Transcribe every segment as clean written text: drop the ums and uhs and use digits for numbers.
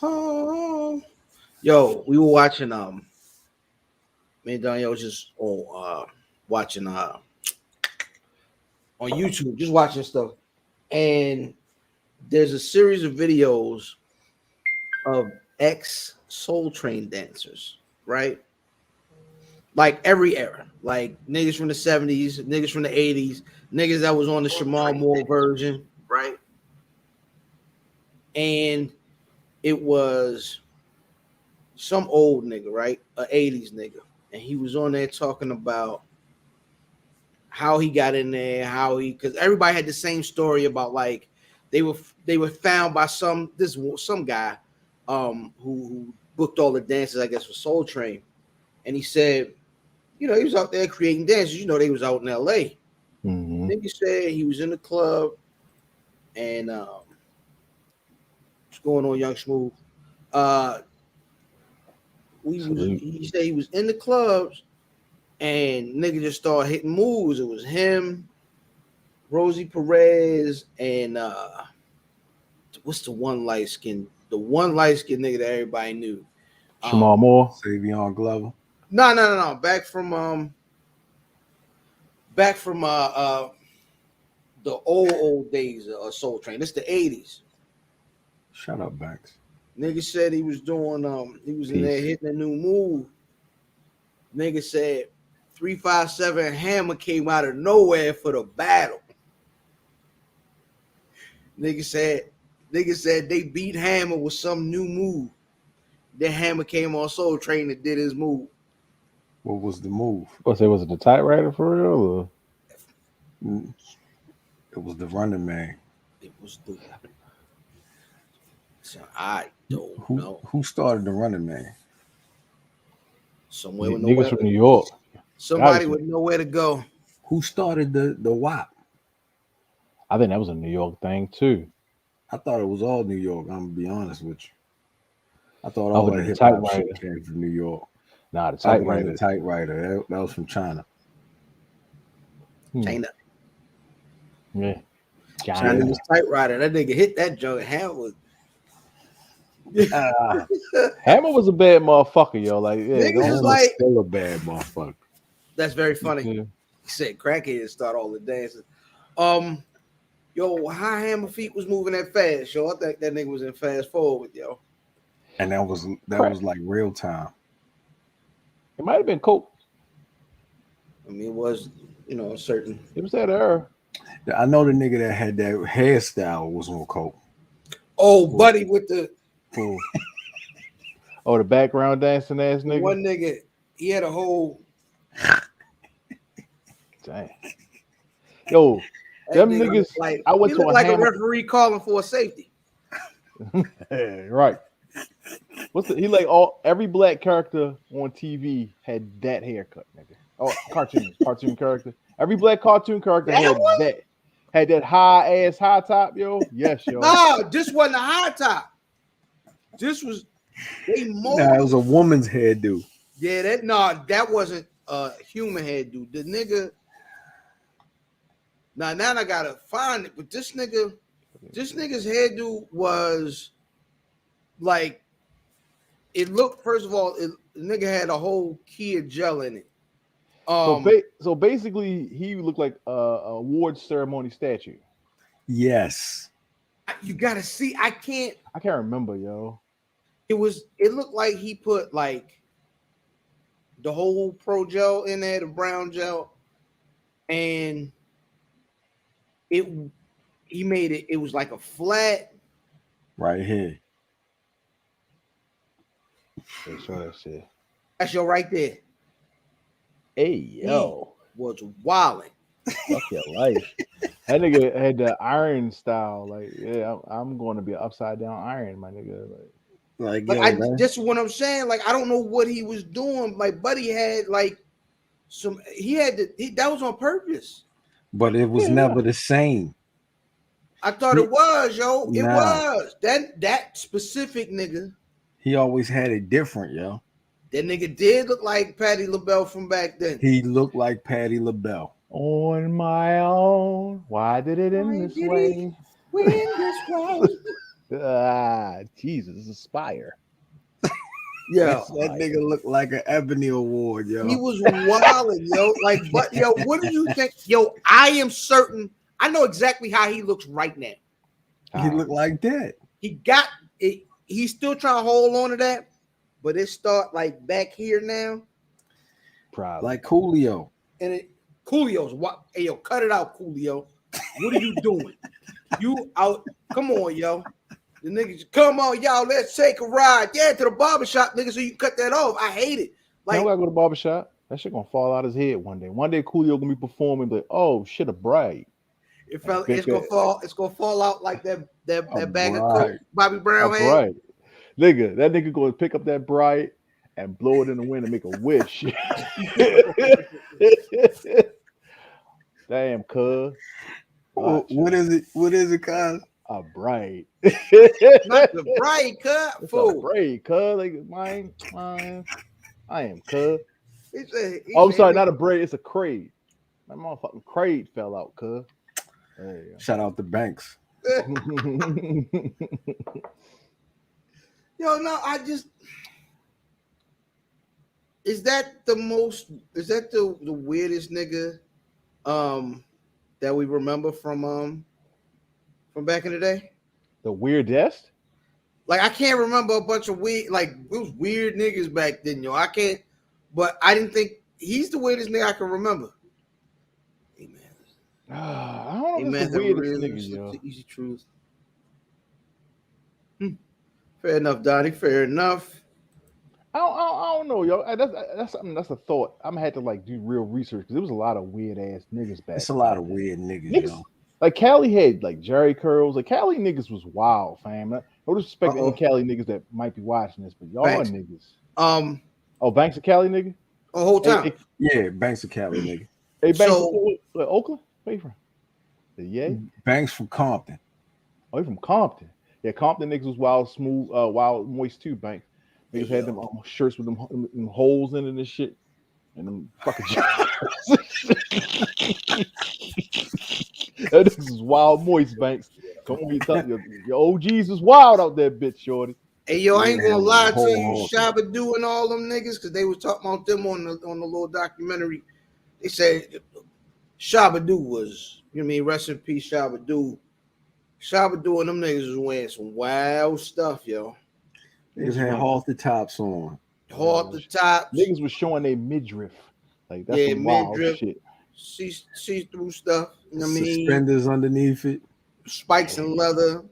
Oh. Yo, we were watching me and Danielle was just watching on YouTube, just watching stuff. And there's a series of videos of ex Soul Train dancers, right? Like every era, like niggas from the 70s, niggas from the 80s, niggas that was on the Shamal Moore version, right? And it was some old nigga, right? A 80s nigga. And he was on there talking about how he got in there, how he, because everybody had the same story about like they were found by some guy who booked all the dances, I guess, for Soul Train. And he said, he was out there creating dances. They was out in LA. Mm-hmm. Nigga said he was in the club and what's going on, Young Smooth? He said he was in the clubs and nigga just started hitting moves. It was him, Rosie Perez, and what's the one light skin nigga that everybody knew? Shamal Moore, Savion Glover. No. Back from the old days of Soul Train. It's the 80s. Shut up, Banks. Nigga said he was doing he was in there hitting a new move. Nigga said 357 Hammer came out of nowhere for the battle. Nigga said they beat Hammer with some new move. Then Hammer came on Soul Train and did his move. What was the move? Was it the typewriter for real? Or? It was the Running Man. It was the. So I don't know who started the Running Man. Somewhere with niggas from New York. Somebody with nowhere to go. Who started the WAP? I think that was a New York thing too. I thought it was all New York. I'm gonna be honest with you. I thought all that hip hop shit came from New York. Nah, the typewriter. The typewriter. That was from China. China. Yeah. Chinese typewriter. That nigga hit that joint. Hammer. Hammer was a bad motherfucker, yo. Like, yeah, niggas was like still a bad motherfucker. That's very funny. Yeah. He said crackheads start all the dances. Yo, how Hammer feet was moving that fast, yo. I think that nigga was in fast forward, yo. And that was like real time. It might have been coke. I mean, it was, a certain. It was that era. I know the nigga that had that hairstyle was on coke. Oh, buddy, with the. Oh, the background dancing ass nigga. One nigga, he had a whole. Damn. Yo, them niggas. Like, I went to a referee calling for a safety. Right. He like every black character on TV had that haircut, nigga. Oh, cartoon character. Every black cartoon character had that high top, yo. Yes, yo. No, this wasn't a high top. This was it was a woman's hairdo. Yeah, that wasn't a human hairdo. The nigga. Now I gotta find it, but this nigga's hairdo was like it looked. First of all, the nigga had a whole Kia gel in it. So basically, he looked like a award ceremony statue. Yes. You gotta see. I can't remember, yo. It looked like he put like the whole pro gel in there, the brown gel, and he made it. It was like a flat. Right here. Show that shit. That's your right there. Hey, yo. He was wilding. Fuck your life. That nigga had the iron style. Like, yeah, I'm going to be an upside down iron, my nigga. That's what I'm saying. Like, I don't know what he was doing. My buddy had like that was on purpose. But it was never the same. I thought it was, yo. It was. That specific nigga. He always had it different, yo. That nigga did look like Patti LaBelle from back then. He looked like Patti LaBelle. On my own. Why did it end this way? Jesus, this is Spire. Yeah, That nigga looked like an Ebony Award, yo. he was wilding, yo. Like, but yo, what do you think? Yo, I am certain. I know exactly how he looks right now. He looked like that. He got it. He's still trying to hold on to that, but it start like back here now. Probably like Coolio. And Coolio's what? Hey, yo, cut it out, Coolio. What are you doing? You out? Come on, yo. The niggas, come on, y'all. Let's take a ride. Yeah, to the barbershop, nigga, so you can cut that off. I hate it. Like, I gotta go to the barbershop. That shit gonna fall out his head one day. One day, Coolio gonna be performing, like, oh shit, a bride. It's gonna fall. It's gonna fall out like that bag of coke Bobby Brown had. Right, nigga. That nigga gonna pick up that bride and blow it in the wind and make a wish. Damn, cuz. What is it? What is it, cuz? A bride. Not the bride, cuz. Fool. A bride, cuz. Like, mine. I am, cuz. I'm sorry, not a braid. It's a braid. My motherfucking braid fell out, cuz. Shout out to Banks. Yo, no, I just. Is that the weirdest nigga that we remember from back in the day? The weirdest? Like, I can't remember a bunch of weird, like, it was weird niggas back then, yo. I can't, but I didn't think he's the weirdest nigga I can remember. Hey, man. I don't know if it's the weirdest nigga, yo. The easy truth. Fair enough, Donnie. Fair enough. I don't know, yo. That's something. That's a thought. I'm gonna have to like do real research because there was a lot of weird ass niggas back. It's a lot of weird niggas, yo. Like Cali had like Jerry curls. Like Cali niggas was wild, fam. No disrespect to any Cali niggas that might be watching this, but y'all Banks. Niggas. Oh, Banks a Cali nigga. A whole time. Hey, yeah, Banks a Cali nigga. Hey, Banks, Oakland. Where you from? Yeah. Banks from Compton. Oh, you from Compton? Yeah, Compton niggas was wild, smooth, wild, moist too. Banks. Niggas had them shirts with them holes in it and shit, and them fucking that niggas was wild, moist. Banks. Come on, your OGs was wild out there, bitch, shorty. Hey, yo, I ain't gonna lie to you, Shabba-Doo and all them niggas, because they was talking about them on the little documentary. They said Shabba-Doo was, you know what I mean, rest in peace, Shabba-Doo. Shabba-Doo and them niggas was wearing some wild stuff, yo. Niggas had halter tops on. Halter tops. Niggas was showing their midriff. Like, that's some wild shit. See-through stuff. You know what I mean? Suspenders underneath it. Spikes and leather.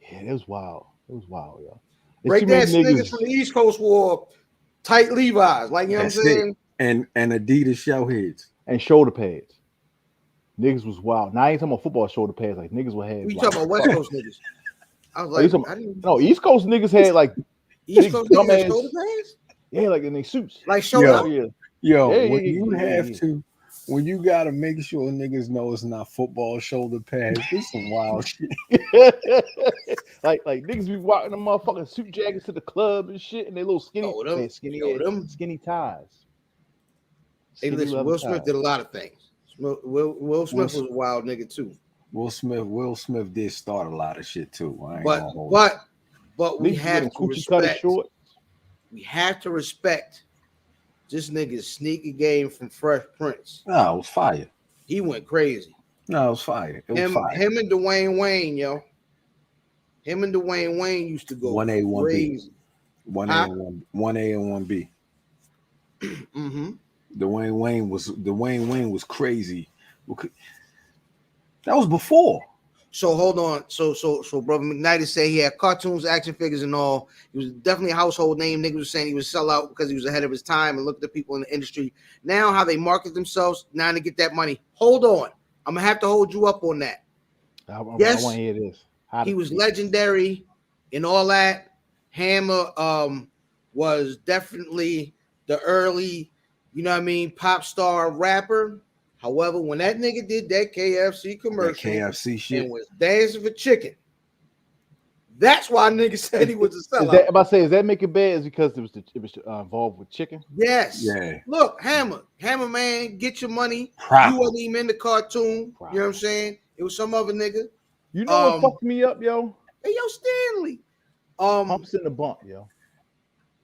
Yeah, it was wild. It was wild, yo. Right there, niggas from the East Coast wore tight Levi's. Like, you know what I'm saying? And Adidas shell heads. And shoulder pads. Niggas was wild. Now I ain't talking about football shoulder pads. Like, niggas would have. You talking about West Coast niggas? I was like, no, East Coast niggas had like East Coast niggas had shoulder pads? Yeah, like in their suits. Like show up. When you gotta make sure niggas know it's not football shoulder pads, this some wild shit. like niggas be walking them motherfucking suit jackets to the club and shit, and they little skinny skinny ties. Hey, listen, Will Smith did a lot of things. Will Smith was a wild nigga too. Will Smith did start a lot of shit too. But we have to respect. We have to respect this nigga's sneaker game from Fresh Prince. No, it was fire. He went crazy. No, it was fire. Him and Dwayne Wayne, yo. Him and Dwayne Wayne used to go 1A, 1B. 1A and 1B. Mm-hmm. Dwayne Wayne was crazy. That was before. So hold on. So Brother McKnight said he had cartoons, action figures, and all. He was definitely a household name. Niggas was saying he was sell out because he was ahead of his time and look at the people in the industry. Now how they market themselves, now to get that money. Hold on. I'm gonna have to hold you up on that. Yes, I want to hear this. He was legendary and all that. Hammer was definitely the early, you know what I mean, pop star rapper. However, when that nigga did that KFC commercial, KFC shit, and was dancing for chicken, that's why niggas said he was a sellout. Is that make it bad? Is because it was involved with chicken? Yes. Yeah. Look, Hammer man, get your money. Proper. You wasn't even in the cartoon. Proper. You know what I'm saying? It was some other nigga. You know what fucked me up, yo? Hey, yo, Stanley. Pumps in the bump, yo.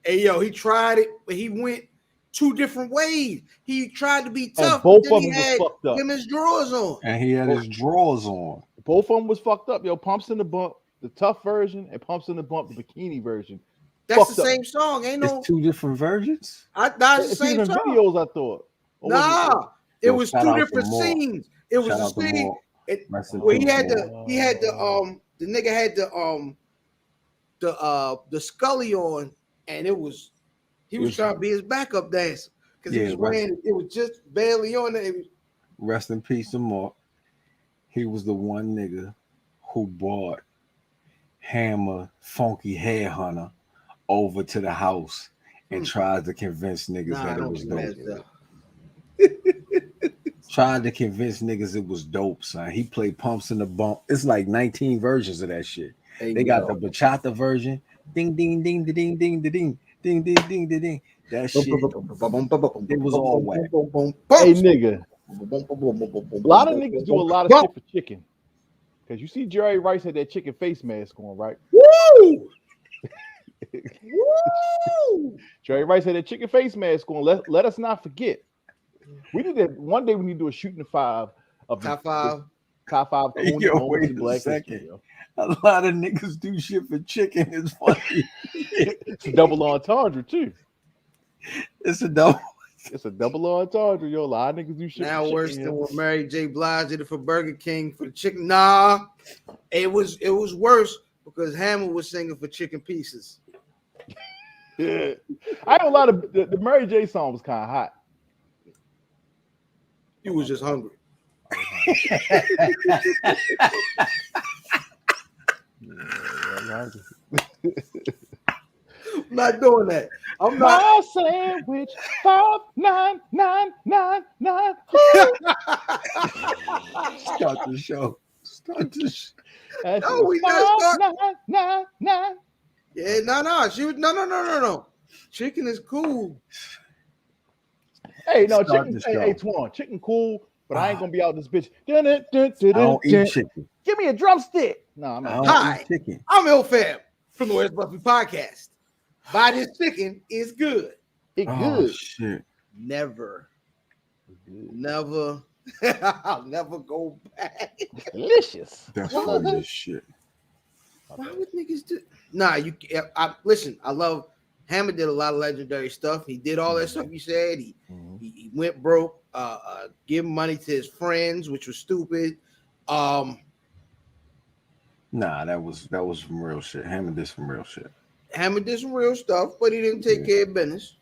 Hey, yo, he tried it, but he went 2 different ways. He tried to be tough, And both but then of he them was had fucked up. him his drawers on. And he had his drawers on. Both of them was fucked up, yo. Pumps in the bump, the tough version, and Pumps in the bump, the bikini version. That's the Fucked up. same song. Ain't no. It's 2 different versions. That's the It's same even song. videos, I thought. Or was Nah, it was shout 2 out to different Moore. scenes. It was Shout a out to scene Moore. Rest in where he peace, had Moore. the nigga had the Scully on, and he was trying to be his backup dancer because he was wearing it was just barely on there. Rest in peace, Moore. He was the one nigga who brought Hammer Funky Headhunter over to the house and tried to convince niggas that it was dope. Tried to convince niggas it was dope, son. He played Pumps in the Bump. It's like 19 versions of that shit. They got the bachata version. Ding ding ding ding ding ding ding ding ding ding ding. That shit. It was all whack. Hey nigga. A lot of niggas do a lot of shit for chicken. Because you see Jerry Rice had that chicken face mask on, right? Woo! Woo! Jerry Rice had that chicken face mask on. Let us not forget. We need that one day. We need to do a shooting the 5 of top 5. Top 5. Hey, yo, wait a second. History, a lot of niggas do shit for chicken. It's funny. It's a double entendre too. It's a double entendre, yo. A lot of niggas do shit. Now for worse chicken, than yo. what Mary J. Blige did it for Burger King for the chicken. Nah, it was worse because Hammer was singing for chicken pieces. Yeah. I had a lot of the Mary J. song was kind of hot. You was just hungry. I'm not doing that. I'm not. My sandwich 59999. Start the show. No, we not start. 59999. Yeah, no. She was no. Chicken is cool. Hey, no, chicken. Hey, Twan, chicken cool, but I ain't gonna be out this bitch. I don't eat chicken. Give me a drumstick. No, I'm not. Hi, eat chicken. I'm Il Fam from the West Buffy Podcast. Buy this chicken is good. It good. Shit. Never. I'll never go back. Delicious. That's funny as shit. Why would niggas do? Nah, listen. I love Hammer. Did a lot of legendary stuff. He did all that stuff you said. He went broke. Giving money to his friends, which was stupid. Nah, that was some real shit. Hammer did some real shit. Hammer did some real stuff, but he didn't take care of business.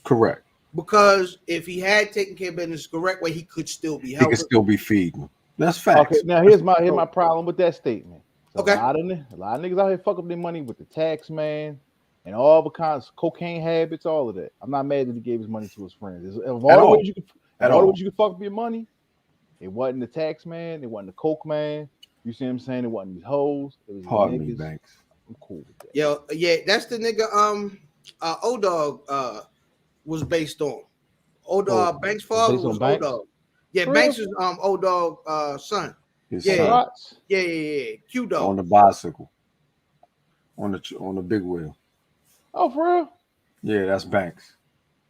Correct. Because if he had taken care of business the correct way, he could still be helping. He could still be feeding. That's facts. Okay, now here's my problem with that statement. So okay. A lot of niggas out here fuck up their money with the tax man and all the kinds of cocaine habits, all of that. I'm not mad that he gave his money to his friends. Of all the ways you could fuck up your money, it wasn't the tax man, it wasn't the coke man. You see what I'm saying? It wasn't these hoes. It was Pardon niggas. me, Banks. I'm cool with that. Yo, yeah, that's the nigga O-Dog was based on. O-Dog Banks' father was O-Dog. Yeah, Banks is O-Dog son. Yeah. Q-Dog. On the bicycle. On the big wheel. Oh, for real? Yeah, that's Banks.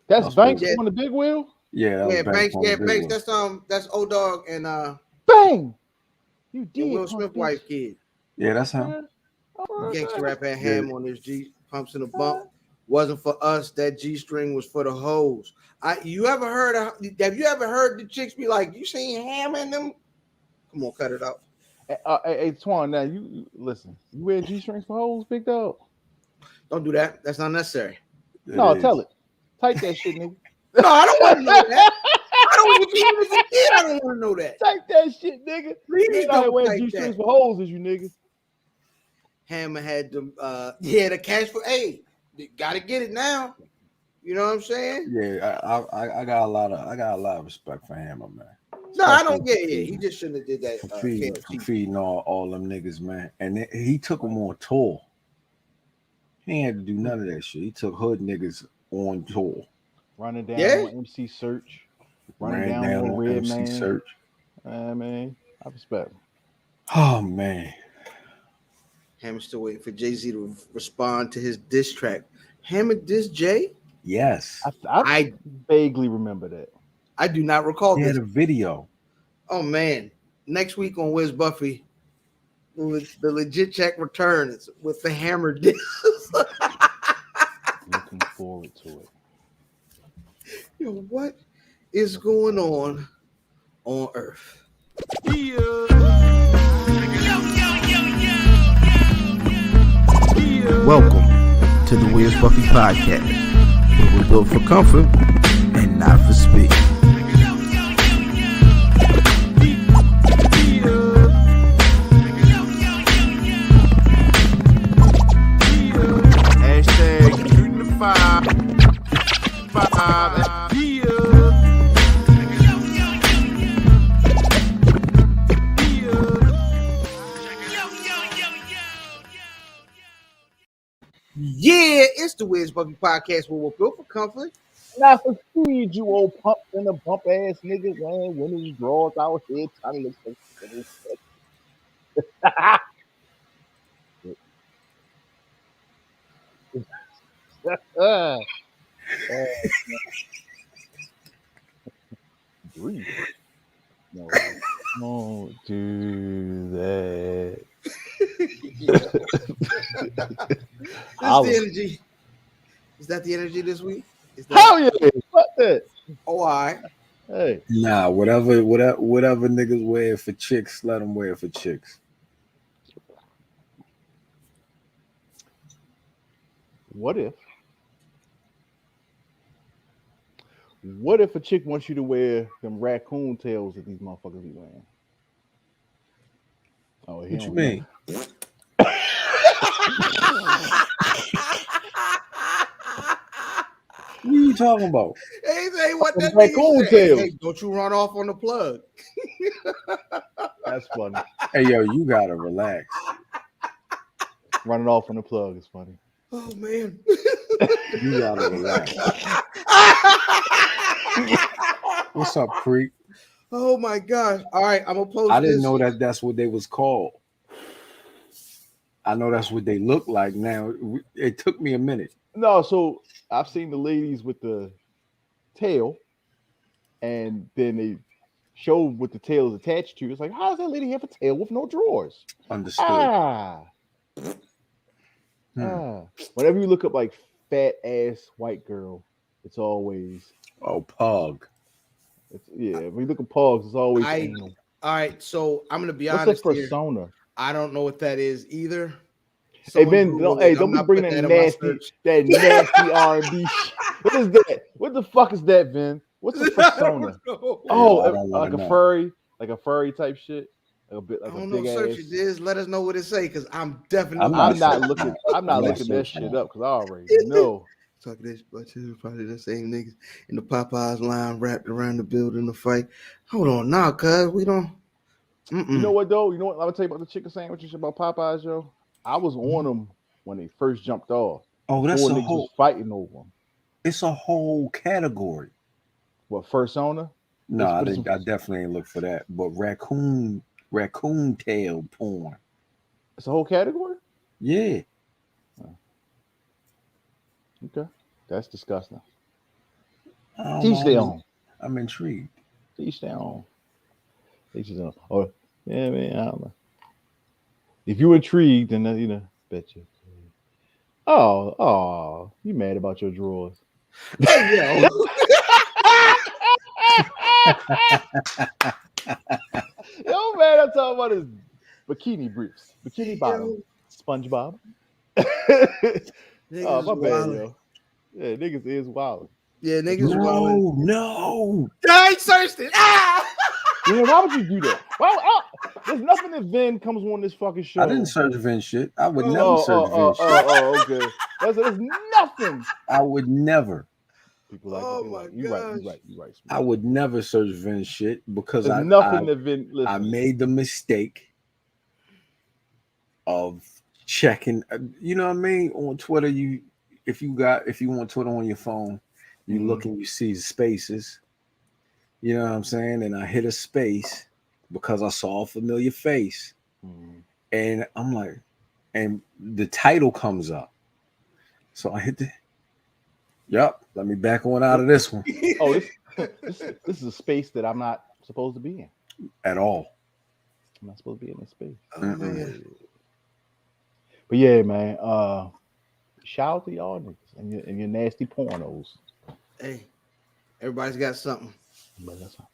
That's Banks on the big wheel? Yeah, Banks. Banks. That's O-Dog and Bang! You did. Will Smith wife kid. Yeah, that's him. Gangster rap had Ham on his G pumps in the bump. Wasn't for us. That G-string was for the hoes. Have you ever heard the chicks be like, you seen Ham in them? Come on, cut it out. Hey, Twan, now you listen. You wear G-strings for hoes, big dog? Don't do that. That's not necessary. Tell it. Type that shit, nigga. No, I don't want to know that. I don't want to know that. Type that shit, nigga. Please don't wear G-strings for hoes as you niggas. Hammer had them the cash for gotta get it now. You know what I'm saying? Yeah, I got a lot of respect for Hammer, man. No, I don't get it. He just shouldn't have did that. For feeding all them niggas, man. And he took them on tour. He ain't had to do none of that shit. He took hood niggas on tour. Running down on MC Search. Running down on Red MC Man. Search. Man, I respect him. Oh, man. Hammer's still waiting for Jay-Z to respond to his diss track. Hammer diss Jay? Yes. I vaguely remember that. I do not recall He this. had a video. Oh man. Next week on Where's Buffy, with the legit check returns with the Hammer diss. Looking forward to it. Yo, what is going on Earth? Welcome to the Where's Buffy podcast, where we're built for comfort and not for speed. Hashtag shooting the five. Yeah, it's the Wiz Buffy podcast where we're built for comfort. Not for speed, you old pump and a bump ass nigga wearing women's drawers out here trying to look for No, don't do that. That's the energy. Is that the energy this week? Hell yeah! Fuck that. Oh, all right. Hey, Nah, whatever niggas wear for chicks, let them wear for chicks. what if a chick wants you to wear them raccoon tails that these motherfuckers be wearing? Oh, What you mean? What are you talking about? Hey, what that raccoon tails. Hey, don't you run off on the plug. That's funny. Hey, yo, you gotta relax. Running off on the plug is funny. Oh man. You gotta relax. What's up, creep? Oh my gosh. All right, I'm gonna post I didn't this. know that's what they was called. I know that's what they look like now. It took me a minute. No, so I've seen the ladies with the tail, and then they show what the tail is attached to. It's like, how does that lady have a tail with no drawers? Understood. Whenever you look up like fat ass white girl, it's always Pug. when you look at pogs, it's always anal. All right, so I'm gonna be What's honest. What's a persona? Here. I don't know what that is either. Hey Ben, don't be bringing that nasty R&B shit. What is that? What the fuck is that, Ben? What's a persona? Like a furry type shit. Like a bit like I don't a big know. Search ass. it is. Let us know what it say, because I'm definitely. I'm not looking that shit up because I already know. Talking this, but it's probably the same niggas in the Popeyes line wrapped around the building to fight. Hold on now, cuz we don't. You know what though? You know what? I'm gonna tell you about the chicken sandwiches about Popeyes, yo. I was on them when they first jumped off. Oh, that's a whole fighting over them. It's a whole category. What, persona? No, I definitely ain't look for that. But raccoon tail porn. It's a whole category? Yeah. Okay. That's disgusting. Teach their own. I'm intrigued. Teach their own. Oh, yeah, man, I don't know. If you're intrigued, then bet you. Oh, you mad about your drawers? Yo. Yo, man, I'm talking about his bikini briefs, bikini bottom, SpongeBob. Oh, my bad, yo. Yeah, niggas is wild. Yeah, niggas wild. No. I ain't searched it. Yeah, why would you do that? Well, there's nothing that Vin comes on this fucking show. I didn't search Vin shit. I would never search Vin shit. Oh, okay. There's nothing. I would never. People like you right. I would never search Vin shit because there's nothing that Vin. Listen. I made the mistake of checking. You know what I mean? On Twitter, if you want Twitter on your phone, you look and you see spaces. You know what I'm saying? And I hit a space because I saw a familiar face. And I'm like, and the title comes up. So I hit the. Yep. Let me back on out of this one Oh, this is a space that I'm not supposed to be in. at all. I'm not supposed to be in this space. Oh, man. But yeah, man. Shout out to y'all niggas and your nasty pornos. Hey, everybody's got something. But that's all.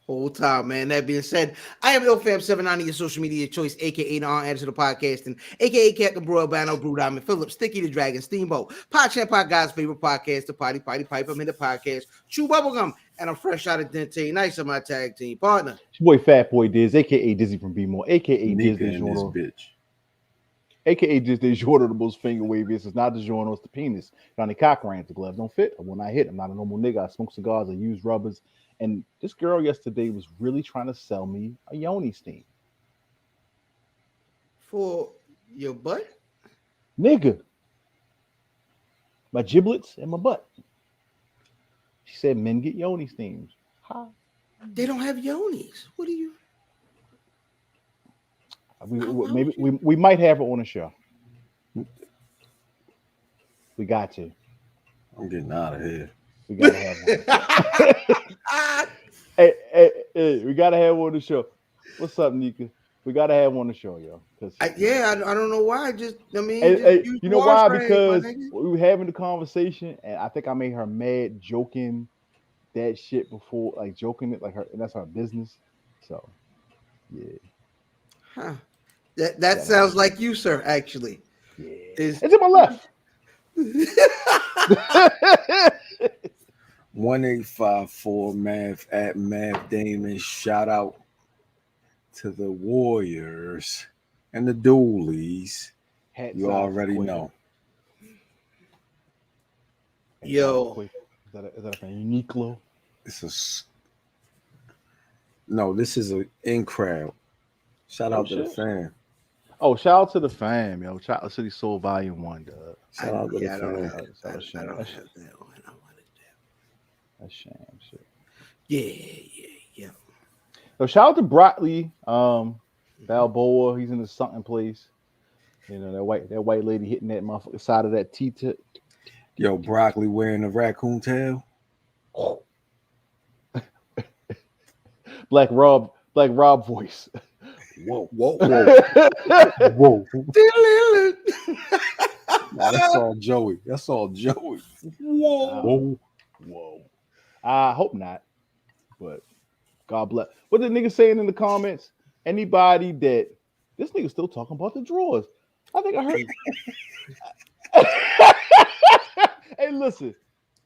Whole time, man. That being said, I am LFam790, your social media choice, aka non to the podcasting, aka Captain Broil, Bano, Brew Diamond, Phillips, Sticky the Dragon, Steamboat, Pod Chat Pod, God's favorite podcast, the Potty Pipe. I'm in the podcast, Chew Bubblegum, and I'm fresh out of Dente. Nice of my tag team partner. It's your boy Fat Boy Diz, aka Dizzy from B-More, aka Nika Diz and this DeJourno, bitch. aka Diz DeJourno, the most finger waviest. It's not DeJourno, it's the penis. Johnny Cochran, the gloves don't fit. I will not hit. I'm not a normal nigga. I smoke cigars, I use rubbers. And this girl yesterday was really trying to sell me a yoni steam. For your butt? Nigga. My giblets and my butt. She said men get yoni steams. Huh? They don't have yonis. What do you? We might have it on the show. We got to. I'm getting out of here. We gotta have one. Hey, we gotta have one on the show. What's up, Nika? We gotta have one on the show, yo. I don't know why. You know why? Because we were having the conversation, and I think I made her mad joking that shit before, like joking it, like her, and that's her business. So, yeah. Huh. That sounds like you, sir. Actually, yeah. It's in my left. 1854 Math at Math Damon. Shout out to the Warriors and the Doolies. You already know. Yo, is that a Uniqlo? This is an in crowd. Shout out to the fam. Oh, shout out to the fam, yo. Shout out to City Soul Volume 1, dog. Shout out to the I fam. don't have that one. That's shame shit. Yeah. So shout out to Broccoli, Balboa. He's in the something place. You know, that white lady hitting that motherfucker side of that T-tip. Yo, Broccoli wearing a raccoon tail. Black Rob voice. Whoa. Whoa. Nah, that's all Joey. Whoa. I hope not, but God bless. What the nigga saying in the comments? Anybody that this nigga still talking about the drawers? I think I heard. Hey, listen.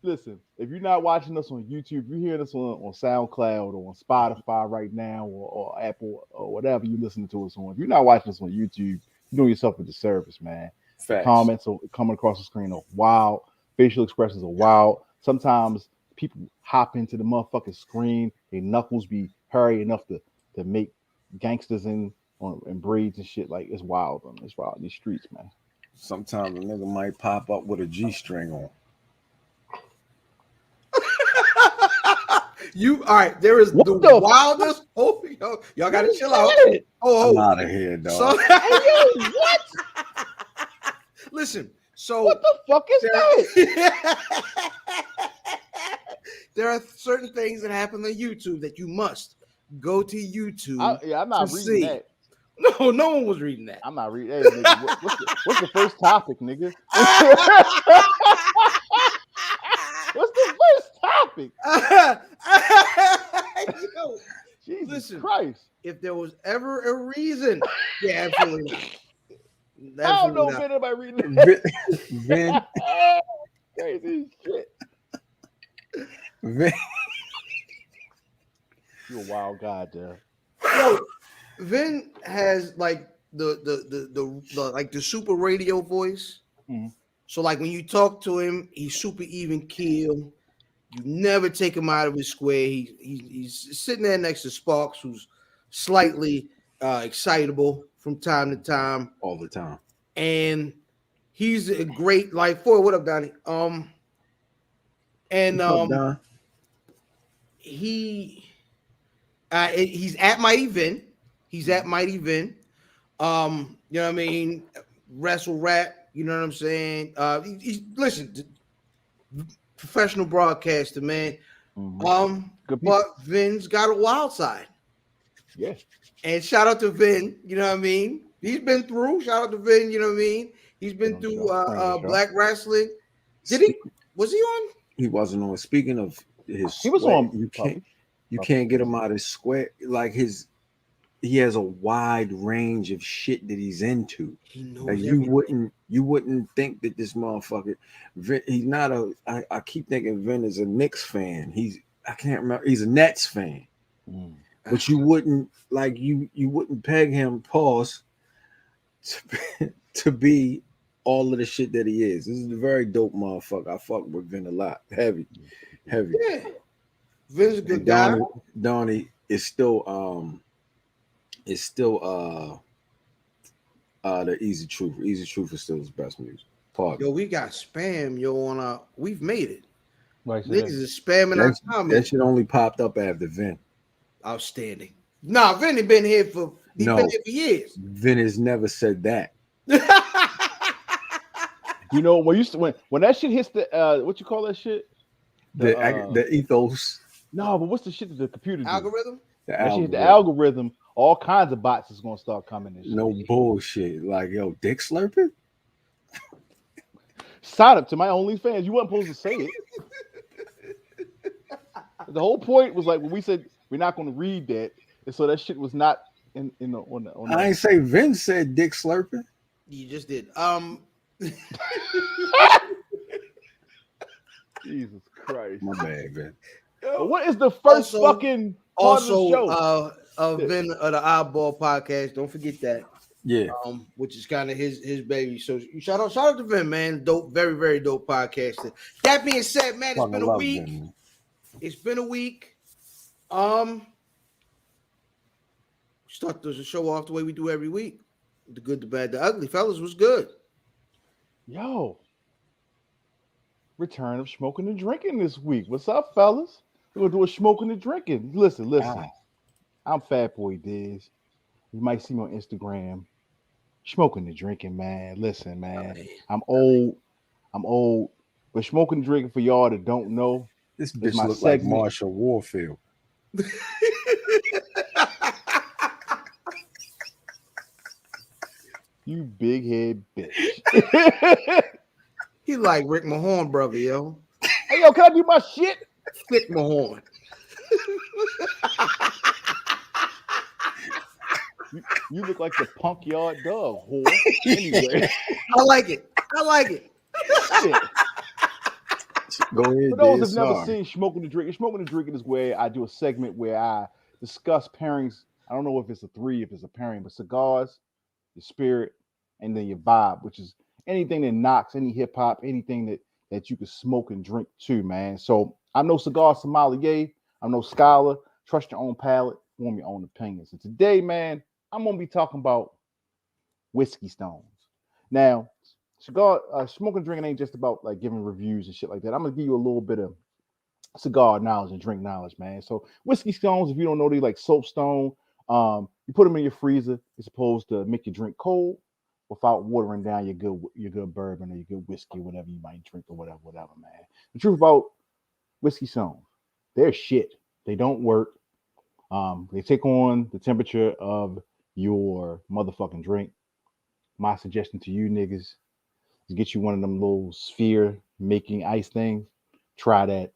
If you're not watching us on YouTube, you're hearing us on SoundCloud or on Spotify right now, or Apple or whatever you listening to us on. If you're not watching us on YouTube, you're doing yourself a disservice, man. Facts. Comments are coming across the screen are wild. Facial expressions are wild. Sometimes people hop into the motherfucking screen. Their knuckles be hairy enough to make gangsters in braids and shit. Like, it's wild. It's wild in these streets, man. Sometimes a nigga might pop up with a G-string on. All right, there is the wildest. Oh, y'all gotta chill out. I'm out of here, dog. So, what? Listen, so what the fuck is that? There are certain things that happen on YouTube that you must go to YouTube. I'm not reading that. No one was reading that. I'm not reading. Hey, nigga, what's the first topic, nigga? What's the first topic? Yo, Jesus listen, Christ. If there was ever a reason, yeah, absolutely not. I don't know if anybody reading that. Vin. Crazy shit. Vin. You a wild guy, dude. Yo, Vin has like the like the super radio voice. Mm-hmm. So like when you talk to him, he's super even keel. You never take him out of his square. He's sitting there next to Sparks, who's slightly excitable from time to time. All the time. And he's a great like for what up, Donnie? He's at Mighty Vin. You know what I mean? Wrestle rap. You know what I'm saying? Listen, professional broadcaster, man. Good people. But Vin's got a wild side. Yeah. And shout out to Vin. You know what I mean? He's been through. Shout out to Vin. You know what I mean? He's been through black wrestling. Did he? Was he on? He wasn't on. Speaking of his, he was on. You can't get him out of square. Like he has a wide range of shit that he's into. He knows like you wouldn't think that this motherfucker. He's not a. I keep thinking Vin is a Knicks fan. I can't remember. He's a Nets fan. But you wouldn't peg him to be all of the shit that he is. This is a very dope motherfucker. I fuck with Vin a lot. Heavy. Yeah. Vin's a good guy. Donnie is still the Easy Truth. Easy Truth is still his best music. Pardon. Yo, we got spam, on we've made it. Right, niggas is spamming our comments. That shit only popped up after Vin. Outstanding. Nah, Vin has been here for years. Vin has never said that. You know, when that shit hits the what you call that shit? The ethos. No, but what's the shit that the computer algorithm? The algorithm, all kinds of bots is gonna start coming in. No bullshit. Like, yo, dick slurping? Sign up to my OnlyFans. You weren't supposed to say it. The whole point was like when we said we're not going to read that, and so that shit was not on the. I ain't say Vince said dick slurping. You just did. Jesus Christ. My bad, man. What is the first fucking part of the show? Vin of the Eyeball podcast. Don't forget that. Yeah. Which is kind of his baby. So shout out to Vin, man. Dope, very, very dope podcaster. That being said, man, it's been a week. Vin. It's been a week. Start the show off the way we do every week. The good, the bad, the ugly. Fellas, was good. Yo. Return of smoking and drinking this week. What's up, fellas? We're gonna do a smoking and drinking. Listen. I'm Fat Boy Diz. You might see me on Instagram. Smoking and drinking, man. Listen, man. I'm old. But smoking and drinking, for y'all that don't know, this bitch looks like Marshall Warfield. You big head bitch. He like Rick Mahorn, brother, yo. Hey, yo, can I do my shit? Rick Mahorn. You look like the punk yard dog, whore. Anyway. I like it. Shit. Go ahead. For those who've never seen Smoking and Drinking is where I do a segment where I discuss pairings. I don't know if it's a three, if it's a pairing, but cigars, your spirit, and then your vibe, which is anything that knocks, any hip hop, anything that you can smoke and drink too, man. So I'm no cigar sommelier. I'm no scholar. Trust your own palate, form your own opinions. And today, man, I'm gonna be talking about whiskey stones. Now, cigar smoking and drinking ain't just about like giving reviews and shit like that. I'm gonna give you a little bit of cigar knowledge and drink knowledge, man. So whiskey stones, if you don't know, they like soapstone. You put them in your freezer. It's supposed to make your drink cold without watering down your good bourbon or your good whiskey, whatever you might drink or whatever, man. The truth about whiskey stones, they're shit. They don't work. They take on the temperature of your motherfucking drink. My suggestion to you niggas is get you one of them little sphere making ice things. Try that.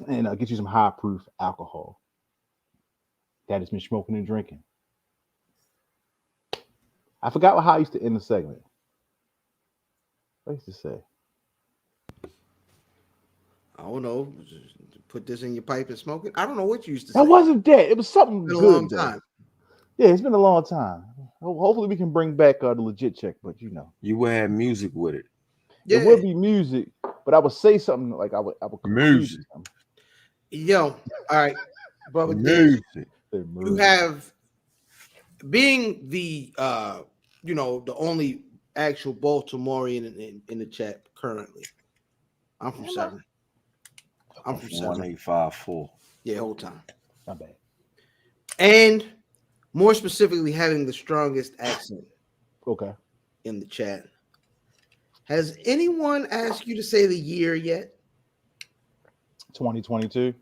And get you some high proof alcohol. That has been smoking and drinking. I forgot how I used to end the segment. What I used to say? I don't know. Put this in your pipe and smoke it. I don't know what you used to say. That wasn't that. It was something good. A long time. Yeah, it's been a long time. Hopefully we can bring back the legit check, but you know. You would have music with it. Yeah. It would be music, but I would say something like I would music. Yo, all right, brother. Music. You have being the the only actual Baltimorean in the chat currently. I'm from Severn. I'm from Severn. 1854. Yeah, whole time. Not bad. And more specifically, having the strongest accent Okay. in the chat. Has anyone asked you to say the year yet? 2022.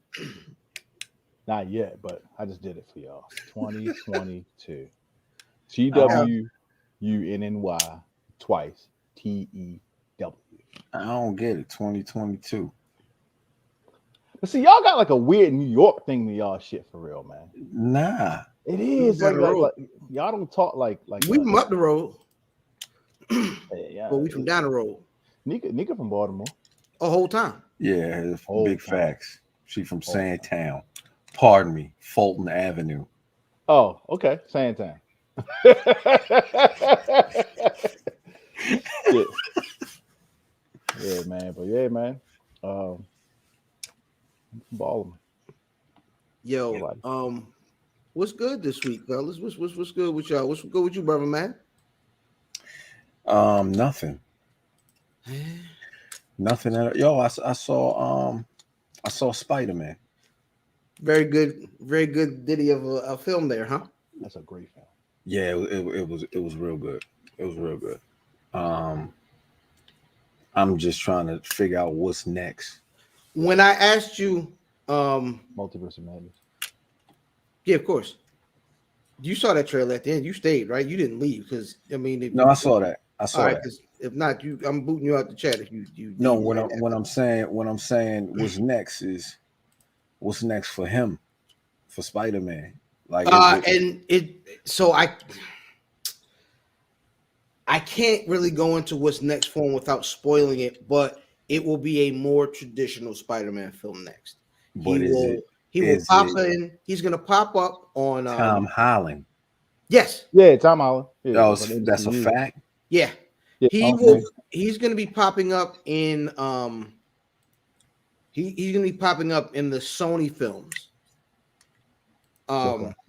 Not yet, but I just did it for y'all. 2022. TWUNNY twice. TEW. I don't get it. 2022. But see, y'all got like a weird New York thing to y'all shit for real, man. Nah. It is down like the road. y'all don't talk like We from up the road, yeah, but we from down the road. Nika from Baltimore. A whole time. Yeah, Whole big time. facts. She from Whole Sandtown. Pardon me, Fulton Avenue. Oh, okay. Sandtown. Shit. Yeah, man. But yeah, man. I'm from Baltimore. Yo, what's good this week, fellas? What's good with y'all? What's good with you, brother man? Nothing. Nothing at all. Yo, I saw Spider-Man. Very good ditty of a film there, huh? That's a great film. Yeah, it was real good. It was real good. I'm just trying to figure out what's next. When I asked you, Multiverse of Madness. yeah, of course. You saw that trailer at the end. You stayed, right? You didn't leave because I mean, No, I saw that. I saw that. Because if not, I'm booting you out the chat if you. No, leave what right I'm saying, what's next is what's next for him, for Spider-Man. Like, and so I can't really go into what's next for him without spoiling it, but it will be a more traditional Spider-Man film next. but He will pop in. He's gonna pop up on Tom Holland? Yes. Yeah, Tom Holland. Yeah, That's a fact. Yeah. Yeah, He's gonna be popping up in he's gonna be popping up in the Sony films.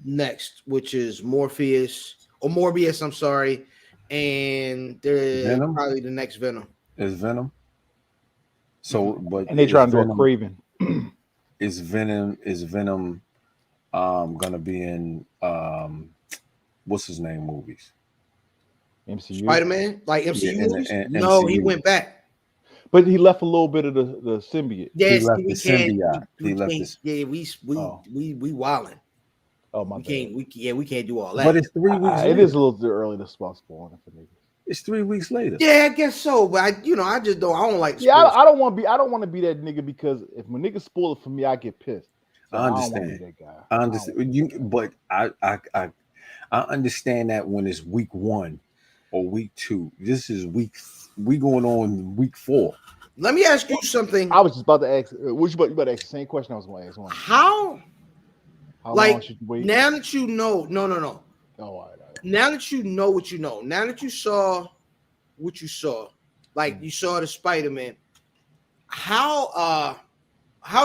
Next, which is Morbius, I'm sorry, and they're probably the next Venom. Is Venom. So, but and they trying to do a Craven. Is Venom gonna be in what's his name movies? MCU. Spider-Man, like MCU movies? No, MCU. he went back. But he left a little bit of the symbiote. Yes, he left the symbiote. He left this. Yeah, we wilding. Oh my God. We can't do all that. But it's 3 weeks. It is a little too early to start spoiling for niggas. It's 3 weeks later. Yeah, I guess so. But I just don't. I don't like. Yeah, I don't want to be that nigga because if my nigga spoil it for me, I get pissed. So I understand. I don't want to be that guy. I understand. But I understand that when it's week 1 or week 2. This is we going on week 4. Let me ask you something. I was just about to ask. You about to ask the same question I was going to ask. How long should you wait? Now that you know, no. Oh, all right. Now that you know what you know, now that you saw what you saw, like you saw the Spider-Man, how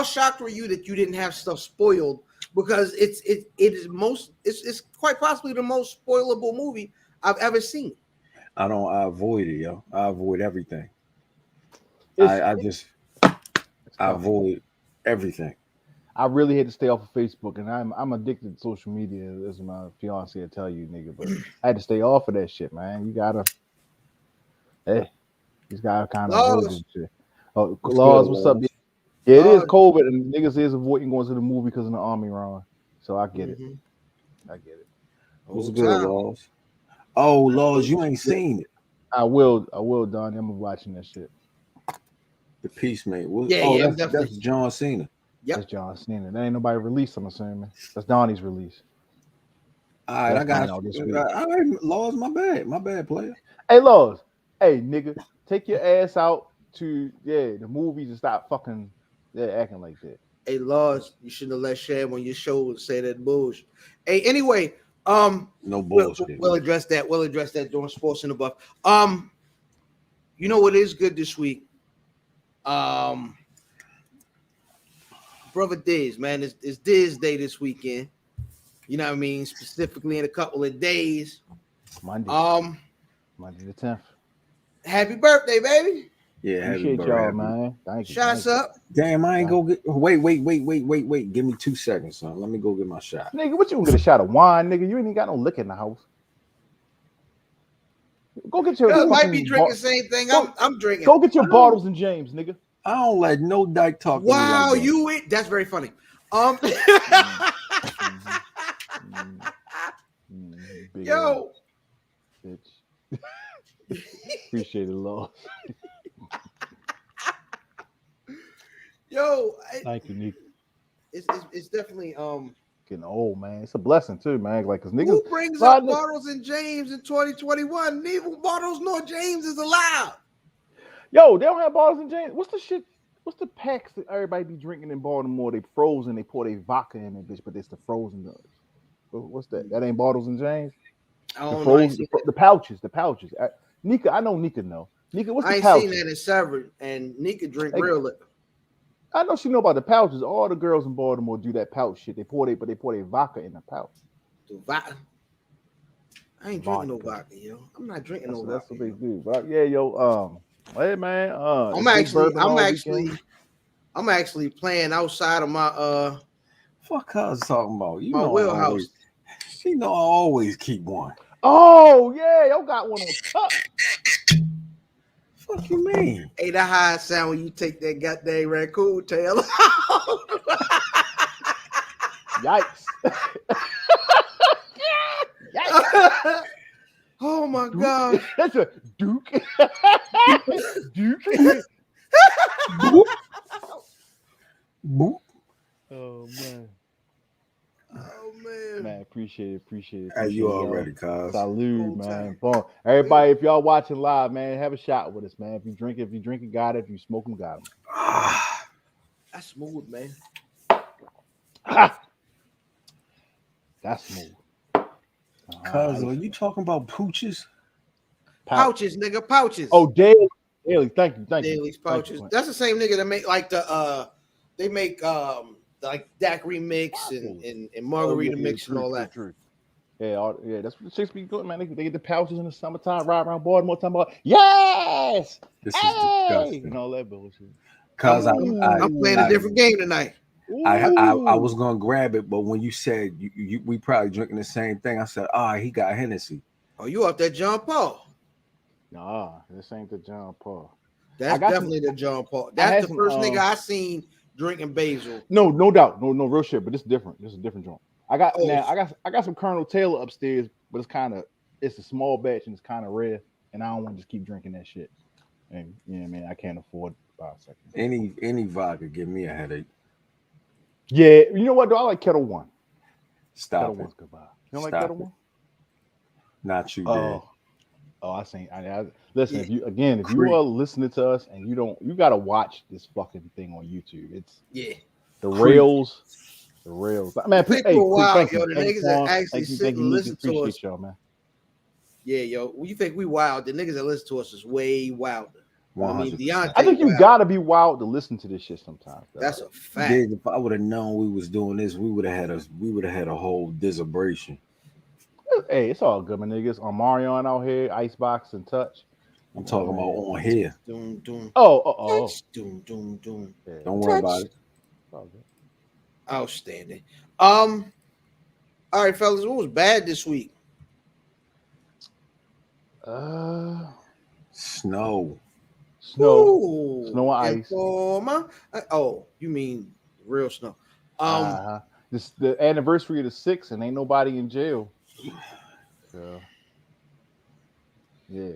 shocked were you that you didn't have stuff spoiled? Because it's quite possibly the most spoilable movie I've ever seen. I avoid it, yo. I avoid everything. I avoid everything. I really had to stay off of Facebook, and I'm addicted to social media, as my fiance will tell you, nigga. But I had to stay off of that shit, man. You gotta kind of avoid this shit. Oh, Laws, what's up? Yeah, it is COVID, and niggas is avoiding going to the movie because of the army run. So I get it. I get it. What's good, Laws? Oh, Laws, you ain't seen it. I will, Donnie. I'm watching that shit. The Peacemaker. That's John Cena. Yep. That's John Cena. That ain't nobody released, I'm assuming. That's Donnie's release. All right, I got you. All right, Laws, my bad, player. Hey, Laws. Hey, nigga, take your ass out to the movies and stop fucking acting like that. Hey, Laws, you shouldn't have let Sham on your show and say that bullshit. Hey, anyway, no bullshit. We'll address that. We'll address that during Sports and Above. You know what is good this week? Brother Diz, man, it's Diz Day this weekend. You know what I mean? Specifically in a couple of days. Monday the 10th. Happy birthday, baby. Yeah, appreciate y'all, man. Thank you. Shots up. Damn, I ain't go get. Wait. Give me 2 seconds, son. Let me go get my shot. Nigga, what you gonna get a shot of wine, nigga? You ain't even got no liquor in the house. Go get your. Y'all might be drinking the same thing I'm drinking. Go get your bottles and James, nigga. I don't let no dyke talk to me Wow, like that. you it? That's very funny. Big Yo, bitch. Appreciate it, Lord. yo, Thank you, Nick. it's definitely Getting old, man. It's a blessing too, man. Like, cause niggas. Who brings up Bottles and James in 2021? Neither Bottles nor James is allowed. Yo, they don't have Bottles and James. What's the shit? What's the packs that everybody be drinking in Baltimore? They frozen. They pour their vodka in it, bitch, but it's the frozen ones. What's that? That ain't Bottles and James. I don't the frozen, know. the pouches. Nika, I know Nika know. Nika, what's I the ain't pouches? seen that in Severed, and Nika drink real liquor. I know she know about the pouches. All the girls in Baltimore do that pouch shit. They pour their vodka in the pouch. The vodka. I ain't drinking no vodka, yo. I'm not drinking no vodka. That's what they do. But yeah, yo, hey man, I'm actually playing outside of my Fuck I was talking about. You my know wheelhouse. She know I always keep one. Oh yeah, yo got one on top. Fuck you mean? Hey, that how it sound when you take that goddamn raccoon tail out. Yikes. Yikes. Oh my god. That's a Duke. Duke. Boop. Boop. Oh man. Oh man. Man, appreciate it. Hey, you already, cuz. Salute, man. Boom. Everybody, if y'all watching live, man, have a shot with us, man. If you drink it, got it. If you smoke them, got them. That's smooth, man. That's smooth. Cuz, are you talking about pooches? Pouches, nigga, pouches. Oh, Daily. Thank you. Daily's pouches. That's the same nigga that make like they make like daiquiri mix and margarita mix and all that. True. Yeah, that's what the chicks be doing, man. They get the pouches in the summertime, ride around Baltimore, talking about yes, this is disgusting, and all that bullshit. Cause I'm playing a different game tonight. I was gonna grab it, but when you said we probably drinking the same thing, I said, he got Hennessy. Oh, you up there, John Paul? Nah, this ain't the John Paul. That's definitely the John Paul. That's the first nigga I seen drinking basil. No doubt, no real shit. But this is different. This is a different joint. I got some Colonel Taylor upstairs, but it's a small batch and it's kind of rare, and I don't want to just keep drinking that shit. And man, I can't afford 5 seconds. Any vodka give me a headache. Yeah, you know what? though? I like Kettle One. Stop Kettle it. One's good. You don't like Kettle One? Not you, Dad. I seen. Listen. If you are listening to us and you gotta watch this fucking thing on YouTube. It's the rails. Man, thank you. The niggas that actually sit and listen to us. Appreciate y'all, man. Yeah, yo. When you think we wild, the niggas that listen to us is way wilder. 100%. I think you gotta be wild to listen to this shit sometimes. That's a fact. Dude, if I would have known we was doing this, we would have had a whole disabration. Hey, it's all good, my niggas. On Marion out here, Icebox and Touch. I'm talking about on here. Doom, doom. Oh. Doom, doom, doom. Yeah. Don't worry about it. All good. Outstanding. All right, fellas, what was bad this week? Snow. Snow and ice. Oh, you mean real snow? This the anniversary of the 6th, and ain't nobody in jail. So, yeah.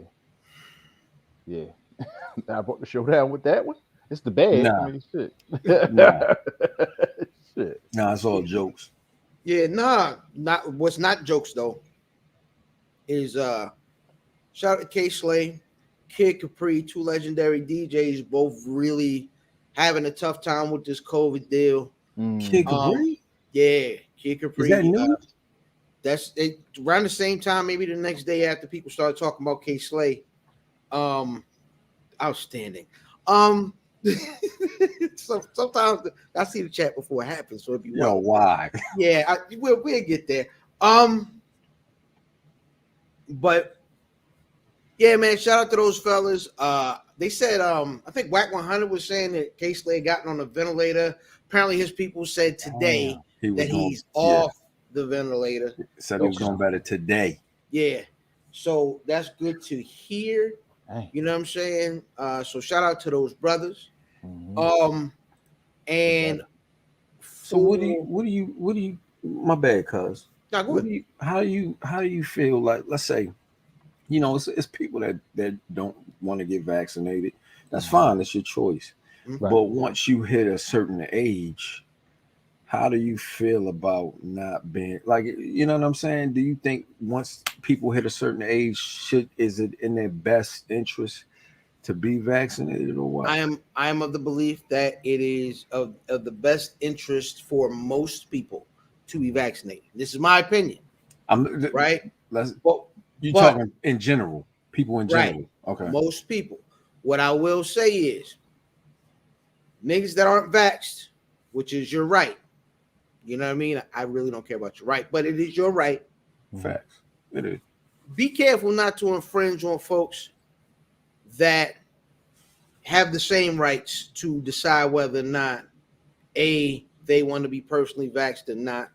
I brought the show down with that one. It's the bad. Nah. I mean, shit. Shit. Nah, it's all jokes. Yeah, not what's not jokes though. Is shout out to K Slay, Kid Capri, 2 legendary DJs, both really having a tough time with this COVID deal. Kid Capri? Yeah, Kid Capri. Is that new? That's around the same time, maybe the next day after people started talking about K Slay. Outstanding. So sometimes I see the chat before it happens, so it'd be why? Yeah, we'll get there. But yeah, man, shout out to those fellas. They said I think Whack 100 was saying that K Slay gotten on a ventilator. Apparently his people said today that he's off the ventilator. Said he was doing better today. Yeah. So that's good to hear. Hey. You know what I'm saying? So shout out to those brothers. Mm-hmm. And So for what do you my bad, cuz. now go ahead. How do you feel like, let's say, it's people that don't want to get vaccinated. That's fine, it's your choice. Mhm. Right. But once you hit a certain age, how do you feel about not being, like, you know what I'm saying? Do you think once people hit a certain age, is it in their best interest to be vaccinated or what? I am of the belief that it is of the best interest for most people to be vaccinated. This is my opinion, I'm right? let's But You but talking in general, people in right, general. Okay. most people. What I will say is niggas that aren't vaxxed, which is your right. You know what I mean? I really don't care about your right, but it is your right. Facts. It is. Be careful not to infringe on folks that have the same rights to decide whether or not A, they want to be personally vaxxed or not,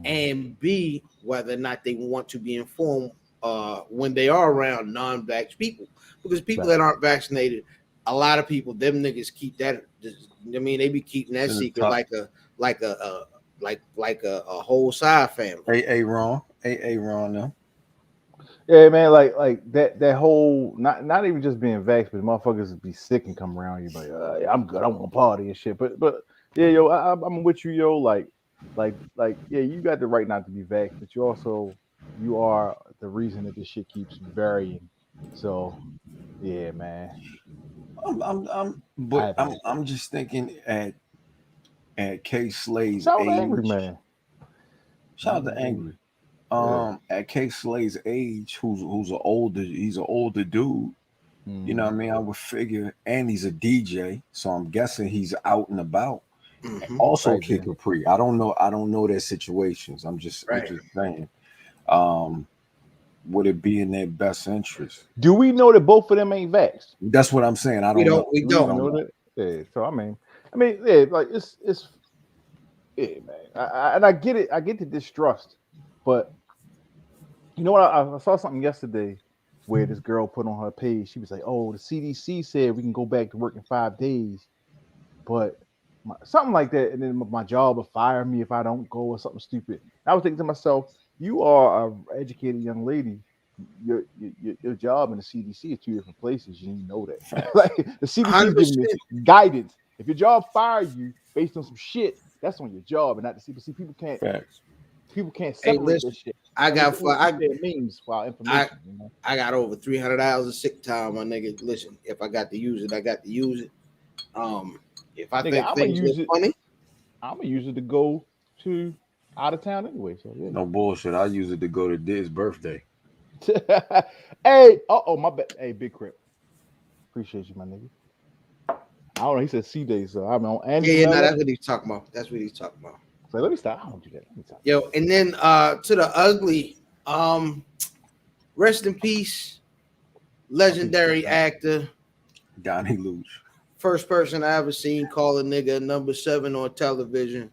and B, whether or not they want to be informed when they are around non-vax people. Because people Right. that aren't vaccinated, a lot of people, them niggas keep that. I mean, they be keeping that In the secret top. like a a whole side family. A Ron now. Yeah, man, like that whole not even just being vaxxed, but motherfuckers be sick and come around you like, yeah, I'm good, I want to party and shit. But yeah, yo, I'm with you, yo. Like, yeah, you got the right not to be vaxxed, but you are the reason that this shit keeps varying. So yeah, man, I have an answer. I'm just thinking at K Slay's Shout out to Angry age. Man. Shout out to Angry. Yeah. At K Slay's age, he's an older dude. You know what I mean? I would figure, and he's a DJ, so I'm guessing he's out and about. Mm-hmm. Also, Right Kid then. Capri. I don't know their situations. I'm Right. just saying. Um, would it be in their best interest? Do we know that both of them ain't vaxxed? That's what I'm saying. I We don't don't. know. We Do we I don't. even don't know know. that? Yeah. So I mean, yeah, like it's yeah, man. And I get it. I get the distrust, but you know what? I saw something yesterday where this girl put on her page. She was like, "Oh, the CDC said we can go back to work in 5 days, but something like that, and then my job will fire me if I don't go or something stupid." And I was thinking to myself, "You are a educated young lady. Your job and the CDC are two different places. You need to know that. Facts. Like the CDC is Hundred giving this percent. guidance. If your job fire you based on some shit, that's on your job and not the CDC. Facts. People can't Hey, separate listen. this shit. I And we, got we, we I share memes for our I information. You know? I got over 300 hours of sick time, my nigga. Listen, if I got to use it, I got to use it. If I Nigga, think things look funny, I'm gonna use it to go to out of town anyway. So No bullshit. I use it to go to Diz's birthday. yeah. Hey, my bad. Hey, Big Crip. Appreciate you, my nigga. I don't know. He said C days, so I'm on and yeah, he's yeah, from no, LA. that's what he's talking about. That's what he's talking about. So let me stop. I don't do that. Let me stop. Yo, and then to the ugly, rest in peace, legendary actor, Donnie Luch. first person I ever seen call a nigga number 7 on television.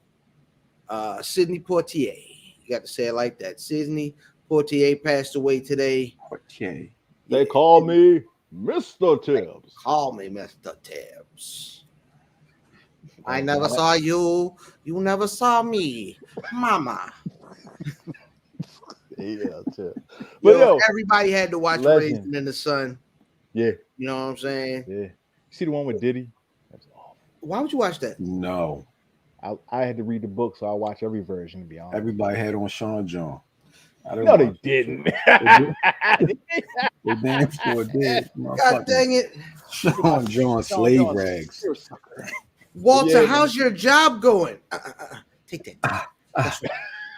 Sidney Poitier. You got to say it like that. Sidney Poitier passed away today. Okay. Yeah, They call me Mr. Tibbs. call me Mr. Tibbs. I Oh, never man. saw you. You never saw me, Mama. Yeah, Tibbs. But Yo, yo, everybody had to watch legend. Raisin in the Sun. Yeah, You know what I'm saying? yeah. You see the one with Diddy? That's awful. Why would you watch that? No. I had to read the book, so I watch every version, to be honest. Everybody had on Sean John. I didn't No, they watch it. didn't. They damn sure did. God Motherfucking dang it. Sean John Sean slave John's rags. you're a sucker. Walter, Yeah, how's your job going? Take that. Ah, That's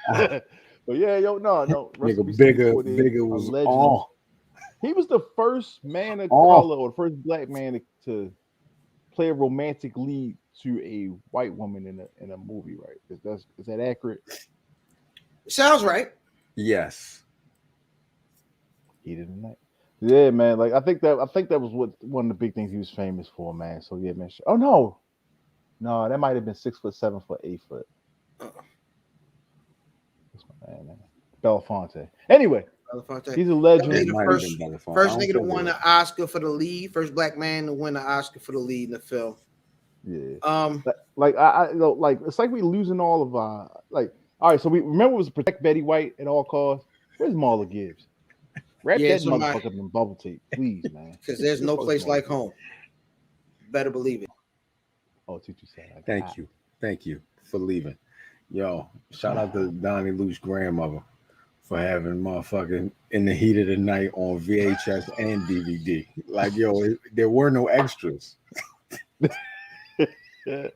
ah, right. ah. But yeah, yo, no. Rest in Nigga, peace to Porter, bigger a was legend. on. He was the first man of On. color or the first black man to play a romantic lead to a white woman in a movie, right? Is that accurate? Sounds right. Yes. He didn't know. Yeah, man. Like I think that was what one of the big things he was famous for, man. So yeah, man. Oh no, that might have been 6 foot, 7 foot, 8 foot. Uh, That's my man. Belafonte. Anyway, Belafonte. He's a That legend. nigga It the might have been Belafonte. first nigga to win the Oscar for the lead, first black man to win the Oscar for the lead in the film. Yeah. Like I you know, like it's like we losing all of our like. All right, so we remember it was protect Betty White at all costs. Where's Marla Gibbs? Wrap Yeah, that somebody, motherfucker up in bubble tape, please, man. because there's Where the no fuck is place Marla like Gibbs? home. Better believe it. Oh, Tutu said, Thank you for leaving. Yo, shout out to Donnie Luke's grandmother for having motherfucking In the Heat of the Night on VHS and DVD. Like, yo, there were no extras. Hey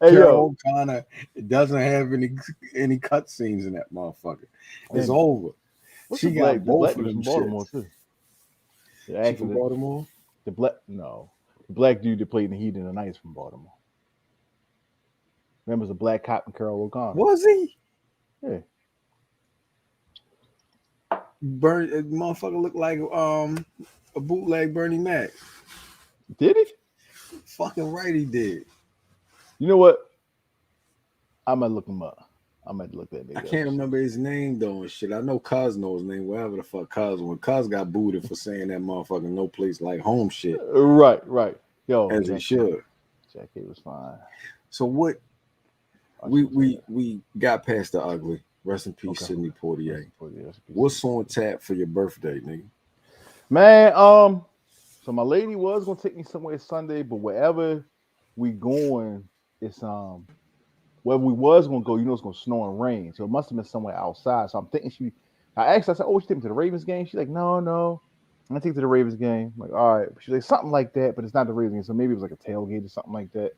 Carol O'Connor doesn't have any cutscenes in that motherfucker. It's man, over. what's She the got black both of dude them from Baltimore shits. too? The She actor from Baltimore? the black dude that played in the Heat in the Night is from Baltimore. Remember, the black cop and Carol O'Connor. Was he? Yeah. Motherfucker looked like a bootleg Bernie Mac. Did he? Fucking right he did. You know what? I might look him up. I might look that nigga I can't remember his name though and shit. I know Cuz knows his name, whatever the fuck Cuz. When Cuz got booted for saying that motherfucking no place like home shit. Right. Yo, As he should. Jackie was fine. So what we got past the ugly. Rest in peace, Okay. Sidney Poitier. What's on tap for your birthday, nigga? Man, so my lady was gonna take me somewhere Sunday, but wherever we going, it's where we was gonna go, it's gonna snow and rain. So it must have been somewhere outside. So I'm thinking I asked her, I said, oh, she take me to the Ravens game? She's like, no. I'm gonna take you to the Ravens game. I'm like, all right. She's like, something like that, but it's not the Ravens game. So maybe it was like a tailgate or something like that.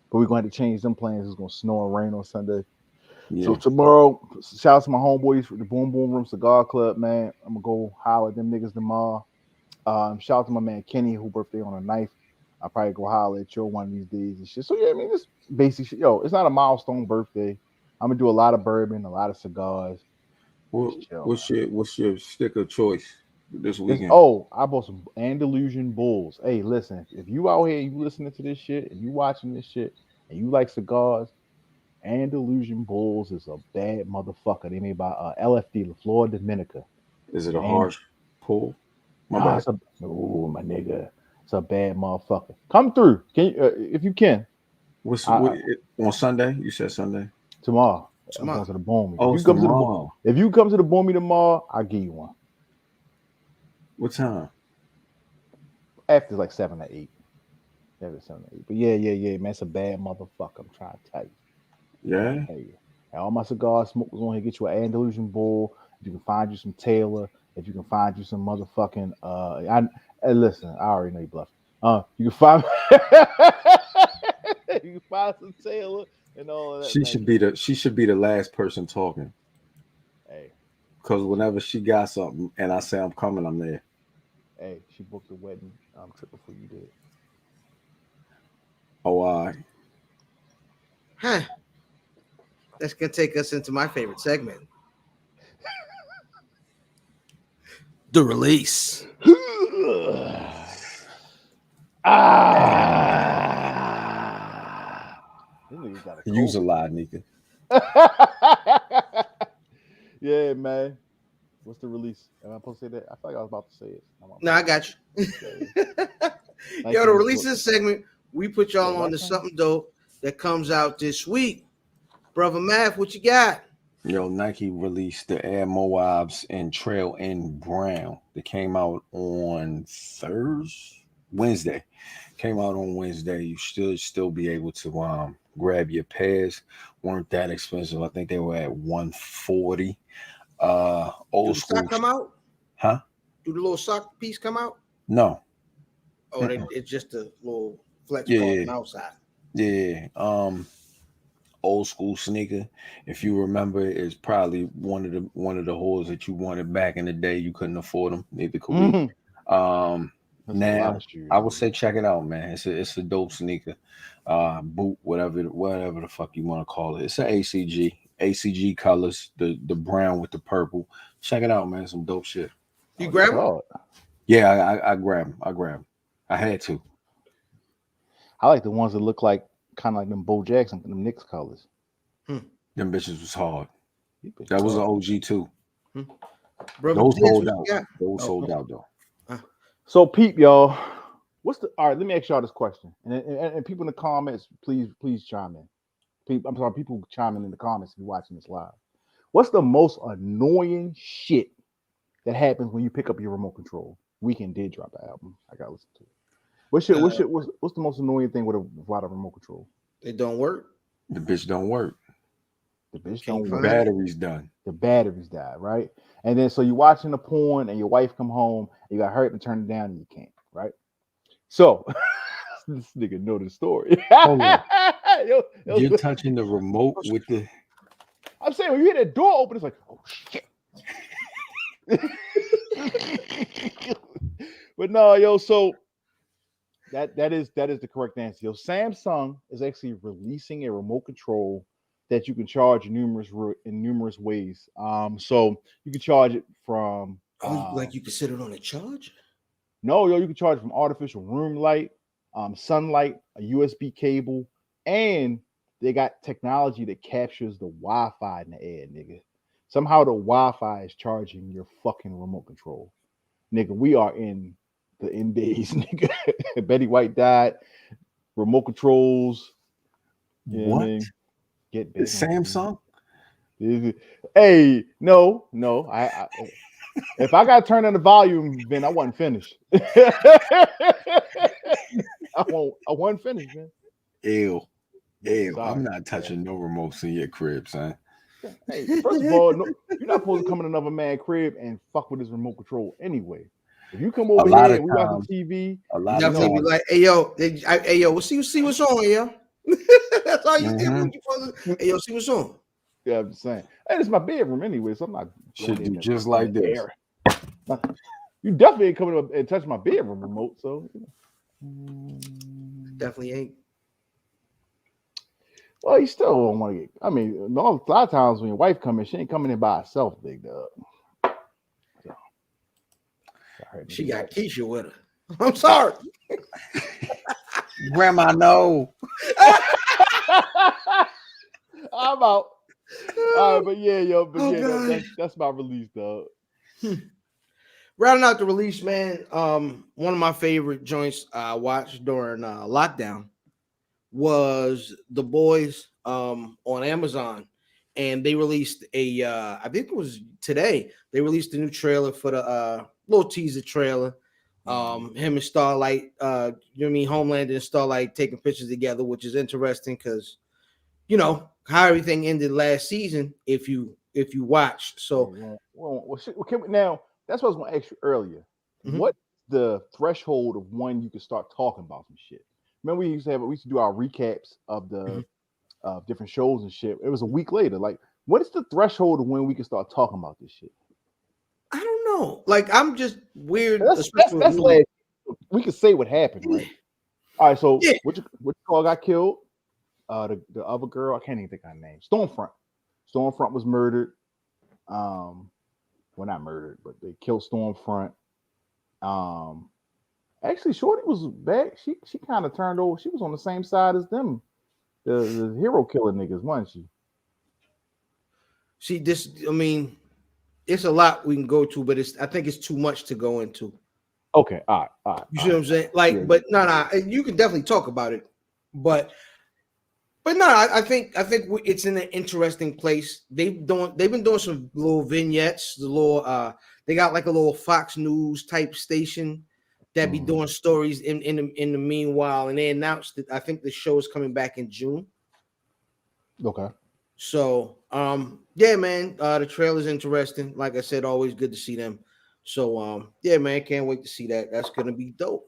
But we're gonna have to change them plans. It's gonna snow and rain on Sunday. Yeah. So tomorrow, shout out to my homeboys for the Boom Boom Room Cigar Club, man. I'm gonna go holler at them niggas tomorrow. Shout out to my man Kenny, who birthday on a knife. I'll probably go holler at you one of these days and shit. So yeah, I mean, this basic shit. Yo, it's not a milestone birthday. I'm gonna do a lot of bourbon, a lot of cigars. What's your sticker choice this weekend? I bought some Andalusian Bulls. Hey, listen, if you out here, you listening to this shit, and you watching this shit, and you like cigars, Andalusian Bulls is a bad motherfucker. They made by LFD, La Flor Dominica. Is it a harsh pull? My nigga, it's a bad motherfucker. Come through, can you, if you can. On Sunday? You said Sunday. Tomorrow. I'm going to the Boomy. Oh, if you come to the Boomy tomorrow, I'll give you one. What time? After like 7 or 8. After 7 or 8. But yeah, man, it's a bad motherfucker. I'm trying to tell you. Yeah. And all my cigar smokers on here, get you an Andalusian Bull. If you can find you some Taylor, if you can find you some motherfucking listen, I already know you bluffing. You can find you can find some Taylor and all of that. She should be the last person talking. Hey. Because whenever she got something and I say I'm coming, I'm there. Hey, she booked the wedding trip before you did. Oh, all right. Huh. That's gonna take us into my favorite segment. The release. Use a lie, Nika. Yeah, man. What's the release? Am I supposed to say that? I thought I was about to say it. No, I got you. Yo, the release this segment, we put y'all on to something dope that comes out this week. Brother Math, what you got? Yo, Nike released the Air Moabs and Trail in Brown. They came out on Wednesday. Came out on Wednesday. You should still be able to grab your pairs. Weren't that expensive. I think they were at $140. Old school. Sock come out? Huh? Do the little sock piece come out? No. Oh, it's just a little flex part on the outside. Yeah. Old school sneaker. If you remember, it's probably one of the holes that you wanted back in the day. You couldn't afford them. Neither could we. Now I would say check it out, man. It's a dope sneaker. Boot, whatever the fuck you want to call it. It's an ACG colors, the brown with the purple. Check it out, man. Some dope shit. You grab them? Yeah, I grab them. I had to. I like the ones that look like kind of like them Bo Jackson, them Knicks colors. Them bitches was hard. That was an OG too. Brother Those Diz, sold what out. you got? Those Oh, sold out though. So peep, y'all. All right? Let me ask y'all this question, and people in the comments, please chime in. I'm sorry, people chiming in the comments if you're watching this live. What's the most annoying shit that happens when you pick up your remote control? Weekend did drop an album. I gotta listen to it. What's the most annoying thing without a remote control? It don't work. The bitch don't work. The bitch Can't don't The work. find it. battery's done. The batteries died, right? And then so you're watching the porn and your wife come home, and you got hurt and turn it down and you can't, right? So this nigga know the story. Hold on. Yo, You're touching the remote with the. I'm saying when you hear that door open, it's like, oh shit. But no, yo, so that is the correct answer. Yo, Samsung is actually releasing a remote control that you can charge in numerous ways. So you can charge it from Like you can sit it on a charger. no, yo, you can charge it from artificial room light, sunlight, a USB cable, and they got technology that captures the Wi-Fi in the air, nigga. Somehow the Wi-Fi is charging your fucking remote control. Nigga, we are in the end days, nigga. Betty White died, remote controls. You know what I What? mean? Get The big. Samsung? Hey, no. I if I got to turn on the volume, then I wasn't finished. I wasn't finished, man. Ew. Ew. Sorry. I'm not touching no remotes in your crib, son. Hey, first of all, no, you're not supposed to come in another man's crib and fuck with his remote control anyway. If you come over lot here of and we watching times- TV, A lot of Definitely be times. like, hey yo, see what's on, yo. That's all you do. Hey yo, see what's on. yeah, I'm just saying. Hey, it's my bedroom anyway, so I'm not Should going in do there just in like the this. air. You definitely ain't coming up and touch my bedroom remote, so Definitely ain't. well, you still don't want to get. I mean, a lot of times when your wife comes in, she ain't coming in by herself, big dog. So, She got Keisha with her. I'm sorry. Grandma, no. I'm out. All right, but yeah, yo, but Oh, yeah, God. that's my release, dog. Rounding out the release, man. One of my favorite joints I watched during lockdown was The Boys on Amazon, and they released a I think it was today. They released a new trailer for the little teaser trailer. Him and Starlight, you know what I mean, Homelander and Starlight taking pictures together, which is interesting because you know how everything ended last season. If you watch, so Now that's what I was going to ask you earlier. Mhm. What's the threshold of when you can start talking about some shit? Remember we used to do our recaps of the different shows and shit. It was a week later. Like, what is the threshold of when we can start talking about this shit? I don't know. Like I'm just weird. That's especially with movies. last. We can say what happened, right? All right. So Yeah. which call got killed? The other girl, I can't even think of her name. Stormfront. Stormfront was murdered. Well, not murdered, but they killed Stormfront. Actually, Shorty was back. She kind of turned over. She was on the same side as them, the hero killer niggas, wasn't she? See this. I mean, it's a lot we can go to, but I think it's too much to go into. Okay, all right. You see what I'm saying? Like, Yeah. but no, you can definitely talk about it, but no, I think it's in an interesting place. They've been doing some little vignettes. The little they got like a little Fox News type station that be doing stories in the meanwhile, and they announced that I think the show is coming back in June. Okay. So yeah, man, the trailer's interesting. Like I said, always good to see them. So yeah, man, can't wait to see that. That's gonna be dope.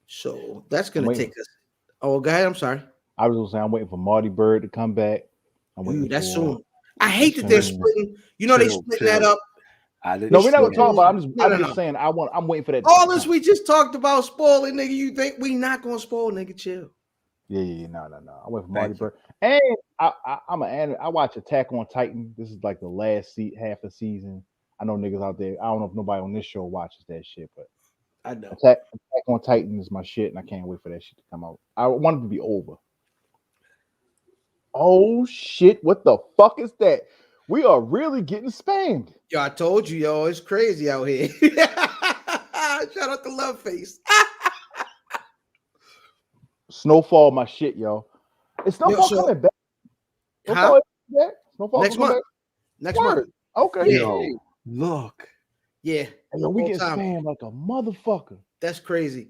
So that's gonna take us. Oh, go ahead. I'm sorry. I was gonna say I'm waiting for Marty Bird to come back. I'm waiting That's for. soon. I hate that they're splitting. You know, they splitting that up. No, we're not gonna talk about. I'm just No. saying. I'm waiting for that. All this we just talked about spoiling, nigga. You think we not gonna spoil, nigga? Chill. Yeah. No. I went for Marty Bird, and I watch Attack on Titan. This is like the last half of season. I know niggas out there. I don't know if nobody on this show watches that shit, but I know. Attack on Titan is my shit, and I can't wait for that shit to come out. I want it to be over. Oh shit! What the fuck is that? We are really getting spammed. Yo, I told you, yo, it's crazy out here. Shout out to Loveface. Snowfall, my shit, yo. Is Snowfall coming back? Huh? Snowfall next month. Back? Next month. Okay. Yeah. Yo, look. Yeah. Yo, we get spammed like a motherfucker. That's crazy.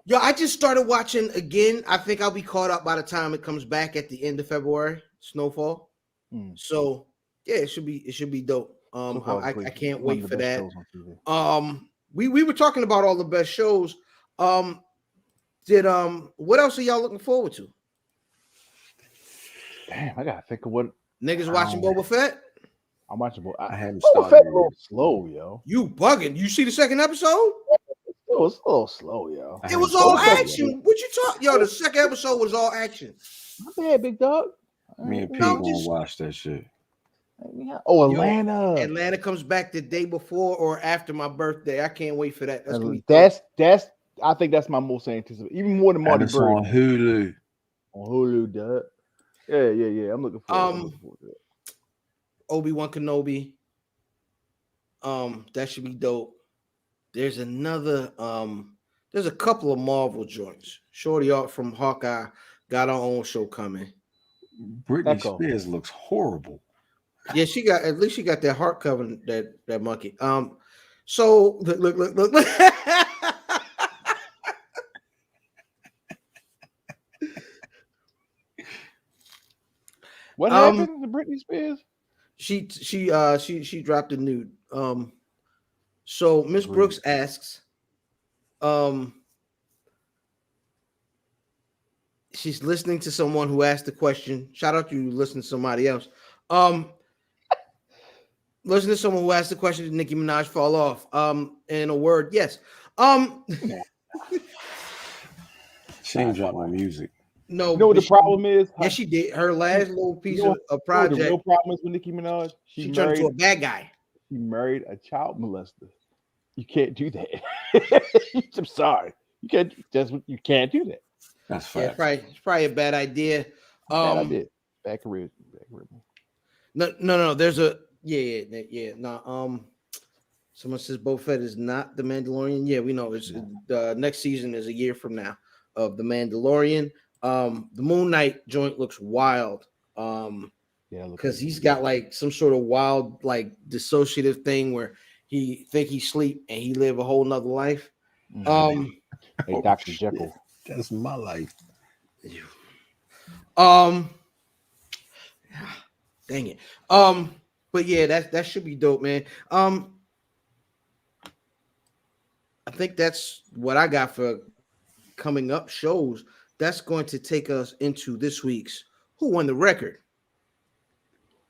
Yo, I just started watching again. I think I'll be caught up by the time it comes back at the end of February. Snowfall. So yeah, it should be dope. I can't wait for that. We were talking about all the best shows. What else are y'all looking forward to? Damn, I gotta think of what niggas watching Boba Fett. I'm watching I haven't Boba Fett a little slow, yo. You bugging? You see the second episode? It was a little slow, yo. It was all action. What you talk? Yo, the second episode was all action. Not bad, big dog. Me and Pete gonna watch that shit. Oh, Atlanta. Yo, Atlanta comes back the day before or after my birthday. I can't wait for that. That's I think that's my most anticipated, even more than Marty Bird. On Hulu. On Hulu, duh. Yeah. I'm looking forward to it. Obi-Wan Kenobi. That should be dope. There's another. There's a couple of Marvel joints. Shorty Art from Hawkeye got her own show coming. Britney Spears looks horrible. Yeah, she got that heart covering that monkey. So look. What happened to Britney Spears? She dropped a nude. So Miss Brooks asks, she's listening to someone who asked the question. Shout out to you listening to somebody else. Listen to someone who asked the question, did Nicki Minaj fall off? In a word, yes. She ain't dropped my music. No, you know what the problem is? Yeah, she did. Her last little piece of a project. The real problem is with Nicki Minaj. She turned into a bad guy. She married a child molester. You can't do that. I'm sorry. You can't do that. That's fact. Yeah, it's probably a bad idea. Bad idea. Bad career. No. There's a no. Someone says Boba Fett is not the Mandalorian. Yeah, we know. It's the next season is a year from now of the Mandalorian. The Moon Knight joint looks wild. Because he's got like some sort of wild, like dissociative thing where he think he sleep and he live a whole nother life. Hey, Dr. Jekyll. That's my life. Dang it. But yeah, that should be dope, man. I think that's what I got for coming up shows. That's going to take us into this week's Who Won the Record.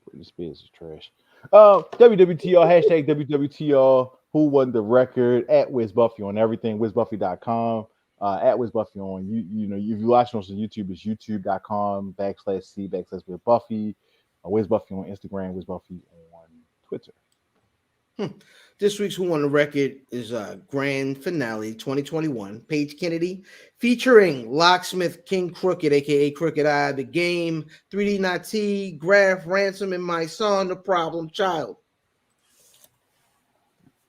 Britney Spears is trash. WWTR, hashtag WWTR, Who Won the Record, at WizBuffy on everything, WizBuffy.com, at WizBuffy on, you know, if you're watching us on YouTube, it's youtube.com/C/WizBuffy, WizBuffy on Instagram, WizBuffy on Twitter. This week's Who Won the Record is Grand Finale 2021. Paige Kennedy featuring Locksmith King Crooked, aka Crooked Eye, The Game, 3D Not T, Graph, Ransom, and My Son, The Problem Child.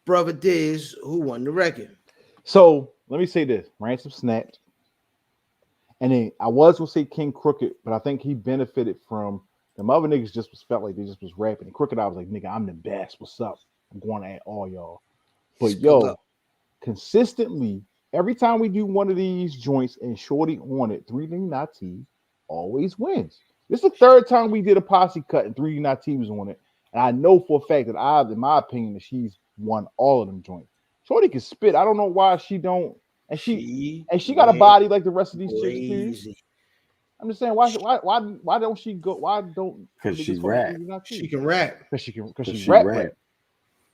Brother Diz, who won the record? So let me say this: Ransom snapped, and then I was gonna say King Crooked, but I think he benefited from the other niggas. Just felt like they just was rapping. And Crooked Eye was like, "Nigga, I'm the best. What's up? I'm going at all y'all." But consistently, every time we do one of these joints and Shorty on it, 3D Not T always wins. This is the third time we did a posse cut and 3D Not T was on it. And I know for a fact that in my opinion, that she's won all of them joints. Shorty can spit. I don't know why she don't. And she got a body like the rest of these chicks too. I'm just saying, why don't she go? Why don't? Because she rap. She can rap. Because she rap.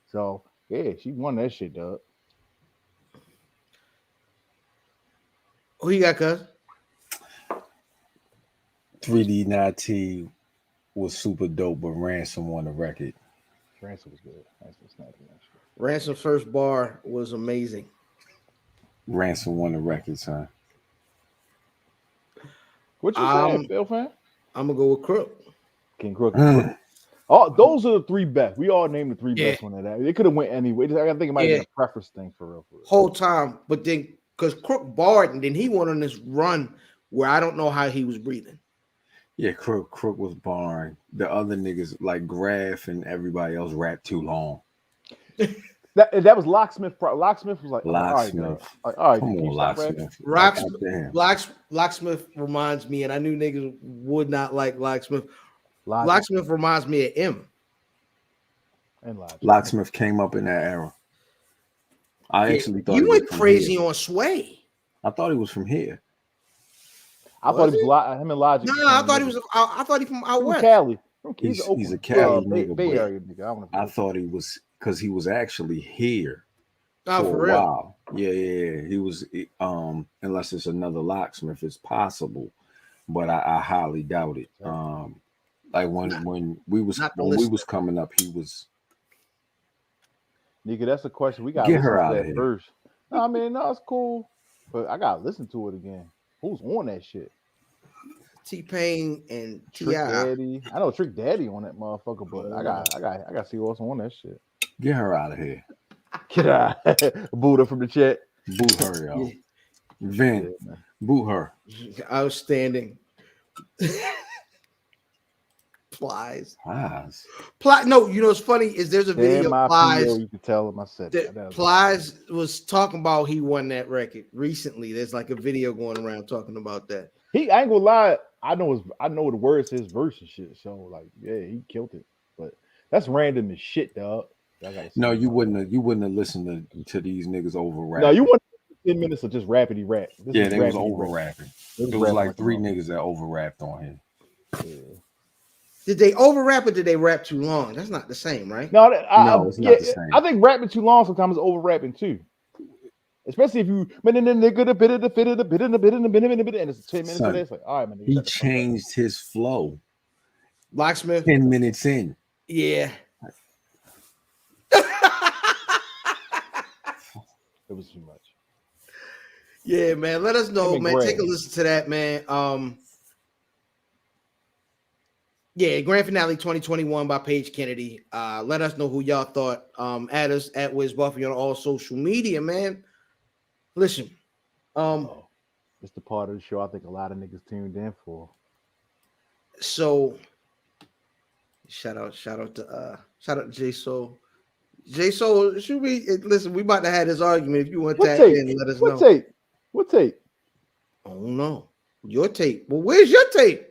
So yeah, she won that shit, dog. Who you got, cuz? 3D Not T was super dope, but Ransom won the record. Ransom was good. Ransom's first bar was amazing. Ransom won the record, son. What you saying, Phil fan? I'm gonna go with Crook. King Crook. Oh, those are the three best. We all named the three best on that. It could have went anyway. I think it might have been a preference thing for real. Whole time, but then because Crook barred and then he went on this run where I don't know how he was breathing. Yeah, Crook was barring. The other niggas like Graf and everybody else rapped too long. That was Locksmith. Locksmith was like Locksmith. All right, come on, Locksmith. Locksmith reminds me, and I knew niggas would not like Locksmith. Locksmith reminds me of M. And Locksmith came up in that era. I actually thought you went crazy on Sway. I thought he was from here. I thought he was him and Logic. No, I thought he was. I thought he from out west. Cali. He's a Cali nigga. Bay Area nigga. I thought he was because he was actually here for a while. Yeah. He was. Unless it's another Locksmith, it's possible, but I highly doubt it. Like when we was coming up, he was. Nigga, that's a question we got. Get her out of here. First. No, I mean, no, it's cool, but I gotta listen to it again. Who's on that shit? T-Pain and Trick Daddy. I know Trick Daddy on that motherfucker, but I got to see what's on that shit. Get her out of here. Get out. Buddha from the chat. Boot her, yo. Vin, boot her. Outstanding. Plies. No, you know what's funny is there's a video of Plies. You can tell him I said that Plies was talking about he won that record recently. There's like a video going around talking about that. I ain't gonna lie. I know the words to his verse and shit. So like, yeah, he killed it. But that's random as shit, dog. No, you wouldn't have listened to these niggas over rap. No, you wouldn't 10 minutes of just rappity rap. They was over rapping. It was like three niggas that over rapped on him. Yeah. Did they over rap or did they rap too long? That's not the same, right? No, it's not the same. I think rapping too long sometimes is over rapping too. Especially if you and it's 10 minutes of this. Like, all right, man. He changed his flow. Locksmith 10 minutes in. Yeah. It was too much. Yeah, man. Let us know, man. Take a listen to that, man. Yeah, grand finale 2021 by Paige Kennedy. Let us know who y'all thought. Add us at Wiz Buffy on all social media, man. Listen, it's the part of the show I think a lot of niggas tuned in for. So, shout out to J Soul. J Soul, should we listen? We about to have this argument. If you want that, in, let us know. What tape? I don't know. Your tape. Well, where's your tape?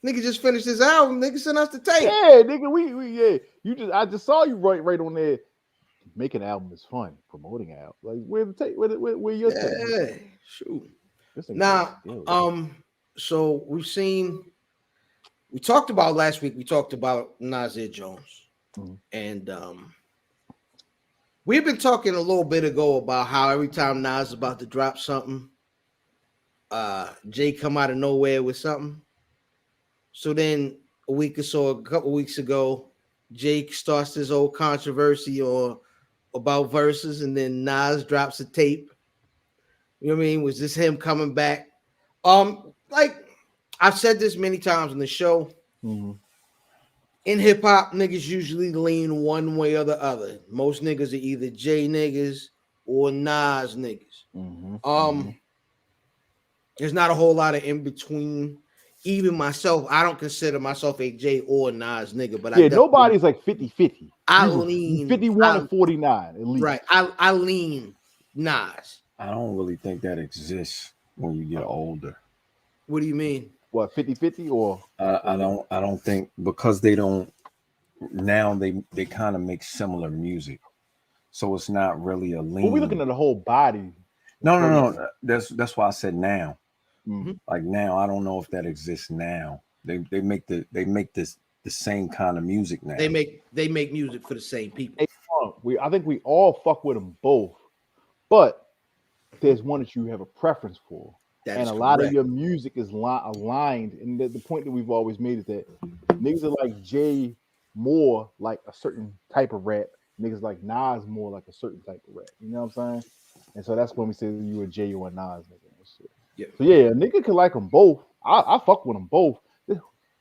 Nigga just finished his album. Nigga sent us the tape. Yeah, nigga, we I just saw you right on there. Making an album is fun. Promoting an album, like where the tape? Where your tape? Yeah, shoot. Now, so we talked about last week. We talked about Nasir Jones, and we've been talking a little bit ago about how every time Nas is about to drop something, Jay come out of nowhere with something. So then a couple weeks ago, Jake starts his old controversy about verses, and then Nas drops a tape. You know what I mean? Was this him coming back? Like I've said this many times on the show. Mm-hmm. In hip hop, niggas usually lean one way or the other. Most niggas are either Jay niggas or Nas niggas. Mm-hmm. There's not a whole lot of in between. Even myself, I don't consider myself a Jay or Nas nigga, but nobody's like 50-50. I lean 51 and 49 at least. Right. I lean Nas. I don't really think that exists when you get older. What do you mean? What, 50-50 or I don't think because they don't now they kind of make similar music. So it's not really a lean. Well, we're looking at the whole body. No. That's why I said now. Mm-hmm. Like now, I don't know if that exists now. They make the same kind of music now. They make music for the same people. I think we all fuck with them both, but there's one that you have a preference for, and a lot of your music is aligned. And the point that we've always made is that niggas are like Jay more like a certain type of rap. Niggas like Nas more like a certain type of rap. You know what I'm saying? And so that's when we say you a Jay or a Nas nigga. Yeah. So yeah, a nigga could like them both. I fuck with them both.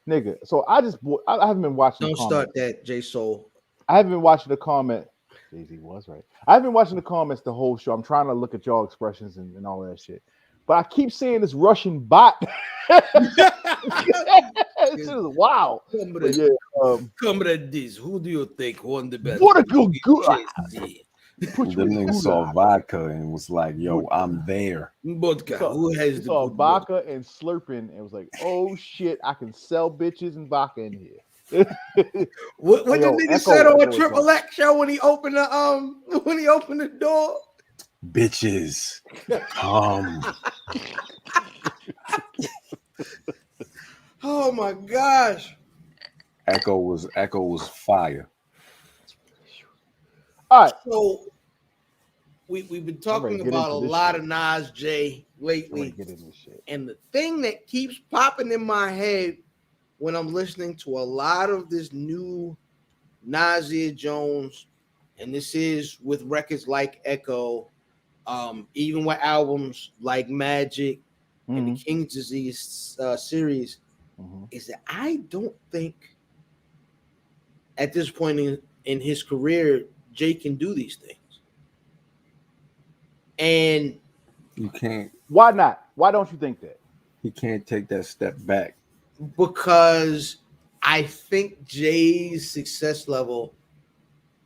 nigga. So I just I haven't been watching the Don't comments. start that, J Soul. I haven't been watching the comment. Jay-Z was right. I've been watching the comments the whole show. I'm trying to look at y'all expressions and all that shit. But I keep seeing this Russian bot. This shit is wild. But yeah, Comrade this. Who do you think won the battle? what a good. Put you The in nigga saw vodka and was like, "Yo, I'm there." Vodka. Who has the saw good vodka and slurping and was like, "Oh shit, I can sell bitches and vodka in here." What Hey, the yo, nigga Echo- said on Echo a is Triple X show when he opened the door? Bitches, come. Oh my gosh. Echo was fire. All right, So we've been I'm ready talking to get about a into this lot shit. of Nas J I'm ready lately. to get in this shit. And the thing that keeps popping in my head when I'm listening to a lot of this new Nasir Jones, and this is with records like Echo, even with albums like Magic and the Mhm. King's Disease series, Mhm. is that I don't think at this point in his career, Jay can do these things. And You can't. Why not? Why don't you think that? He can't take that step back. because I think Jay's success level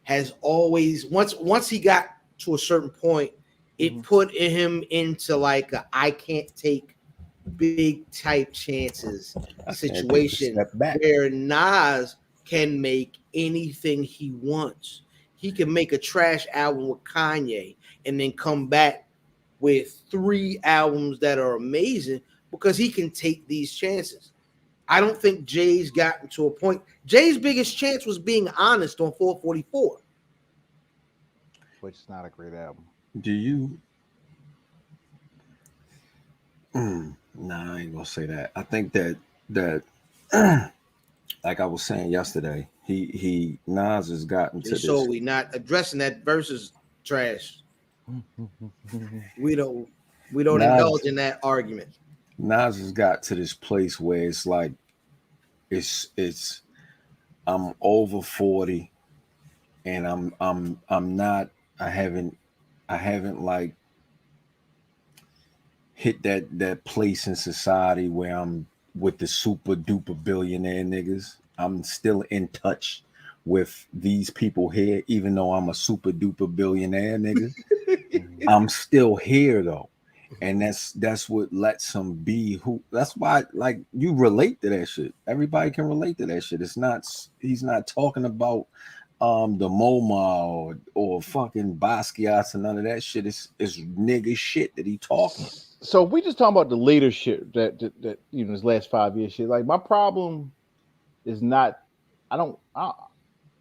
has always once he got to a certain point, it Mhm. put him into like I can't take big type chances I can't take the situation step back. where Nas can make anything he wants. He can make a trash album with Kanye and then come back with 3 albums that are amazing because he can take these chances. I don't think Jay's gotten to a point. Jay's biggest chance was being honest on 444. Which is not a great album. Do you? Nah, I ain't gonna say that. I think that like I was saying yesterday, he Nas has gotten to So this. we not addressing that versus trash. We don't indulge Nas in that argument. Nas has got to this place where it's like it's I'm over 40 and I'm not I haven't like hit that place in society where I'm with the super duper billionaire niggas. I'm still in touch with these people here, even though I'm a super duper billionaire nigga. I'm still here though. And that's what lets him be who. That's why, like, you relate to that shit. Everybody can relate to that shit. It's not. He's not talking about the MoMA or fucking Basquiat's and none of that shit. It's nigga shit that he talking. So if we just talking about the leadership that you know, this last 5 years shit. Like my problem is not. The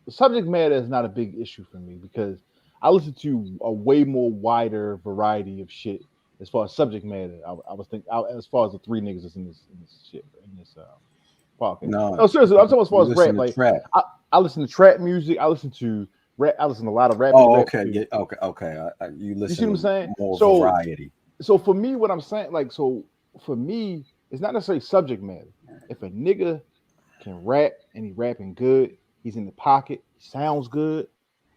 subject matter is not a big issue for me because I listen to a way more wider variety of shit as far as subject matter. I was thinking as far as the 3 niggas that's in this shit in this podcast. No, No, seriously, I'm talking as far you as rap. listen to Like trap. I listen to trap music. I listen to rap. I listen to a lot of rap. Oh, rap okay, music. yeah, okay. You You see what listen I'm to saying? more So variety. so for me, what I'm saying, like, so for me, it's not necessarily subject matter. If a nigga can rap and he rapping good, he's in the pocket, he sounds good,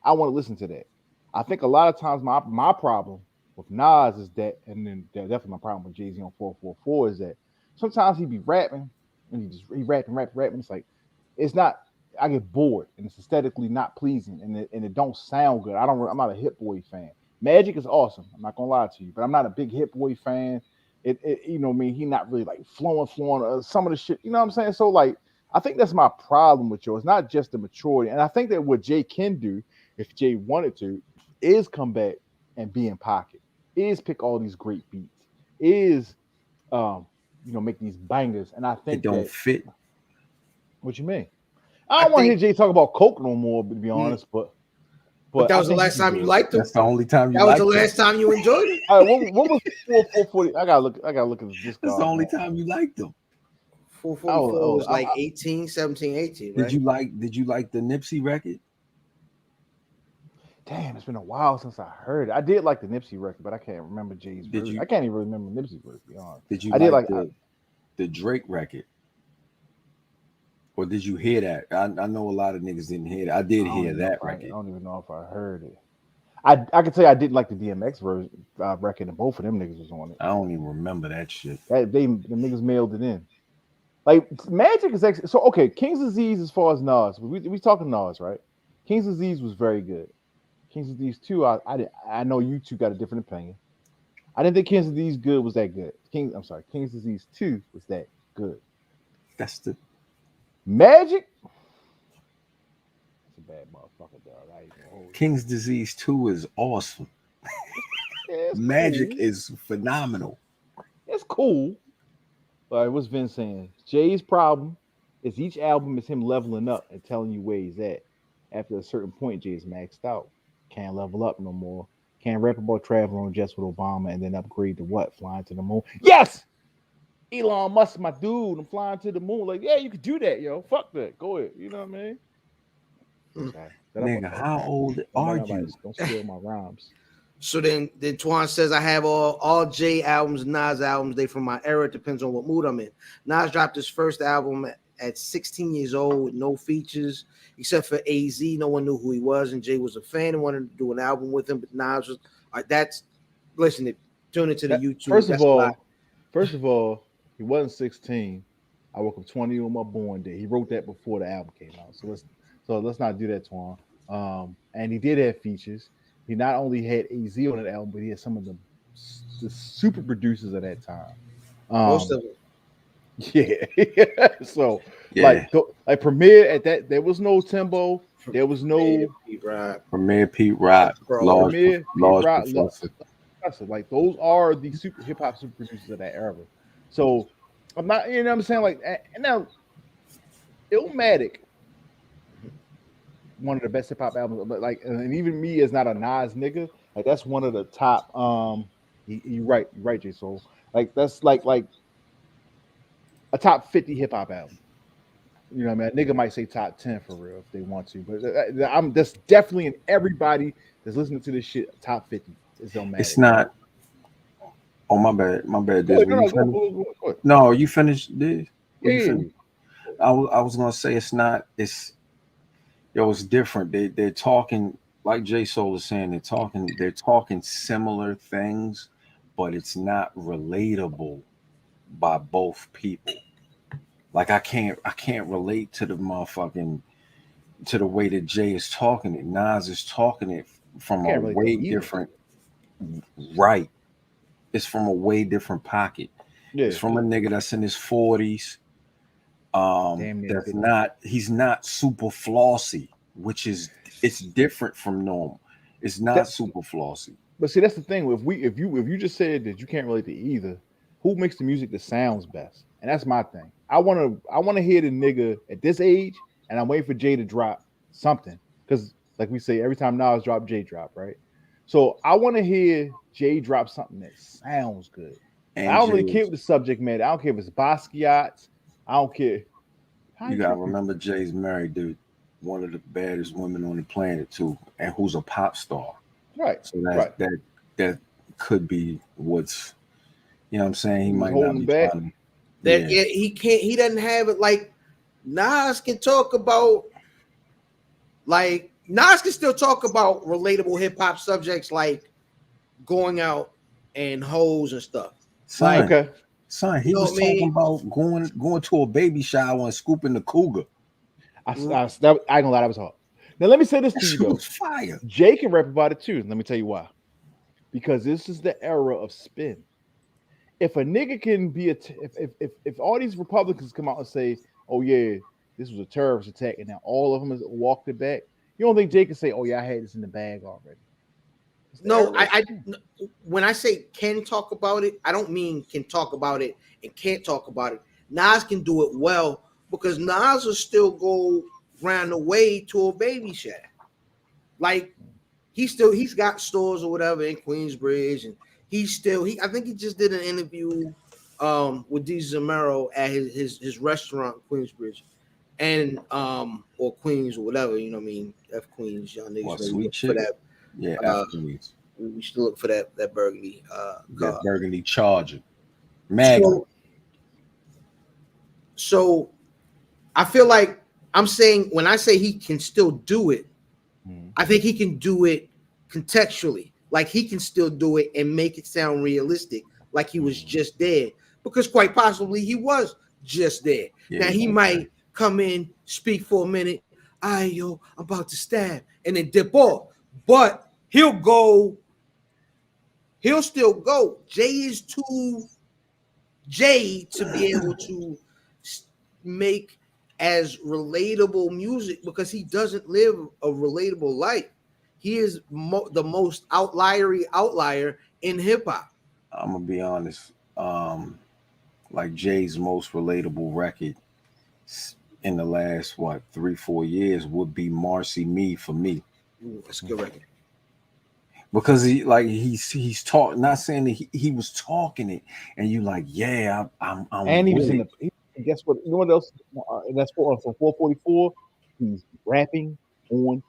I want to listen to that. I think a lot of times my problem with Nas is that, and then definitely my problem with Jay-Z on 444 is that sometimes he be rapping and he rapping. It's like it's not. I get bored and it's aesthetically not pleasing and it don't sound good. I'm not a Hit Boy fan. Magic is awesome. I'm not gonna lie to you, but I'm not a big Hit Boy fan. It you know what I mean, he not really like flowing some of the shit. You know what I'm saying? So like I think that's my problem with Joe. It's not just the maturity, and I think that what Jay can do if Jay wanted to is come back and be in pocket, is pick all these great beats, is make these bangers. And I It think don't that fit. what you mean? I I don't want to think hear Jay talk about coke no more, to be honest, but but that I was the think he last can time you do it. liked him. That's the only time you That was the liked him. last time you enjoyed it. All right, what was 440? I gotta look at this That's the card, only man. time you liked him. 444 was like 18, 17, 18, right? Did you like the Nipsey record? Damn, it's been a while since I heard it. I did like the Nipsey record, but I can't remember Jay's version. I can't even remember Nipsey's version, to be honest. Did you I did like like the Drake record? Or did you hear that? I know a lot of niggas didn't hear that. I did hear that I record. don't even know if I heard it. I can tell you I didn't like the DMX version record, and both of them niggas was on it. I don't even remember that shit. The niggas mailed it in. Like Magic is actually so okay. King's Disease, as far as Nas, we talking Nas, right? King's Disease was very good. King's Disease 2, I know you two got a different opinion. I didn't think King's Disease good was that good. King's Disease 2 was that good. That's the Magic. It's a bad motherfucker, dog. King's Disease 2 is awesome. Yeah, Magic cool. is phenomenal. It's cool. All right, what's Vince saying? Jay's problem is each album is him leveling up and telling you where he's at. After a certain point, Jay's maxed out. Can't level up no more. Can't rap about traveling on jets with Obama and then upgrade to what? Flying to the moon. Yes! Elon Musk, my dude. I'm flying to the moon. Like, yeah, you could do that, yo. Fuck that. Go ahead. You know what I mean? Okay. Nigga, how old are you? Don't steal my rhymes. So then Twan says, I have all Jay albums, Nas albums. They from my era. It depends on what mood I'm in. Nas dropped his first album at 16 years old with no features, except for AZ. No one knew who he was, and Jay was a fan and wanted to do an album with him. But Nas was, tune into the YouTube. First of all, he wasn't 16. I woke up 20 on my born day. He wrote that before the album came out. So let's not do that, Twan. And he did have features. He not only had AZ on that album, but he had some of the super producers at that time. Most of them. Yeah. So like Premier at that, there was no Timbo. There was no Premier Pete Rock. Large Professor. Like those are the super hip hop super producers of that era. So I'm not, you know what I'm saying? Like, and now Illmatic, one of the best hip hop albums, but like, and even me as not a Nas nigga, like that's one of the top. You're right, J Soul. Like that's like a top 50 hip hop album. You know what I mean? A nigga might say top 10 for real if they want to, but that's definitely in everybody that's listening to this shit top 50. It's not. Oh, my bad. No, you finished this? Yeah. I was gonna say it's not. It's different. They're talking like J Soul is saying. They're talking similar things, but it's not relatable by both people. Like I can't relate to the motherfucking to the way that Jay is talking it. Nas is talking it from a way different. Right. It's from a way different pocket. Yeah. It's from a nigga that's in his 40s. He's not super flossy, which is it's different from normal. It's not super flossy. But see, that's the thing. If you just said that you can't relate to either, who makes the music that sounds best? And that's my thing. I wanna hear the nigga at this age, and I'm waiting for Jay to drop something. Because like we say, every time Nas drop, Jay drop, right? So I want to hear Jay drop something that sounds good. And I don't really care with the subject matter. I don't care if it's Basquiat's. I don't care. You gotta remember Jay's married to one of the baddest women on the planet too, and who's a pop star. Right. So that could be what's, you know what I'm saying? He might not be trying to, he can't. He doesn't have it like Nas can talk about. Like Nas can still talk about relatable hip hop subjects like going out and hoes and stuff. Son, he was talking about going to a baby shower and scooping the cougar. I ain't gonna lie, that was hard. Now let me say this to you though. Fire. Jay can rap about it too. Let me tell you why. Because this is the era of spin. If a nigga can be if all these Republicans come out and say, "Oh yeah, this was a terrorist attack," and now all of them has walked it back, you don't think Jay can say, "Oh yeah, I had this in the bag already"? No, when I say can talk about it, I don't mean can talk about it and can't talk about it. Nas can do it well because Nas will still go round the way to a baby shack. Like he's got stores or whatever in Queensbridge, and I think he just did an interview with D. Zamero at his restaurant in Queensbridge, and or Queens or whatever, you know what I mean? F Queens, y'all niggas look for that. Yeah, F Queens. We should look for that burgundy that burgundy Charger. Magnum. So I feel like I'm saying when I say he can still do it, I think he can do it contextually. Like he can still do it and make it sound realistic, like he was just there. Because quite possibly he was just there. Yeah, Now he might come in, speak for a minute. Yo, I'm about to stab, and then dip off. But he'll still go. Jay is too Jay to be able to make as relatable music because he doesn't live a relatable life. He is the most outlier in hip hop. I'm gonna be honest. Like Jay's most relatable record in the last 3-4 years would be Marcy Me for me. Ooh, that's a good record. Because he's talk, not saying that he was talking it, and you like, yeah, I'm and he was in the. Guess what? You know what else? That's from 444. He's rapping on.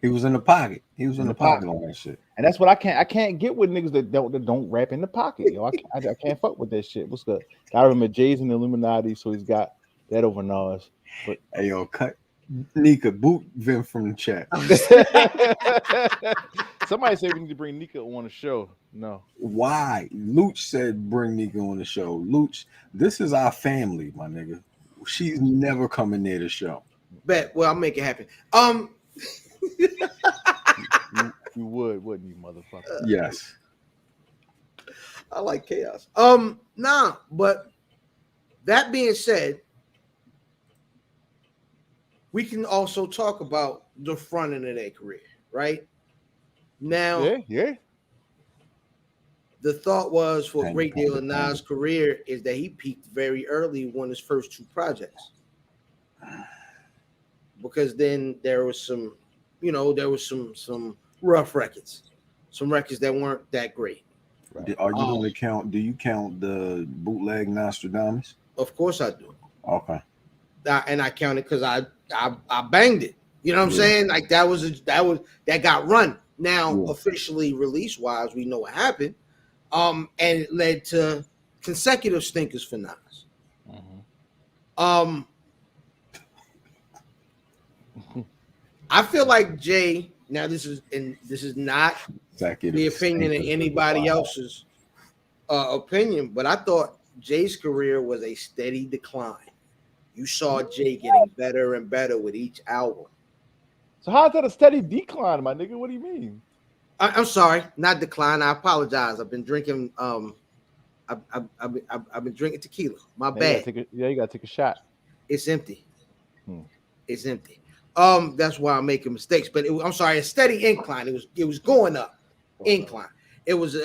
He was in the pocket. He was in the pocket on that shit. And that's what I can't get with niggas that don't rap in the pocket. Yo, I can't fuck with that shit. What's good? I remember Jay's in the Illuminati, so he's got that over Nas. But hey, yo, cut Nika, boot Vin from the chat. Somebody said we need to bring Nika on the show. No. Why? Luch said bring Nika on the show. Luch, this is our family, my nigga. She's never coming near the show. Bet. Well, I'll make it happen. You would, wouldn't you, motherfucker? Yes. I like chaos. Nah, but that being said, we can also talk about the front end of their career, right? Now, yeah. The thought was for a great deal of Nas' career is that he peaked very early on his first two projects. Because then there was some rough records, some records that weren't that great. Right. Are you going to count? Do you count the bootleg Nostradamus? Of course I do. Okay. And I count it because I banged it. You know what I'm saying? Like that got run. Now officially release wise, we know what happened. And it led to consecutive stinkers for Nas. I feel like Jay. Now this is not the opinion of anybody else's opinion, but I thought Jay's career was a steady decline. You saw Jay getting better and better with each album. So how's that a steady decline, my nigga? What do you mean? I'm sorry, not decline. I apologize. I've been drinking. I've been drinking tequila. My bad. You gotta take a shot. It's empty. It's empty. That's why I'm making mistakes. But I'm sorry, a steady incline. It was going up, incline. It was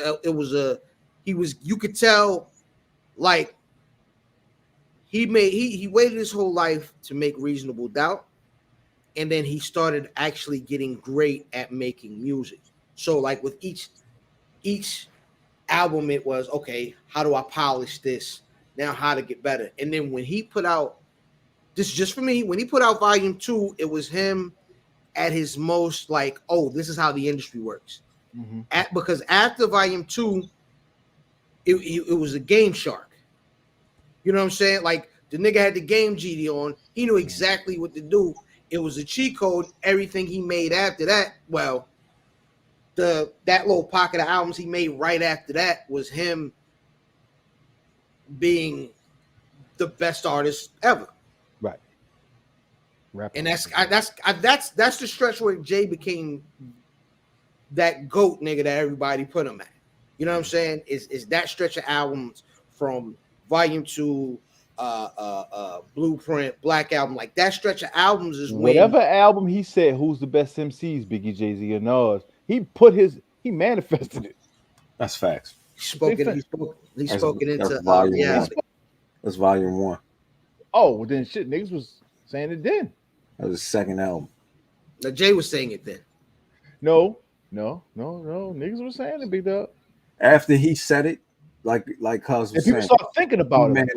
you could tell, like he waited his whole life to make Reasonable Doubt, and then he started actually getting great at making music. So like with each album, it was okay. How do I polish this? Now how to get better? And then when he put out. This is just for me. When he put out Volume 2, it was him at his most like, oh, this is how the industry works. Because after Volume 2, it was a Game Shark. You know what I'm saying? Like the nigga had the Game GD on. He knew exactly what to do. It was a cheat code. Everything he made after that, well, that little pocket of albums he made right after that was him being the best artist ever. And that's the stretch where Jay became that GOAT nigga that everybody put him at. You know what I'm saying? Is that stretch of albums from Volume 2, Blueprint, Black Album, like that stretch of albums is whatever album he said, who's the best MCs, Biggie, Jay-Z, or Nas, he manifested it. That's facts. He spoke it into That's Volume 1. Oh, well then shit, niggas was saying it then. That was the second album. Now Jay was saying it then. No. Niggas was saying it, big dog. After he said it, like cuz was people start thinking about it.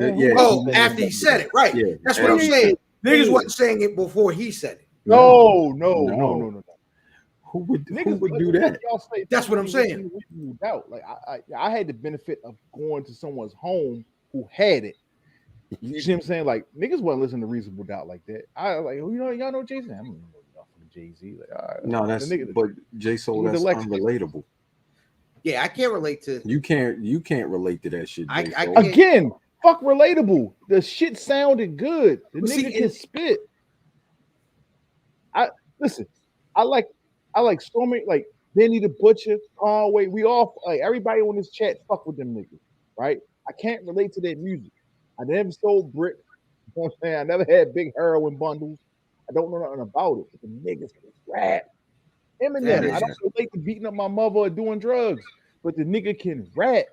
After he said it, right? Yeah. That's what I'm saying. Niggas wasn't saying it before he said it. No. Who would do that? That's what I'm saying. Like I had the benefit of going to someone's home who had it, You see what I'm saying? Like niggas wasn't listening to Reasonable Doubt like that. I like, y'all know Jay Z. I don't know y'all from Jay Z. Like, all right, No, the that's nigga, but J Soul, with the that's Lex. unrelatable. Yeah, I can't relate to. You can't relate to that shit, J I Soul. can't. Again, fuck relatable. The shit sounded good. The But see, nigga can spit. I listen. I like so many like Benny the Butcher, Conway. We all like everybody on this chat fuck with them niggas, right? I can't relate to their music. I never sold brick. You know what I'm saying? I never had big heroin bundles. I don't know nothing about it. But the niggas can rap. That Eminem. I is don't relate to beating up my mother or doing drugs, but the nigga can rap,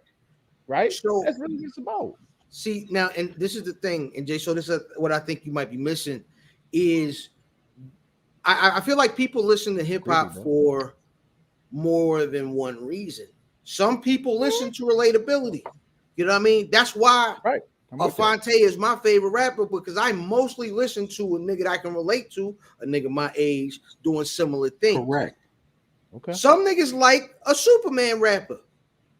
right? so. That's really what it's about. See now, and this is the thing, and Jay. So this is what I think you might be missing is I feel like people listen to hip Creepy, hop bro. for more than one reason. Some people listen to relatability. You know what I mean? That's why Right. I'm with that. Afonte is my favorite rapper because I mostly listen to a nigga that I can relate to, a nigga my age doing similar things. Correct. Okay. Some niggas like a Superman rapper.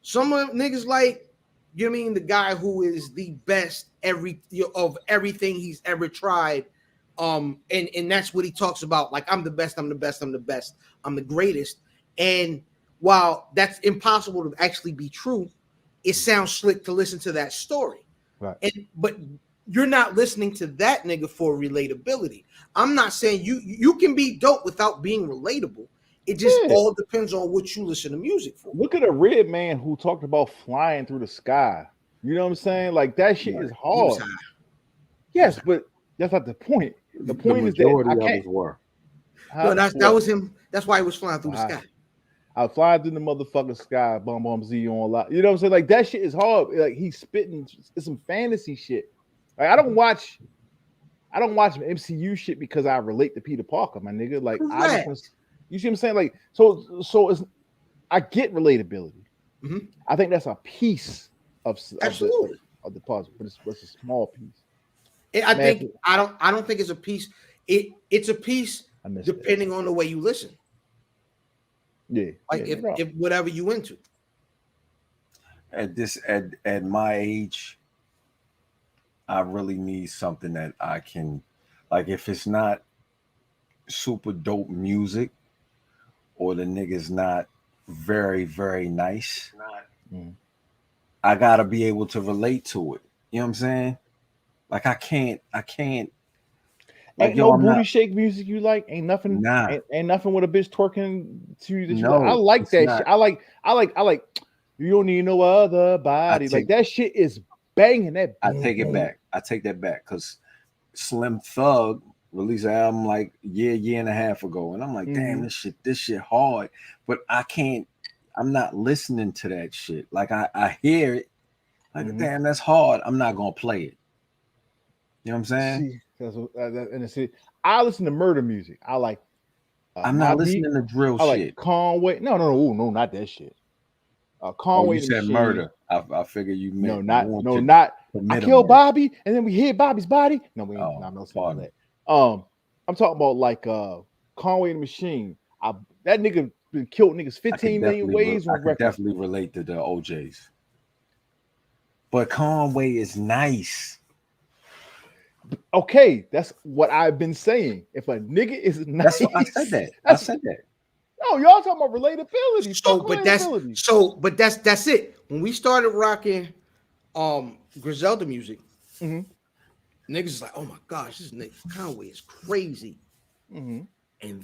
Some niggas like, you know what I mean, the guy who is the best of everything he's ever tried. And that's what he talks about. Like, I'm the best, I'm the best, I'm the best, I'm the greatest. And while that's impossible to actually be true, it sounds slick to listen to that story. Right. But you're not listening to that nigga for relatability. I'm not saying you can be dope without being relatable. It just all depends on what you listen to music for. Look at a red man who talked about flying through the sky. You know what I'm saying? Like that shit is He was hard. high. Yes, but that's not the point. The point is that I majority of can't. us were. No, that was him. That's why he was flying through the sky. I fly through the motherfucking sky, bum Z on a lot. You know what I'm saying? Like that shit is hard. Like he's spitting it's some fantasy shit. Like I don't watch MCU shit because I relate to Peter Parker, my nigga. Like I just want to, you see what I'm saying? Like so it's I get relatability. Mm-hmm. I think that's a piece of absolutely of the puzzle, but it's a small piece. I don't think it's a piece. It's a piece depending on the way you listen. Yeah, like if whatever you into. At my age, I really need something that I can, like, if it's not super dope music or the nigga's not very, very nice, I gotta be able to relate to it. You know what I'm saying? Like I can't like ain't no booty shake music you like. Ain't nothing. Nah. Ain't nothing with a bitch twerking to you that you No, like. I like that not. shit. I like. You don't need no other body. Like that shit is banging. That I take it back. I take that back because Slim Thug released an album like year and a half ago, and I'm like, damn, this shit hard. But I can't. I'm not listening to that shit. Like I hear it. Like damn, that's hard. I'm not gonna play it. You know what I'm saying? See, that's what, and see, I listen to murder music. I like. I'm not listening to drill I shit. Like Conway. No, not that shit. Conway. You said machine. Murder. I figure you meant not. I killed Bobby, and then we hit Bobby's body. No, we ain't. No, that. I'm talking about like Conway the Machine. That nigga been killed niggas 15 million ways on record. Definitely relate to the OJs. But Conway is nice. Okay, that's what I've been saying. If a nigga is nice, I said that. I said that. No, y'all talking about relatability. But that's it. When we started rocking Griselda music, niggas is like, oh my gosh, this nigga Conway is crazy. And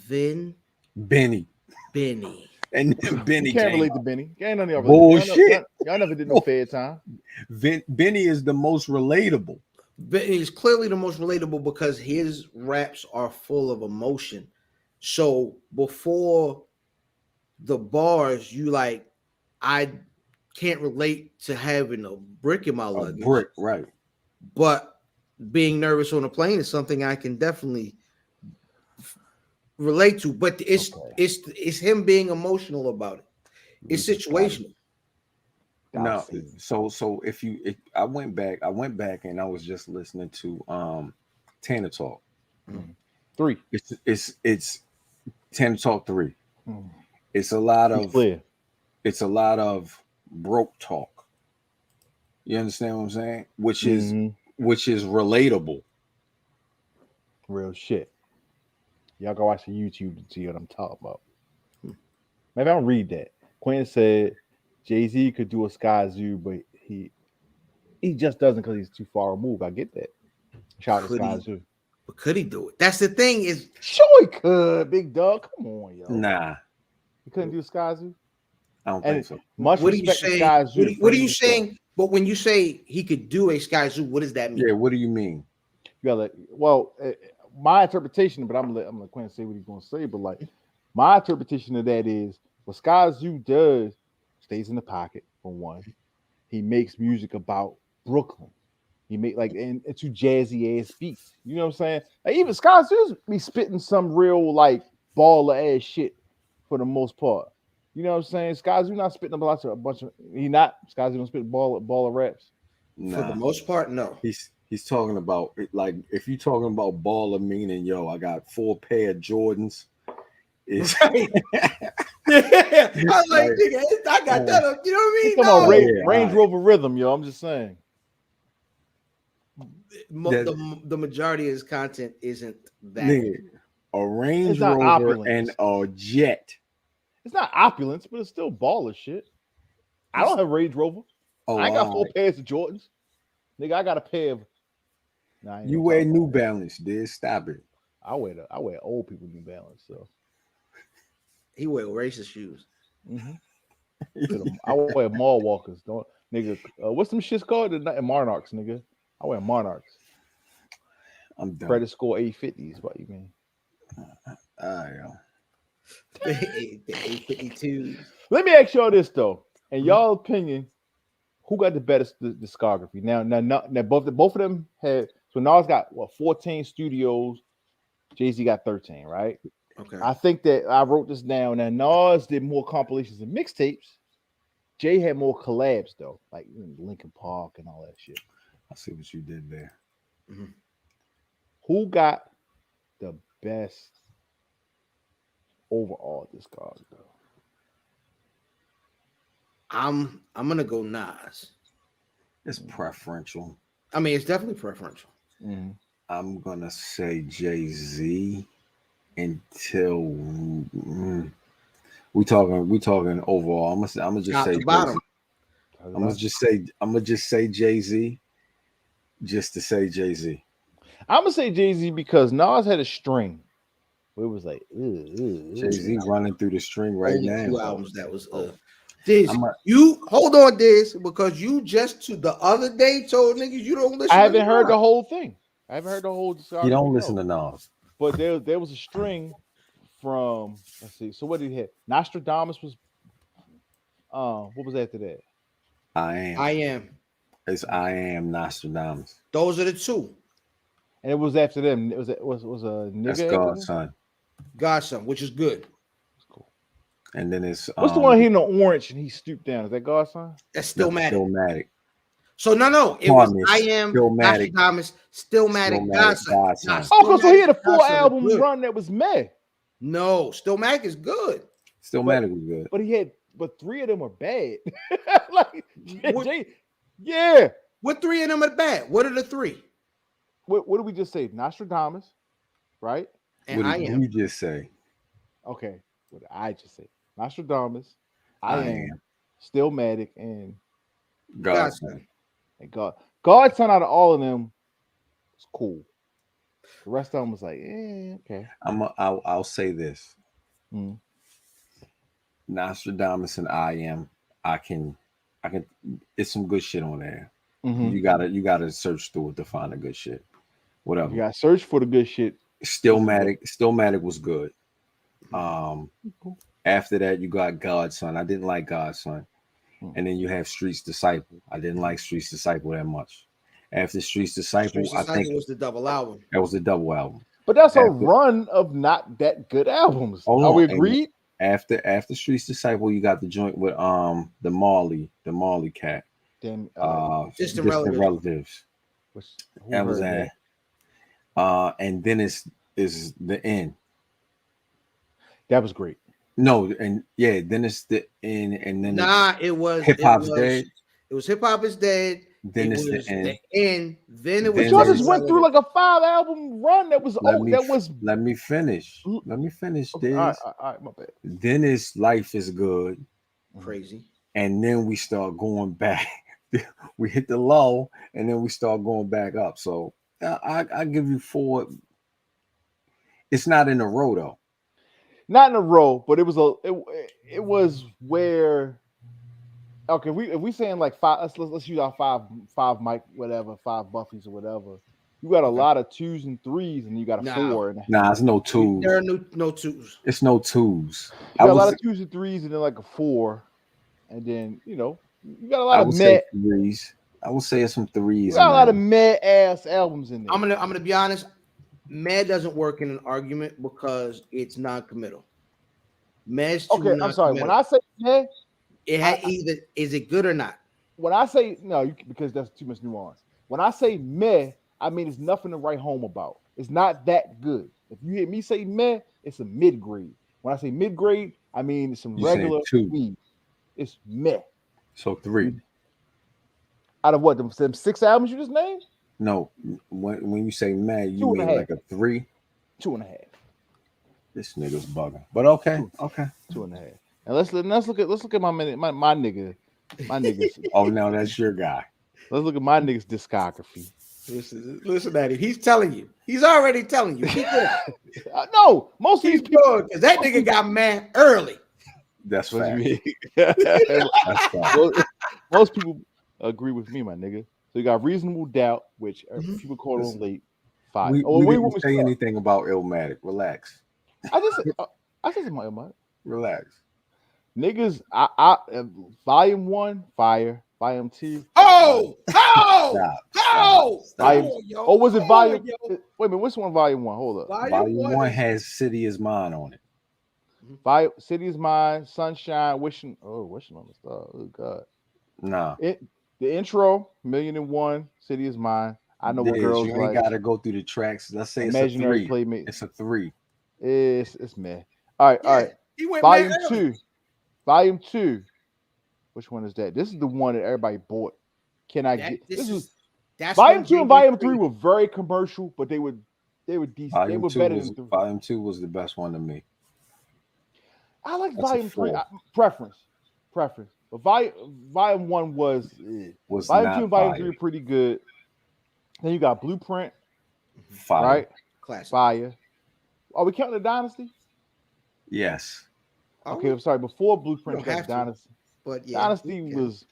then Benny. And then Benny you can't relate to Benny. Ain't none of bullshit. Y'all never did no fair time. Benny is the most relatable. Benny is clearly the most relatable because his raps are full of emotion. So before the bars, you like, I can't relate to having a brick in my luggage. A brick, right. But being nervous on a plane is something I can definitely relate to. But it's him being emotional about it. It's situational. No, so if I went back and I was just listening to Tanner Talk 3. It's Tanner Talk 3. It's a lot of broke talk. You understand what I'm saying? Which which is relatable. Real shit. Y'all go watch the YouTube to see what I'm talking about. Maybe I'll read that. Quinn said Jay-Z could do a Sky Zoo, but he just doesn't because he's too far removed. I get that. Shout out to Sky Zoo. But could he do it? That's the thing is, sure he could, big dog. Come on, yo. Nah. He couldn't do Sky Zoo? I don't think so. Much what are you respect to saying? Sky Zoo. What are you saying? But when you say he could do a Sky Zoo, what does that mean? Yeah, what do you mean? You gotta, well, my interpretation, but I'm gonna let Quinn say what he's gonna say, but like my interpretation of that is what Sky Zoo does stays in the pocket for one. He makes music about Brooklyn. He make like into jazzy ass beats. You know what I'm saying? Like even Sky Zoo's be spitting some real like baller ass shit for the most part. You know what I'm saying? Sky Zoo not spitting a bunch of Sky Zoo don't spit baller raps. Nah. For the most part, no. He's talking about it, like if you're talking about baller meaning, yo, I got 4 pair of Jordans. It's right. Yeah. I was like, nigga, I got that up. You know what I mean? Come on, Range Rover Rhythm, yo. I'm just saying. The majority of his content isn't that. Nigga, a Range Rover opulence. and a jet. It's not opulence, but it's still baller shit. I don't have Range Rover. I ain't got 4 pairs of Jordans. Nigga, I got a pair of. Nah, you wear New Balance, dude. Stop it. I wear old people New Balance, so he wear racist shoes. Mm-hmm. I wear mall walkers, don't nigga. What's them shits called? The Monarchs, nigga. I wear Monarchs. I'm done. Credit score 850s. What you mean? Yeah. The 852. Let me ask y'all this though. In y'all opinion, who got the better discography? Now both of them had. So Nas got 14 studios. Jay-Z got 13, right? Okay. I think that I wrote this down. Now Nas did more compilations and mixtapes. Jay had more collabs though, like Linkin Park and all that shit. I see what you did there. Mm-hmm. Who got the best overall discography though? I'm gonna go Nas. It's preferential. I mean, it's definitely preferential. Mm-hmm. I'm gonna say Jay-Z until we talking overall. I'm gonna just say bottom. I'm gonna just say Jay-Z just to say Jay-Z. I'm gonna say Jay-Z because Nas had a string. It was like Jay-Z running through the string right only now. 2 albums that was you hold on this because you just the other day told niggas you don't listen. I haven't heard the whole thing. I haven't heard the whole discography. You don't listen to Nas. But there was a string from let's see. So what did he hit? Nostradamus was what was after that? I am. It's Mm-hmm. I am Nostradamus. Those are the 2. And it was after them. It was a nigga. That's Godson. Godson, which is good. Cool. And then it's what's the one he in the orange and he stooped down? Is that Godson? That's Stillmatic. Stillmatic. So no, it was I am Nostradamus, Stillmatic, Godson. Oh, so he had a 4-album run that was meh. No, Stillmatic is good. Stillmatic was good, but 3 of them are bad. Like yeah. What 3 of them are bad? What are the 3? What did we just say? Nostradamus, right? And what did you just say? Okay, what did I just say? Nostradamus, I am Stillmatic, and Godson. And Godson out of all of them was cool. The rest of them was like, okay. I'll say this. Nostradamus and I can it's some good shit on there. Mm-hmm. You gotta search through it to find the good shit. Whatever. You gotta search for the good shit. Stillmatic was good. After that, you got Godson. I didn't like Godson. And then you have Street's Disciple. I didn't like Street's Disciple that much. After Street's Disciple, I think it was the double album. That was the double album. But that's a run of not that good albums. Are we agreed? After Street's Disciple, you got the joint with the Marley cat. Distant Relatives. That was that. And then is the end. That was great. No, and yeah, then it's the end, and then it was Hip Hop's Dead. It was Hip Hop is Dead. Then it it's was the end. end. Then it Then was Y'all there's- just went through like a 5-album run that was Let me that was let me finish. Let me finish okay, this. all right, my bad. Then it's life is good, crazy. and then we start going back. We hit the low, and then we start going back up. So I give you 4. It's not in a row though. Not in a row, but it was where okay, if we saying like 5, let's use our five Mike, whatever, 5 Buffys or whatever. You got a lot of 2s and 3s, and you got a No. 4. And Nah, it's no 2s. There are no twos. It's no 2s. you got a lot of 2s and 3s, and then like a 4, and then you got a lot I of would meh. say 3s. I would say it's some 3s. You got a lot of meh ass albums in there. I'm gonna be honest. Mad doesn't work in an argument because it's non-committal. Mad's too Okay, I'm sorry. When non-committal. I say meh, Either is it good or not? when I say no, because that's too much nuance. When I say meh, I mean it's nothing to write home about. It's not that good. If you hear me say meh, it's a mid grade. When I say mid grade, I mean it's some You saying regular 2. weed. It's meh. So 3. Out of what them 6 albums you just named? No, when you say mad, you 2.5. mean like a 3. 2.5. This nigga's bugging. But okay. 2.5. And let's look at my nigga. My niggas. Oh, now that's your guy. Let's look at my niggas discography. Listen at him. He's telling you. He's already telling you. Keep going. No, most of these Keep people. going, because that nigga got mad early. That's What fact. you mean? That's fact. Most people agree with me, my nigga. So you got Reasonable Doubt, which people call on late 5. We Wait, didn't say anything about Illmatic. Relax. I said something about Relax. niggas. I volume 1, fire. Volume 2. Oh, Volume, yo. or was it volume? Yo. Wait a minute, which one? Volume 1. Hold up. Volume 1 has City is Mine on it. Volume City is Mine, Sunshine, Wishing on the Star. Oh God. Nah. The intro, 1,000,001, City is Mine. I know what girls you like. ain't gotta go through the tracks. Let's say Imaginary it's a 3. Playmate. It's a 3. It's meh. All right. He went Volume mad early. 2. Volume 2. Which one is that? This is the one that everybody bought. Can I get That's Volume 2 and Volume 3 3 were very commercial, but they were decent. They were better than 3. Volume 2 was the best one to me. I like That's Volume a 3. 4. Preference. But Volume 1 was Volume 2 and Volume 3 are pretty good. Then you got Blueprint, Fire. right? classic. Fire. Are we counting the Dynasty? Yes. Okay, I'm sorry. Before Blueprint, You you don't got have to. Dynasty. But yeah, Dynasty okay. was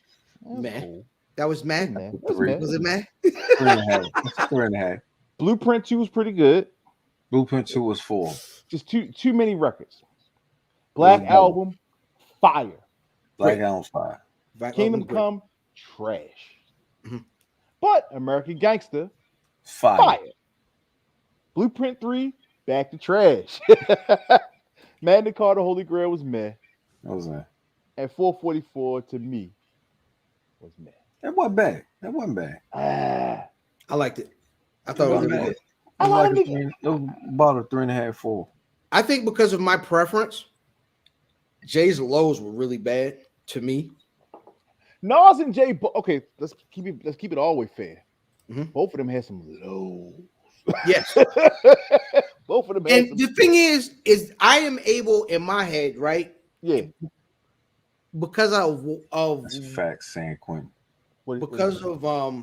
meh. cool. That was mad. Meh. That's a 3. Was it mad? 3.5. It's a 3.5. Blueprint 2 was pretty good. Blueprint 2 was 4. Just too many records. Black It was Album, fire. Black Album's fire. Kingdom Come, trash. Mhm. But American Gangster, Fire. fire. Blueprint 3, back to trash. Magna Carta Holy Grail was meh. That was it. And 444 to me was meh. That wasn't bad. That wasn't bad. I liked it. I thought it was really good. I It was like like it was about a 3.5, 4. I think because of my preference, Jay's lows were really bad to me. Nas and Jay, okay, let's keep it all the way fair. Mhm. Both of them had some lows. Yes. Both of them had And some. the thing is I am able in my head, right? Yeah. Because of That's a fact, San Quentin. because of Are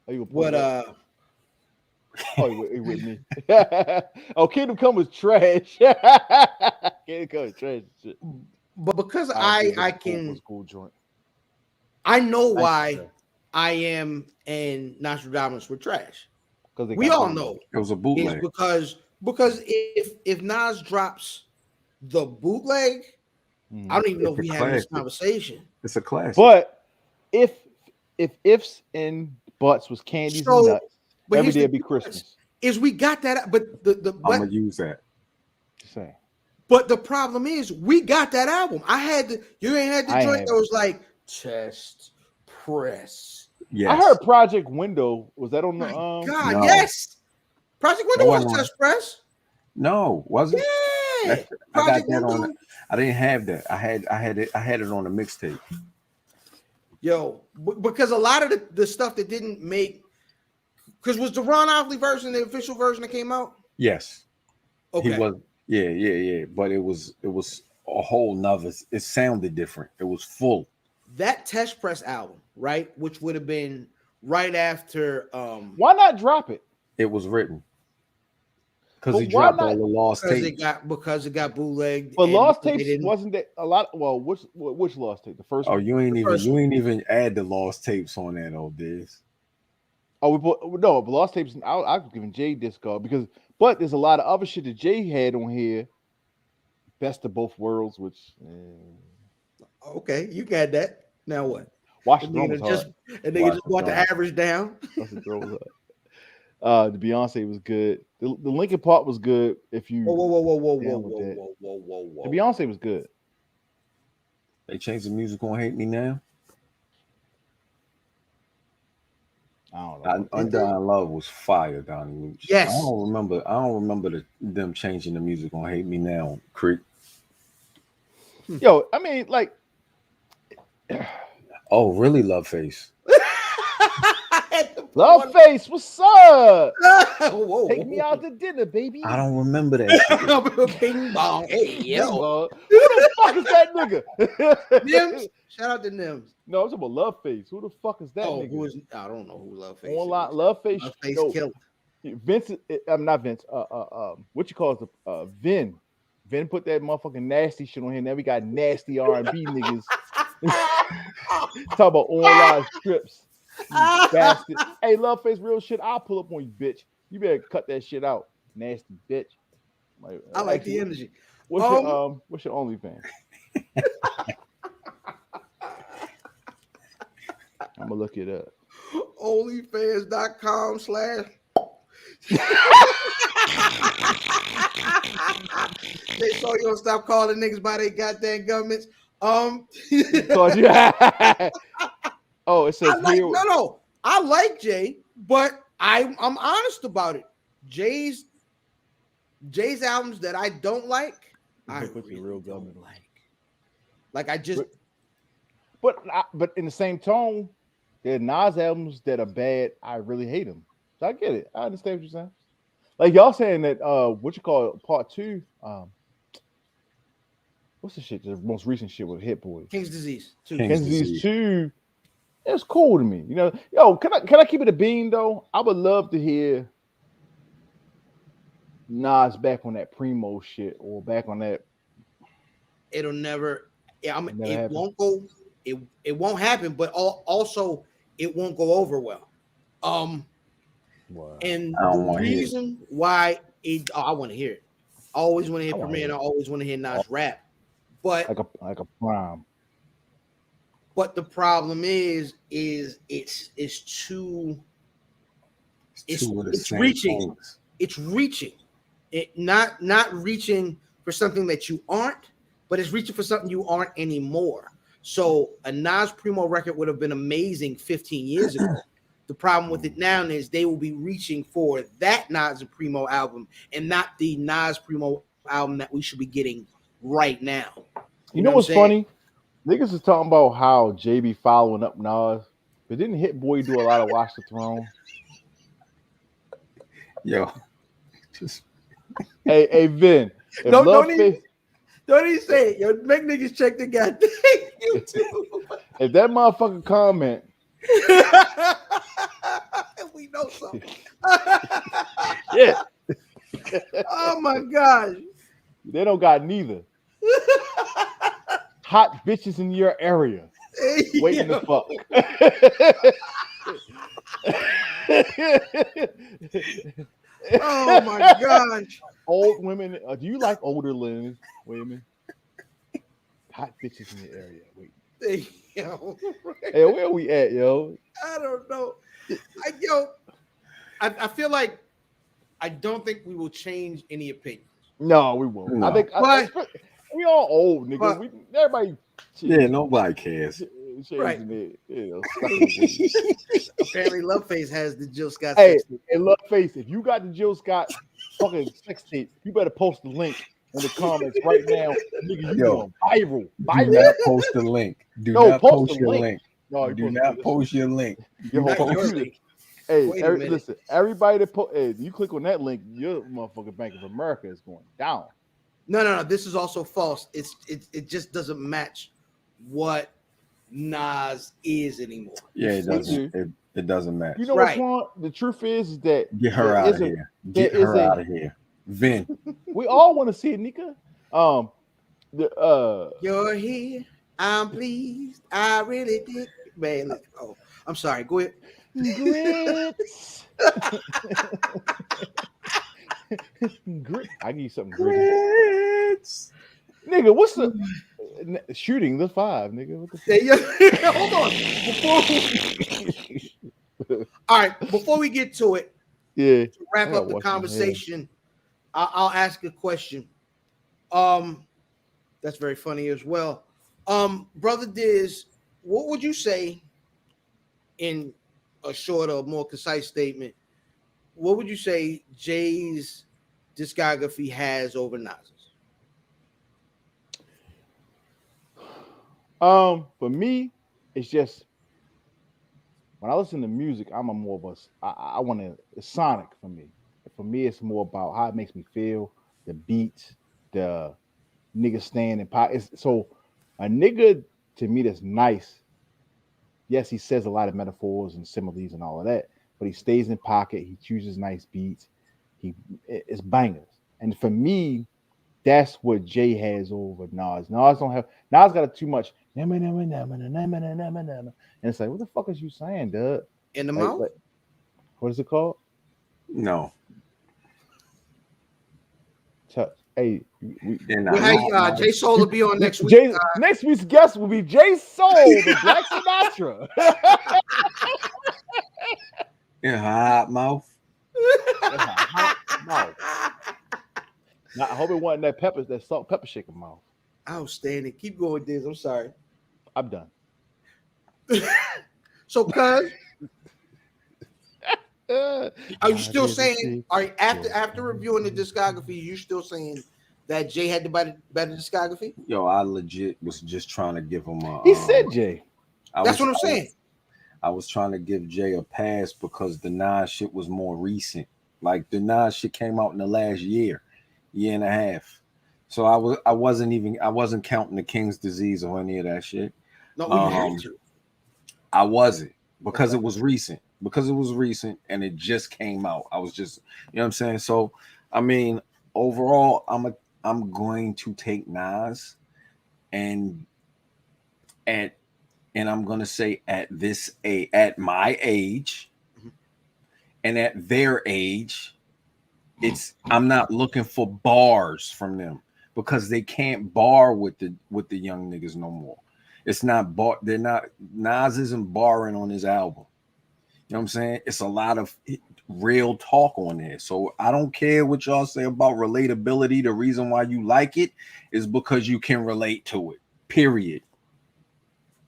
you what Oh, he with me. Oh, Kingdom Come was trash. Kingdom Come was trash. Shit. but because Honestly, I it was can cool joint. I know Nice why trash. I am and Nostradamus were trash. 'Cause they We got all bootleg. know It was a it's bootleg. because if Nas drops the bootleg, Mhm. I don't even know if It's we a having this classic. conversation. It's a classic. But if ifs and buts was candies So, and nuts, But every here's day the would be difference, Christmas. is we got that, but I'm gonna use that. Just saying. but the problem is we got that album. You ain't had the I ain't joint have that was like chest press. Yes. I heard Project Window. Was that on the My God, no. yes. Project Window That was wasn't chest press. No, was it? Yeah. I got Project that on. Window. I didn't have that. I had it on a mixtape. Yo, because a lot of the stuff that didn't make, because was the Ron Osley version the official version that came out? Yes. Okay. He was, yeah. But it was a whole nother. It sounded different. It was full. That Test Press album, right, which would have been right after. Why not drop it? It was written because But he why dropped not? all the lost tapes. Because it got bootlegged. But and lost they tapes didn't- wasn't that a lot? Well, which lost tape? The first Oh, one? you ain't first even add the lost tapes on that, old Diz. Oh, no, but lost tapes. I've given Jay discard but there's a lot of other shit that Jay had on here. Best of both worlds, which Okay, you got that. Now what? Watch And the Throne was hard. just brought the average down. Watch the Throne was hard. The Beyonce was good. The Linkin Park was good. If you Whoa. The Beyonce was good. They changed the music on "Hate Me Now." I don't know. Undying Love was fire, Donnie Luch. Yes. I don't remember them changing the music on "Hate Me Now." Creep. Yo, I mean, like, Oh, really, Love Face. Love Face, what's up? Whoa. Take me out to dinner, baby. I don't remember that. Bing bong. Hey, yo. Who the fuck is that nigga? Nims. Shout out to Nims. No, I'm talking about Love Face. Who the fuck is that nigga? Who is? I don't know who Love Face. Online is. Love Face. Love Face yo, killed. Vince, I'm not Vince. What you call it? Vin. Vin put that motherfucking nasty shit on here. Now we got nasty R&B niggas. Talk about online strips. You bastard. Hey, Love Face, real shit. I'll pull up on you, bitch. You better cut that shit out, nasty bitch. I like the energy. What's your OnlyFans? I'm gonna look it up. Onlyfans.com/ They saw you don't stop calling niggas by their goddamn governments. Oh, it says no. I like Jay, but I'm honest about it. Jay's albums that I don't like, I really don't like. Like I just. But in the same tone, there are Nas albums that are bad. I really hate them. So I get it. I understand what you're saying. Like y'all saying that what you call it, part 2. What's the shit? The most recent shit with Hit Boy. King's Disease 2. King's Disease 2. It's cool to me. You know, yo, can I keep it a bean though? I would love to hear Nas back on that Primo shit or back on that. It'll never. Yeah, it happen. won't go. It won't happen. But also, it won't go over well. Wow. And the reason why I want to hear it. I always want to hear Premier, and I always want to hear Nas rap. But like a prime. But the problem is it's too. It's reaching. Things. It's reaching. It not reaching for something that you aren't, but it's reaching for something you aren't anymore. So a Nas Primo record would have been amazing 15 years ago. The problem with it now is they will be reaching for that Nas Primo album and not the Nas Primo album that we should be getting right now. You know what's funny? Niggas is talking about how JB following up Nas, but didn't Hit Boy do a lot of Watch the Throne? Yo, just hey Vin. Don't even say it. Yo, make niggas check the goddamn YouTube. If that motherfucker comment, we know something. yeah. Oh my gosh. They don't got neither. Hot bitches in your area. Waiting to fuck. Oh my gosh. Old women. Do you like older women? Hot bitches in the area. Wait. Hey, where are we at, yo? I don't know. I feel like I don't think we will change any opinions. No, we won't. No. I think we all old, nigga. Everybody. Yeah, nobody cares. Right. Apparently, Love Face has the Jill Scott. Hey, and Love Face, if you got the Jill Scott fucking sex tape, you better post the link in the comments right now, nigga. You going viral. Do not post the link. Do not post your link. No, you Do not post your link. Your whole Not your computer. link. Hey, Wait a minute. listen, everybody that hey, you click on that link, your motherfucking Bank of America is going down. No. This is also false. It just doesn't match what Nas is anymore. Yeah, it doesn't. It doesn't match. You know what's wrong? The truth is that Get her out of here. Get her out of here. Vin. We all want to see it, Nika. You're here. I'm pleased. I really did. Man, let's go. I'm sorry. Go ahead. Grits. Grit. I give you something gritty. Grits. Nigga, what's the shooting the 5, nigga? What the fuck? Hold on. All right, before we get to it, to wrap up the conversation, I'll ask a question. That's very funny as well. Brother Diz, what would you say in a shorter, more concise statement? What would you say Jay's discography has over Nas's? For me, it's just when I listen to music, I'm a more of a I want to it's sonic for me. For me, it's more about how it makes me feel, the beats, the nigga staying in pocket. So a nigga to me that's nice. Yes, he says a lot of metaphors and similes and all of that, but he stays in pocket. He chooses nice beats. It's bangers. And for me, that's what Jay has over Nas. Nas got too much. And it's like, what the fuck is you saying, dude? In the mouth? What is it called? No. Hey, Jay Soul will be on next week. Next week's guest will be Jay Soul, the Black Sinatra. In her hot mouth. Now, I hope it wasn't that salt pepper shaker mouth. Outstanding. Keep going, Diz. I'm sorry. I'm done. So, cuz, are you still saying? Are you, after reviewing the discography, you still saying that Jay had the better discography? Yo, I legit was just trying to give him a. He said Jay. That's what I'm saying. I was trying to give Jay a pass because the Nas shit was more recent. Like the Nas shit came out in the last year and a half. So I wasn't counting the King's Disease or any of that shit. No, you had to. I wasn't because it was recent. Because it was recent and it just came out. I was just, you know what I'm saying? So, I mean, overall, I'm going to take Nas and I'm going to say at my age and at their age, I'm not looking for bars from them because they can't bar with the young niggas no more. It's not bar. Nas isn't barring on his album. You know what I'm saying? It's a lot of real talk on there. So I don't care what y'all say about relatability. The reason why you like it is because you can relate to it. Period.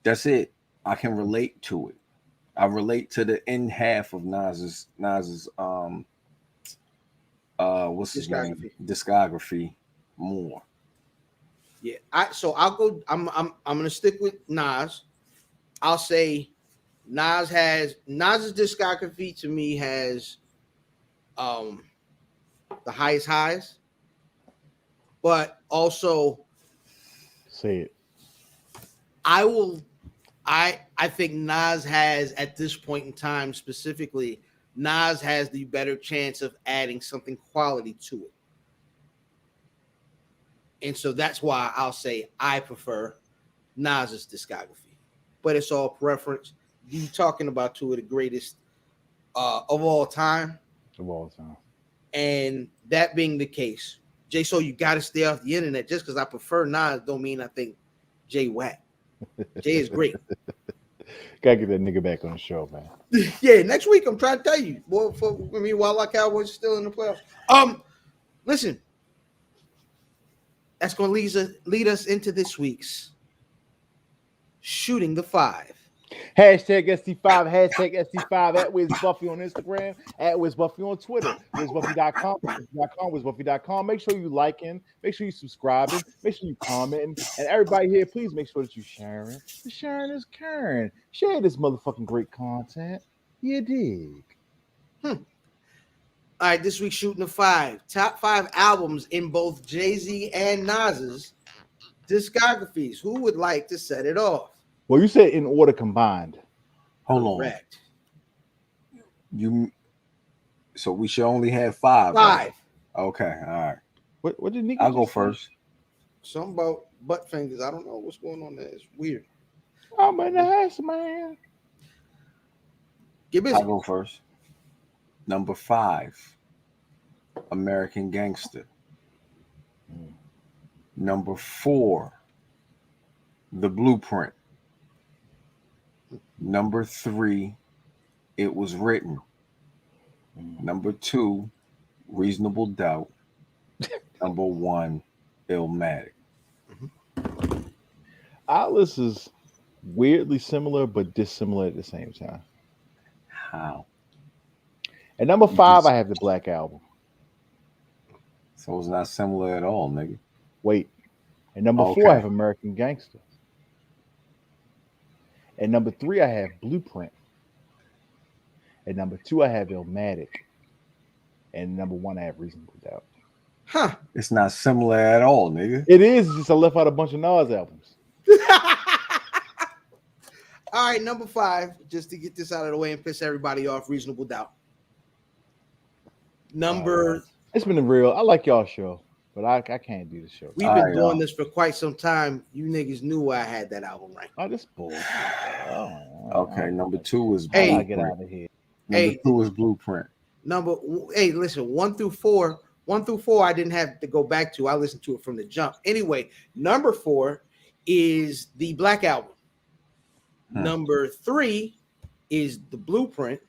That's it. I can relate to it. I relate to the end half of Nas's what's his name? Discography more. Yeah. I'll go. I'm gonna stick with Nas. I'll say Nas's discography to me has the highest highs, but also say it. I think Nas has at this point in time specifically, Nas has the better chance of adding something quality to it. And so that's why I'll say I prefer Nas's discography. But it's all preference. You talking about two of the greatest of all time. Of all time. And that being the case, Jay, so you got to stay off the internet. Just because I prefer Nas don't mean I think Jay whack. Jay is great. Gotta get that nigga back on the show, man. Yeah, next week I'm trying to tell you. Well, while our Cowboys are still in the playoffs. Listen, that's going to lead us into this week's Shooting the 5. Hashtag ST5, hashtag ST5 at WizBuffy on Instagram, at WizBuffy on Twitter, WizBuffy.com, WizBuffy.com. Make sure you liking, make sure you subscribing, make sure you commenting. And everybody here, please make sure that you sharing. The sharing is caring. Share this motherfucking great content. You dig? All right, this week shooting the 5. Top 5 albums in both Jay-Z and Nas's discographies. Who would like to set it off? Well, you said in order combined. Hold Correct. So we should only have 5. 5. Right? Okay, all right. What did Nico I'll go say? first. Something about butt fingers. I don't know what's going on there. It's weird. I'm in the house, man. Get busy. I'll go first. Number 5, American Gangster. Number 4, The Blueprint. Number 3, It Was Written. Number 2, Reasonable Doubt. Number 1, Illmatic. Our list is weirdly similar but dissimilar at the same time. How? At number 5, I have the Black Album. So it's not similar at all, nigga. Wait. At number 4, I have American Gangster. At number 3, I have Blueprint. At number 2, I have Illmatic. And number 1, I have Reasonable Doubt. Huh. It's not similar at all, nigga. It is, just I left out a bunch of Nas albums. All right, number 5, just to get this out of the way and piss everybody off, Reasonable Doubt. Number... It's been a real... I like y'all show, but I can't do the show. We've been doing this for quite some time. You niggas knew I had that album right. Oh, this bullshit. Okay, number 2 is Hey, Blueprint. Get out of here. Number 2 is Blueprint. Listen, 1 through 4, I didn't have to go back to. I listened to it from the jump. Anyway, number 4 is the Black Album. Number 3 is the Blueprint.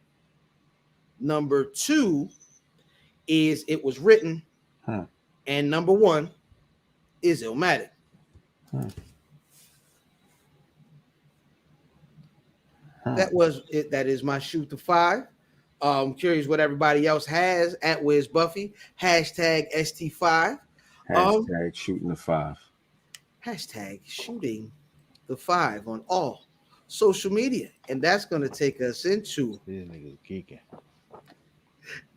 Number 2 is It Was Written. And number 1 is Illmatic. That was it. That is my shoot to 5. Curious what everybody else has at WizBuffy. Hashtag ST5. Hashtag shooting the 5. Hashtag shooting the 5 on all social media. And that's going to take us into This nigga's geeking.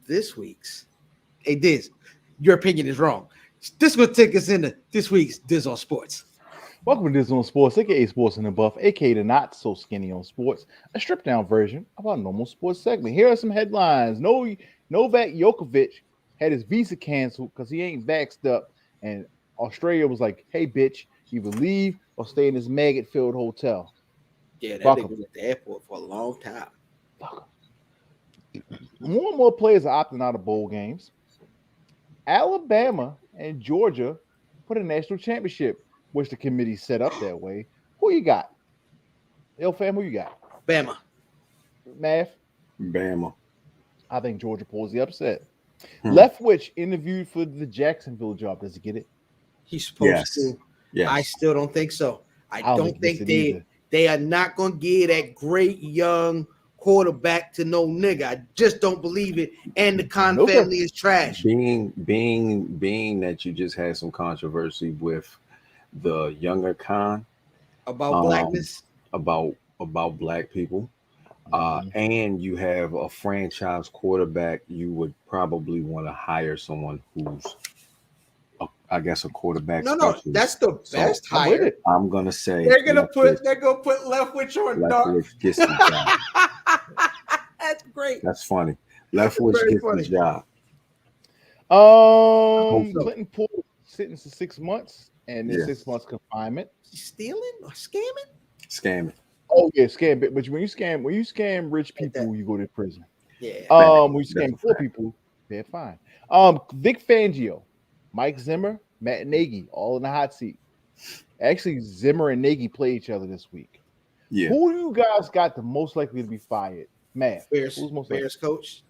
this week's. Hey, Diz, your opinion is wrong. This is going to take us into this week's Diz on Sports. Welcome to Diz on Sports, aka Sports in the Buff, aka the Not So Skinny on Sports, a stripped down version of our normal sports segment. Here are some headlines. Novak Djokovic had his visa canceled because he ain't vaxxed up, and Australia was like, "Hey, bitch, either leave or stay in this maggot-filled hotel." Yeah, that nigga was at the airport for a long time. Fuck him. More and more players are opting out of bowl games. Alabama and Georgia put a national championship, which the committee set up that way. Who you got? Fam, who you got? Bama. Math? Bama. I think Georgia pulls the upset. Leftwich interviewed for the Jacksonville job. Does he get it? He's supposed to. Yes. I still don't think so. I don't think either. they are not going to give that great young quarterback to no nigga. I just don't believe it. And the Khan family is trash. Being that you just had some controversy with the younger Khan about blackness, about black people, and you have a franchise quarterback, you would probably want to hire someone who's I guess a quarterback. No, that's the best hire. I'm gonna say they're gonna put Leftwich on dark. Leftwich gets the job. That's great. That's funny. Leftwich gets the job. Clinton Poole sentenced to 6 months and then 6 months confinement. Stealing or scamming? Scamming. Oh yeah, scam. But when you scam rich people, you go to prison. Yeah. When you scam poor people, they're fine. Vic Fangio, Mike Zimmer, Matt Nagy, all in the hot seat. Actually, Zimmer and Nagy play each other this week. Yeah. Who do you guys got the most likely to be fired? Matt. Bears. Who's most Bears coach.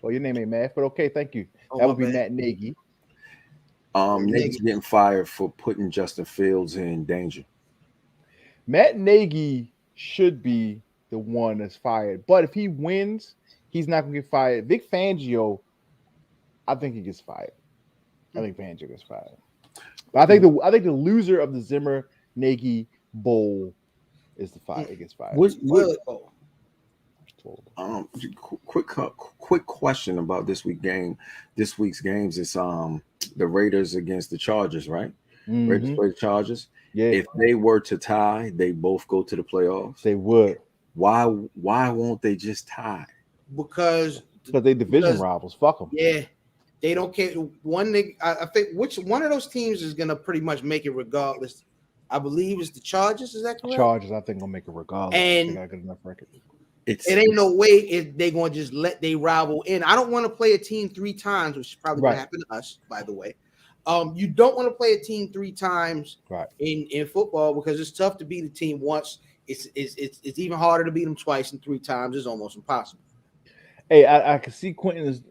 Well, your name ain't Matt, but okay, thank you. That would be Matt Nagy. Nagy's getting fired for putting Justin Fields in danger. Matt Nagy should be the one that's fired. But if he wins, he's not gonna get fired. Vic Fangio, I think he gets fired. I think Fangio gets fired. But I think the loser of the Zimmer Nagy Bowl is the fire. It gets fired. Quick question about this week's games is the Raiders against the Chargers, right? Mm-hmm. Raiders play the Chargers. Yeah. If they were to tie, they both go to the playoffs. They would. Why won't they just tie? Because they division rivals. Fuck them. Yeah. They don't care. I think which one of those teams is gonna pretty much make it regardless. I believe it's the Chargers. Is that correct? Chargers, I think, gonna make it regardless. And they got a good enough record. It ain't no way if they gonna just let they rival in. I don't want to play a team 3 times, which is probably gonna happen to us, by the way. You don't want to play a team 3 times in football because it's tough to beat a team once. It's even harder to beat them twice and 3 times. It's almost impossible. Hey, I can see Quentin's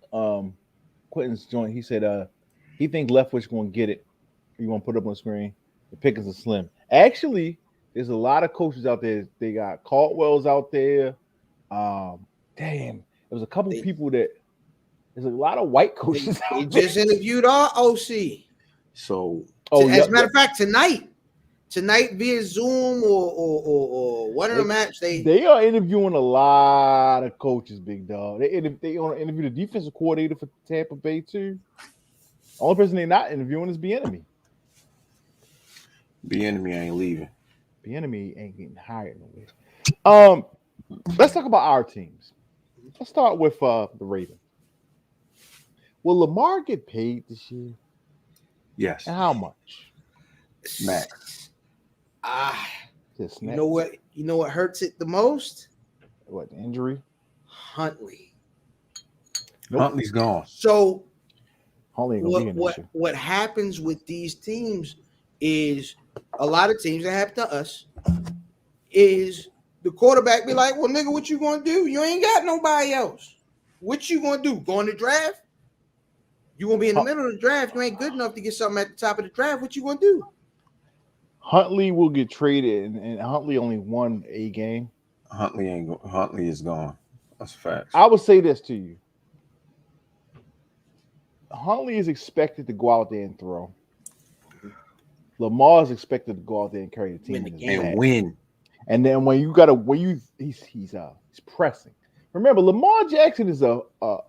joint. He said he think Leftwich gonna get it. You want to put it up on the screen? The pickings are slim. Actually, there's a lot of coaches out there. They got Caldwell's out there. There was a couple people that there's a lot of white coaches. They just interviewed our OC. So, as a matter of fact, tonight via Zoom or one of the maps, they are interviewing a lot of coaches, big dog. They want to interview the defensive coordinator for Tampa Bay too. The only person they're not interviewing is Bieniemy. Bieniemy ain't leaving. Bieniemy ain't getting hired nowhere. Let's talk about our teams. Let's start with the Ravens. Will Lamar get paid this year? Yes. And how much? Max. You know what hurts it the most? What, the injury? Huntley. Nope. Huntley's gone. So what happens with these teams is a lot of teams that happen to us is the quarterback be like, well, nigga, what you gonna do? You ain't got nobody else. What you gonna do? Go in the draft? You gonna be in the middle of the draft? You ain't good enough to get something at the top of the draft. What you gonna do? Huntley will get traded, and Huntley only won a game. Huntley is gone. That's a fact. I would say this to you. Huntley is expected to go out there and throw. Lamar is expected to go out there and carry the team and win. And then he's pressing. Remember, Lamar Jackson is a third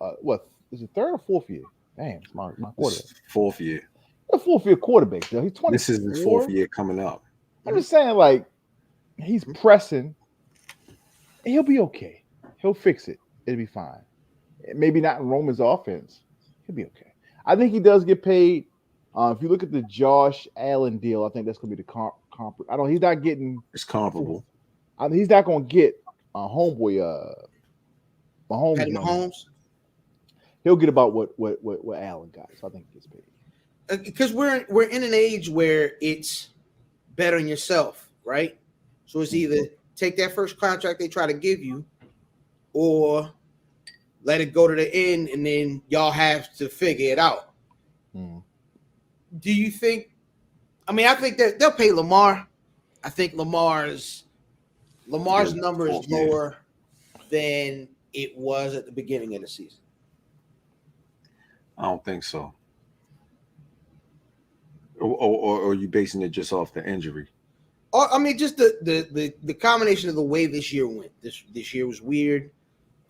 or fourth year? Damn, it's my quarterback. Fourth year. A fourth year quarterback, though. He's 20. This is his fourth year coming up. I'm just saying, like, he's pressing. And he'll be okay. He'll fix it. It'll be fine. Maybe not in Roman's offense. He'll be okay. I think he does get paid. If you look at the Josh Allen deal, I think that's going to be the comp. He's not getting. It's comparable. He's not going to get homeboy. Mahomes. He'll get about what Allen got. So I think he gets paid. Because we're in an age where it's bet on yourself, right? So it's either take that first contract they try to give you, or let it go to the end, and then y'all have to figure it out. Do you think? I mean, I think that they'll pay Lamar. I think Lamar's number is lower than it was at the beginning of the season. I don't think so. Or are you basing it just off the injury? I mean, just the combination of the way this year went. This year was weird.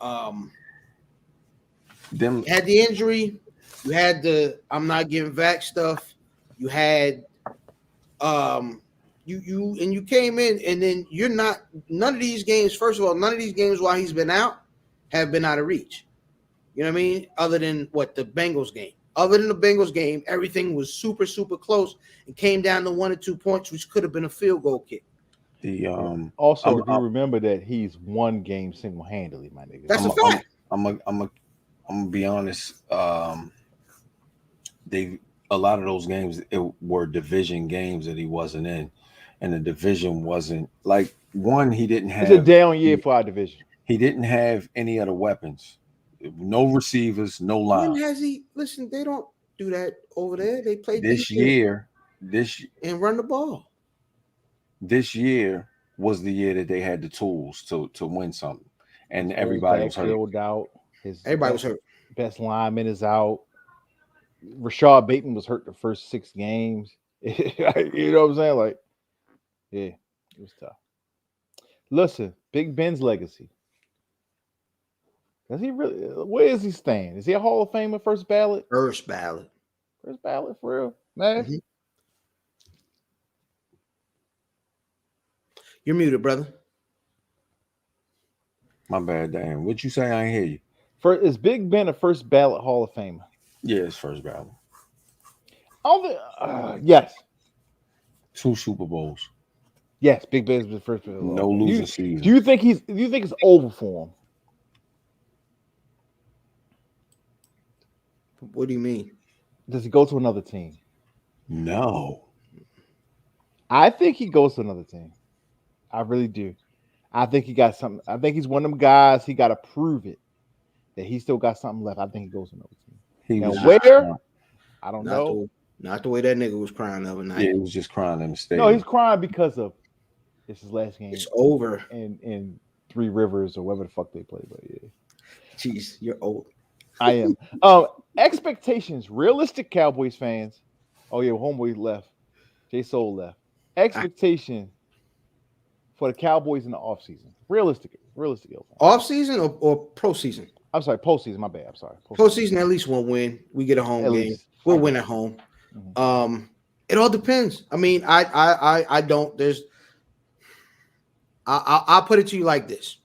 You had the injury. You had the I'm not giving back stuff. You had you came in, and then you're not. None of these games. First of all, none of these games while he's been out have been out of reach. You know what I mean? Other than the Bengals game. Other than the Bengals game, everything was super, super close and came down to 1 or 2 points, which could have been a field goal kick. Also, if you remember that he's one game single-handedly, my nigga. That's a fact. I'm gonna be honest. A lot of those games were division games that he wasn't in, and the division wasn't like one. He didn't have. It's a down year for our division. He didn't have any other weapons. No receivers, no line. When has he? Listen, they don't do that over there. They play this year, and run the ball. This year, was the year that they had the tools to win something, and His whole everybody was hurt. backfield out. His Everybody was hurt. best lineman is out. Rashad Bateman was hurt the first 6 games. You know what I'm saying? Like, yeah, it was tough. Listen, Big Ben's legacy. Does he really? Where is he staying? Is he a Hall of Famer? First ballot? First ballot. First ballot for real, man. Mm-hmm. You're muted, brother. My bad, damn. What you say? I ain't hear you. Is Big Ben a first ballot Hall of Famer? Yeah, it's first ballot. Yes. 2 Super Bowls. Yes, Big Ben's the first ballot. No losing season. Do you think it's over for him? What do you mean? Does he go to another team? No. I think he goes to another team. I really do. I think he got something. I think he's one of them guys. He got to prove it that he still got something left. I think he goes to another team. Now, where? I don't know. Not the way that nigga was crying the other night. Yeah, he was just crying in the stadium. No, he's crying because of it's his last game. It's over. In Three Rivers or whatever the fuck they play. But yeah. Jeez, you're old. I am. Expectations, realistic Cowboys fans. Oh yeah, homeboy left. J Soul left. Expectation for the Cowboys in the offseason. Realistic. Offseason or pro season? I'm sorry, postseason. My bad. I'm sorry. Postseason, at least one win. We get a home game. Least. We'll win at home. Mm-hmm. It all depends. I mean, I don't. I'll put it to you like this: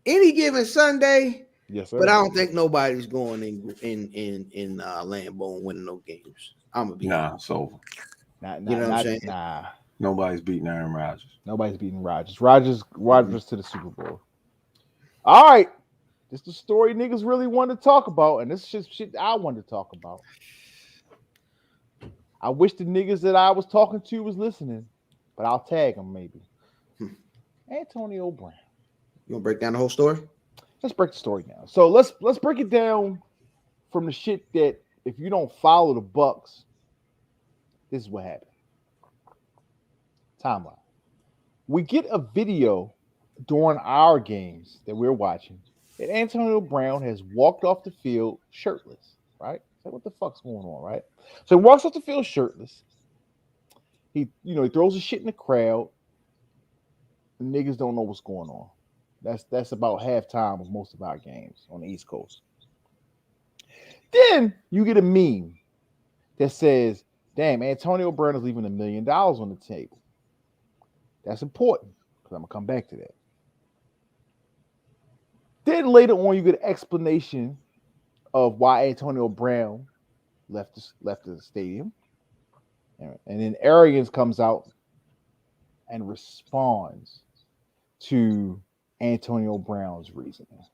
any given Sunday. Yes, sir. But I don't think nobody's going in Lambeau and winning no games. I'm gonna be it's over. You know what I'm saying? Nah. Nobody's beating Aaron Rodgers. Nobody's beating Rodgers. Rodgers to the Super Bowl. All right. This is the story niggas really wanted to talk about, and this is shit I wanted to talk about. I wish the niggas that I was talking to was listening, but I'll tag them maybe. Antonio Brown. You gonna break down the whole story? Let's break the story down. So let's break it down from the shit that if you don't follow the Bucks, this is what happened. Timeline. We get a video during our games that we're watching that Antonio Brown has walked off the field shirtless, right? So what the fuck's going on, right? So he walks off the field shirtless. He throws his shit in the crowd. The niggas don't know what's going on. That's about halftime of most of our games on the East Coast. Then you get a meme that says, damn, Antonio Brown is leaving $1 million on the table. That's important because I'm going to come back to that. Then later on, you get an explanation of why Antonio Brown left the stadium. And then Arians comes out and responds to Antonio Brown's reasoning.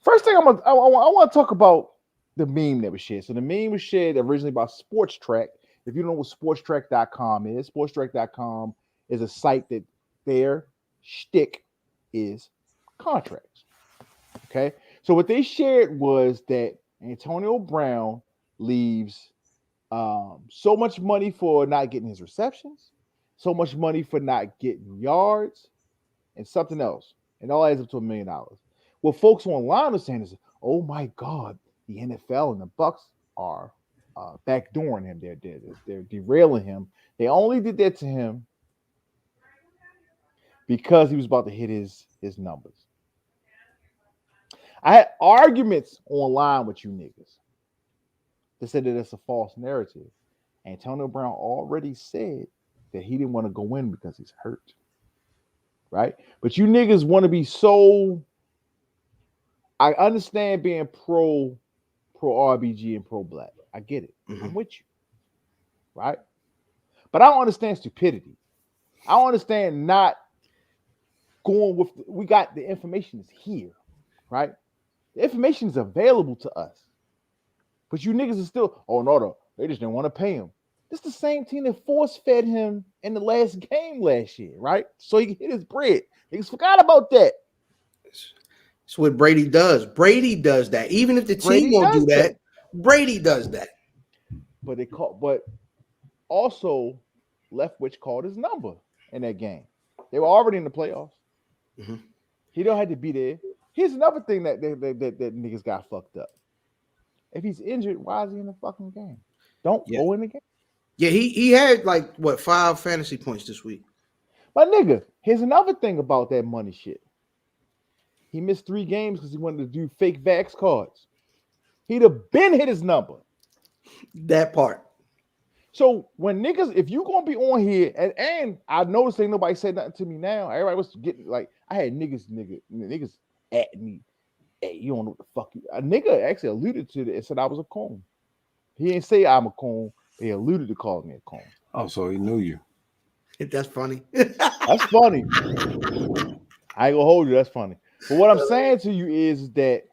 First thing I want to talk about the meme that was shared. So the meme was shared originally by Sports Track. If you don't know what sportstrack.com is, sportstrack.com is a site that their shtick is contracts. Okay? So what they shared was that Antonio Brown leaves so much money for not getting his receptions, so much money for not getting yards, and something else. And all adds up to $1 million. What folks online are saying is, oh my God, the NFL and the Bucks are backdooring him. They're derailing him. They only did that to him because he was about to hit his numbers. I had arguments online with you niggas that said that it's a false narrative. Antonio Brown already said that he didn't want to go in because he's hurt. Right? But you niggas want to be so. I understand being pro RBG and pro black. I get it. Mm-hmm. I'm with you. Right? But I don't understand stupidity. I don't understand not going with we got the information is here, right? The information is available to us. But you niggas are still, oh no, they just didn't want to pay him. This is the same team that force-fed him in the last game last year, right? So he can hit his bread. Niggas forgot about that. That's what Brady does. Brady does that. Even if the team won't do that, Brady does that. But also Leftwich called his number in that game. They were already in the playoffs. Mm-hmm. He don't have to be there. Here's another thing that niggas got fucked up. If he's injured, why is he in the fucking game? Don't Yeah. go in the game. Yeah, he had like what 5 fantasy points this week. But nigga, here's another thing about that money shit. He missed 3 games because he wanted to do fake vax cards. He'd have been hit his number. That part. So when niggas, if you gonna be on here, and I noticed ain't nobody said nothing to me now. Everybody was getting like, I had niggas at me. Hey, you don't know what the fuck you. A nigga actually alluded to it and said I was a coon. He didn't say I'm a coon, but he alluded to calling me a coon. Oh, so he knew you. That's funny. That's funny. I ain't gonna hold you. That's funny. But what I'm saying to you is that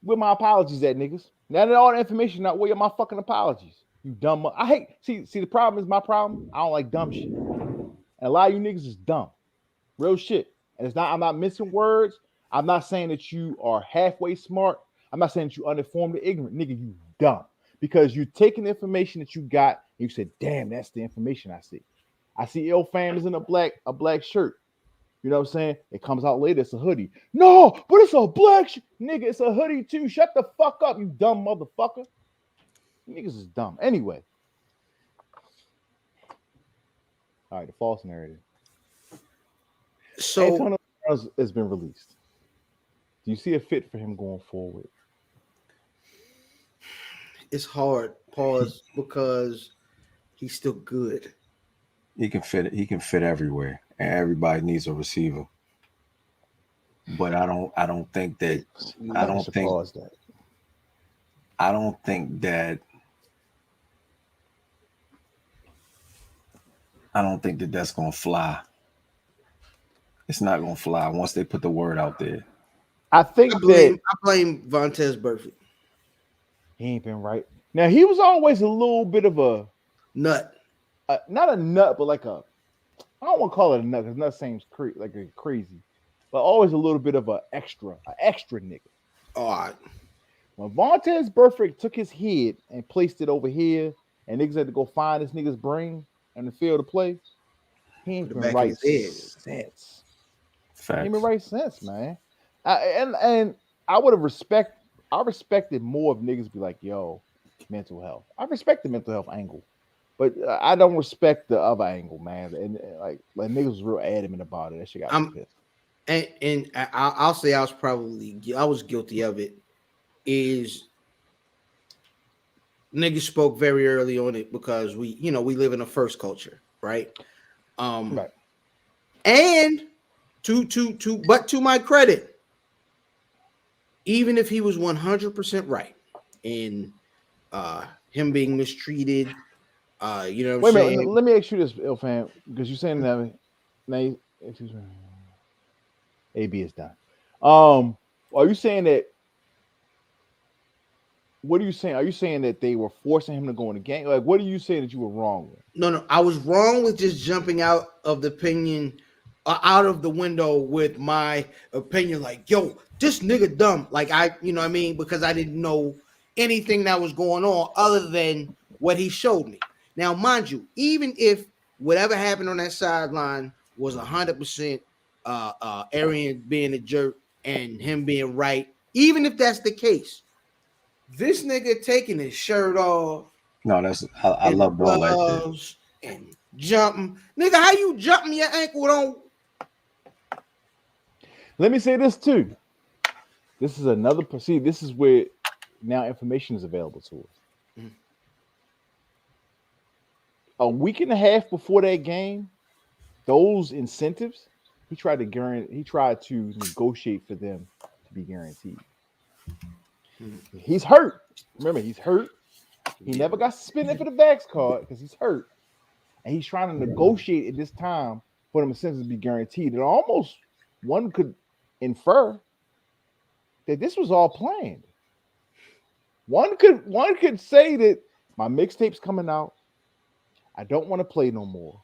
with my apologies, that niggas. Now that all the information out, where are my fucking apologies? You dumb. I hate. See. The problem is my problem. I don't like dumb shit. And a lot of you niggas is dumb. Real shit. And it's not. I'm not missing words. I'm not saying that you are halfway smart. I'm not saying that you uninformed or ignorant, nigga. You dumb because you taking the information that you got and you said, "Damn, that's the information I see." I see ill fam is in a black shirt. You know what I'm saying? It comes out later. It's a hoodie. No, but it's a black nigga. It's a hoodie too. Shut the fuck up, you dumb motherfucker. Niggas is dumb. Anyway. All right, the false narrative. So Antonio Brown has been released. Do you see a fit for him going forward? it's hard, pause, because he's still good. He can fit. He can fit everywhere, and everybody needs a receiver. But I don't think that. I don't think. Pause that. I don't think that. I don't think that that's gonna fly. It's not gonna fly once they put the word out there. I think I that blame Vontez Burfict. he ain't been right. Now he was always a little bit of a Nut. not a nut, but like a, I don't want to call it a nut because nut seems like a crazy, but always a little bit of an extra nigga. All right. When Vontez Burfict took his head and placed it over here, and niggas had to go find this nigga's brain in the field to play, he ain't been right since. He ain't been right since, man. And I would have I respected more if niggas be like, yo, mental health. I respect the mental health angle, but I don't respect the other angle, man. And like niggas was real adamant about it. That shit got me pissed. And I'll say I was guilty of it. Is niggas spoke very early on it because we live in a first culture, right? Right. And to my credit, even if he was 100% right in him being mistreated, you know what I'm saying? Wait a minute, let me ask you this, Ilfam, because you're saying that now AB is done. Are you saying that? What are you saying? Are you saying that they were forcing him to go in the game? Like, what are you saying that you were wrong with? No, I was wrong with just jumping out of the opinion, out of the window with my opinion, like, yo, this nigga dumb. Like you know what I mean? Because I didn't know anything that was going on other than what he showed me. Now, mind you, even if whatever happened on that sideline was 100% Arian being a jerk and him being right, even if that's the case, this nigga taking his shirt off. No, I love all that shit. And jumping. Nigga, how you jumping your ankle on? Let me say this too. This is another proceed. This is where now information is available to us. Mm-hmm. A week and a half before that game, those incentives, he tried to negotiate for them to be guaranteed. He's hurt. Remember, he's hurt. He never got suspended for the vax card because he's hurt. And he's trying to negotiate at this time for them incentives to be guaranteed. And almost one could infer that this was all planned. One could say that my mixtape's coming out. I don't want to play no more.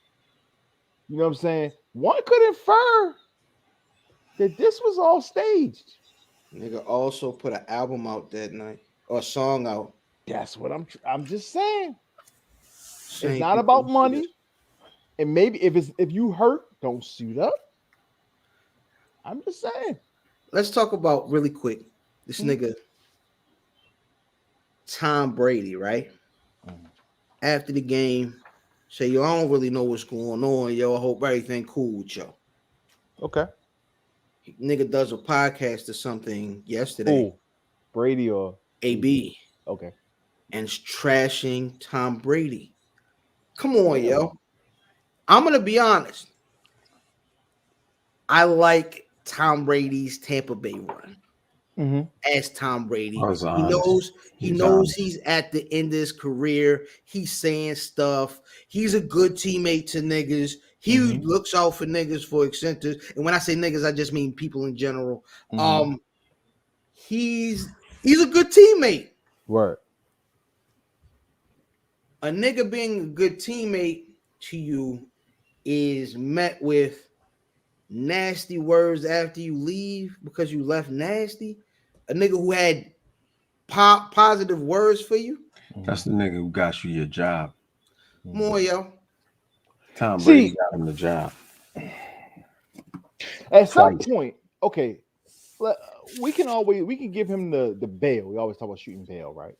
You know what I'm saying? One could infer that this was all staged. Nigga also put an album out that night or a song out. That's what I'm just saying. It's not about money. And maybe if you hurt, don't suit up. I'm just saying. Let's talk about really quick this nigga Tom Brady, right? After the game, say, yo, I don't really know what's going on, yo. I hope everything cool with yo. Okay. Nigga does a podcast or something yesterday. Who? Brady or AB. Okay. And it's trashing Tom Brady. Come on, Really? yo. I'm gonna be honest. I like Tom Brady's Tampa Bay run. As Tom Brady, he knows he's at the end of his career. He's saying stuff. He's a good teammate to niggas. He looks out for niggas for incentives. And when I say niggas, I just mean people in general. He's a good teammate. Word. A nigga being a good teammate to you is met with nasty words after you leave because you left nasty. A nigga who had positive words for you. That's the nigga who got you your job. More, yo. Tom Brady got him the job. At some point, okay, we can give him the bail. We always talk about shooting bail, right?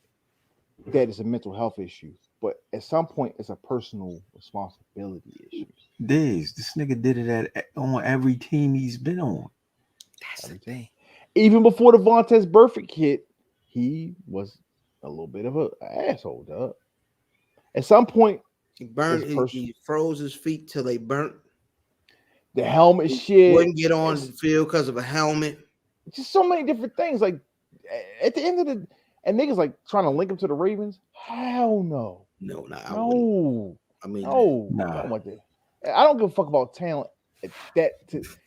That is a mental health issue, but at some point, it's a personal responsibility issue. This nigga did it on every team he's been on. That's the thing. Even before the Vontaze Burfict hit, he was a little bit of an asshole, dog. At some point, he froze his feet till they burnt. The helmet shit. Wouldn't get on the field because of a helmet. Just so many different things. Like at the end of the and niggas like trying to link him to the Ravens. Hell no. No. I mean, no. Nah. I don't give a fuck about talent.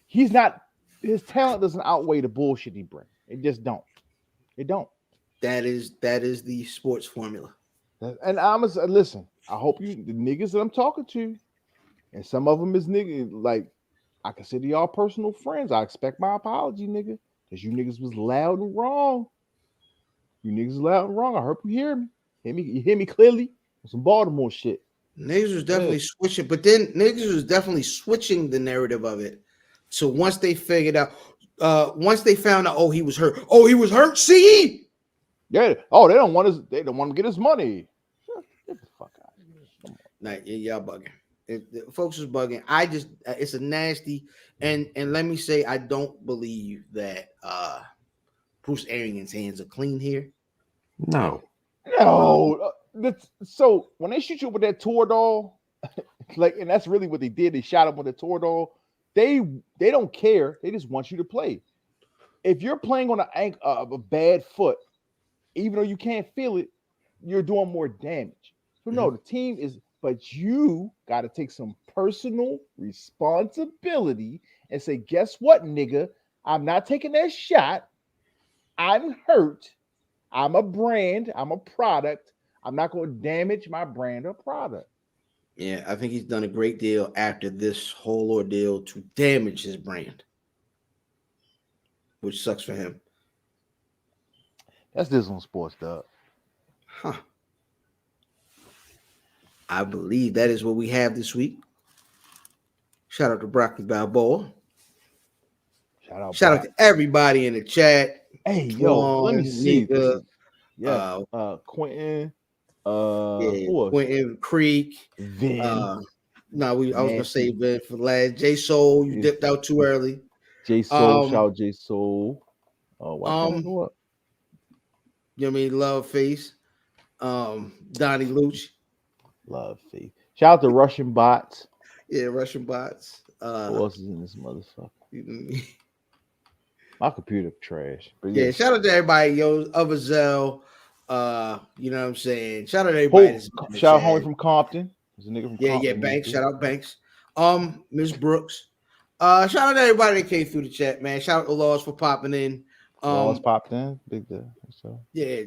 He's not. His talent doesn't outweigh the bullshit he brings. It just don't. It don't. That is the sports formula. And I'm listen. I hope the niggas that I'm talking to, and some of them is niggas like I consider y'all personal friends. I expect my apology, nigga, because you niggas was loud and wrong. You niggas was loud and wrong. I hope you hear me. You hear me clearly? Some Baltimore shit. Niggas was definitely switching, but then niggas was definitely switching the narrative of it. So once they figured out, once they found out, oh, he was hurt. Oh, he was hurt. See? Yeah. Oh, they don't want to get his money. Get the fuck out of here. Nah, y'all bugging. Folks is bugging. It's a nasty, and let me say, I don't believe that Bruce Arians' hands are clean here. No. So when they shoot you with that Toradol, and that's really what they did. They shot him with a Toradol. They don't care. They just want you to play. If you're playing on a bad foot, even though you can't feel it, you're doing more damage. So no, the team is, but you got to take some personal responsibility and say, guess what, nigga? I'm not taking that shot. I'm hurt. I'm a brand. I'm a product. I'm not going to damage my brand or product. Yeah, I think he's done a great deal after this whole ordeal to damage his brand, which sucks for him. That's this on sports, dog. Huh. I believe that is what we have this week. Shout out to Broccoli Balboa. Shout out to everybody in the chat. Hey, yo, let me see. Yeah, Quentin. Quentin Creek. Vin. I was gonna say Vin for last. J Soul, you dipped out too early. J Soul, shout out J Soul. You know what I mean? Love Face. Donnie Luch. Love Face. Shout out to Russian Bots. Yeah, Russian Bots. Who else is in this motherfucker? My computer trash. But yeah, shout out to everybody, yo, Zell. You know what I'm saying? Shout out to everybody. Shout out homie from Compton. There's a nigga from Compton. Yeah, Banks. Shout out Banks. Miss Brooks. Shout out to everybody that came through the chat, man. Shout out to Laws for popping in. Laws popped in, big deal. So Yeah,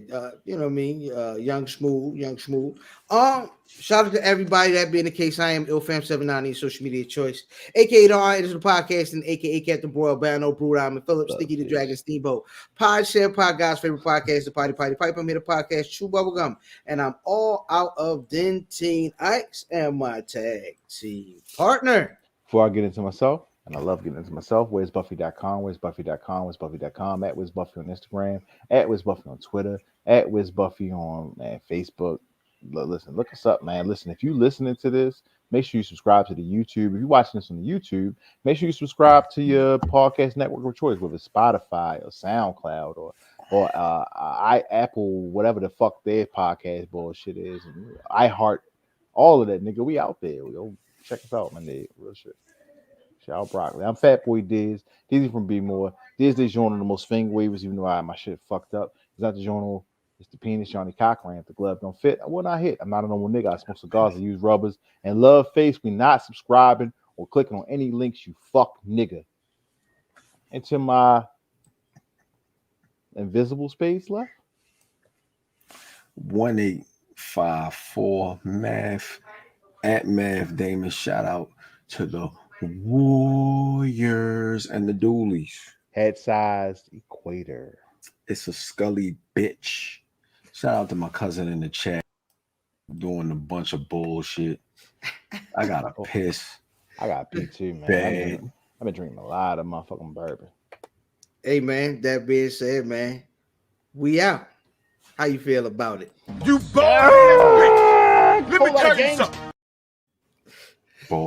you know what I mean. Young smooth. Shout out to everybody. That being the case, I am IlFam790, social media choice, aka the Art of the Podcast, and aka Captain Broil, Bano, Brood, and Phillips, Sticky the Dragon, Steamboat, Pod Share, Pod God's favorite podcast, the Potty Pipe. I'm here, the podcast, Chew Bubblegum, and I'm all out of Dentine Ice and my tag team partner. before I get into myself, and I love getting into myself, where's Buffy.com, where's Buffy.com, where's Buffy.com, at Where's Buffy on Instagram, at Where's Buffy on Twitter, at Where's Buffy on Facebook. Listen, look us up, man. Listen, if you listening to this, make sure you subscribe to the YouTube. If you're watching this on the YouTube, make sure you subscribe to your podcast network of choice, whether it's Spotify or SoundCloud or Apple, whatever the fuck their podcast bullshit is, and iHeart, all of that, nigga. We out there. Yo, check us out, man. Real shit. Shout out Broccoli. I'm Fat Boy Diz. Dizzy from B More. Diz the journal the most finger waivers, even though I had my shit fucked up. It's not the journal. It's the penis, Johnny Cochran. If the glove don't fit, I will not hit. I'm not a normal nigga. I smoke cigars. I use rubbers. And love face. We not subscribing or clicking on any links, you fuck nigga. Into my invisible space left. 1854 Math at Math Damon. Shout out to the Warriors and the Doolies. Head sized equator. It's a Scully bitch. Shout out to my cousin in the chat doing a bunch of bullshit. I gotta piss. I got pee too, man. I've been drinking a lot of motherfucking bourbon. Hey, man, that being said, man, we out. How you feel about it? You boy! Let me tell you something.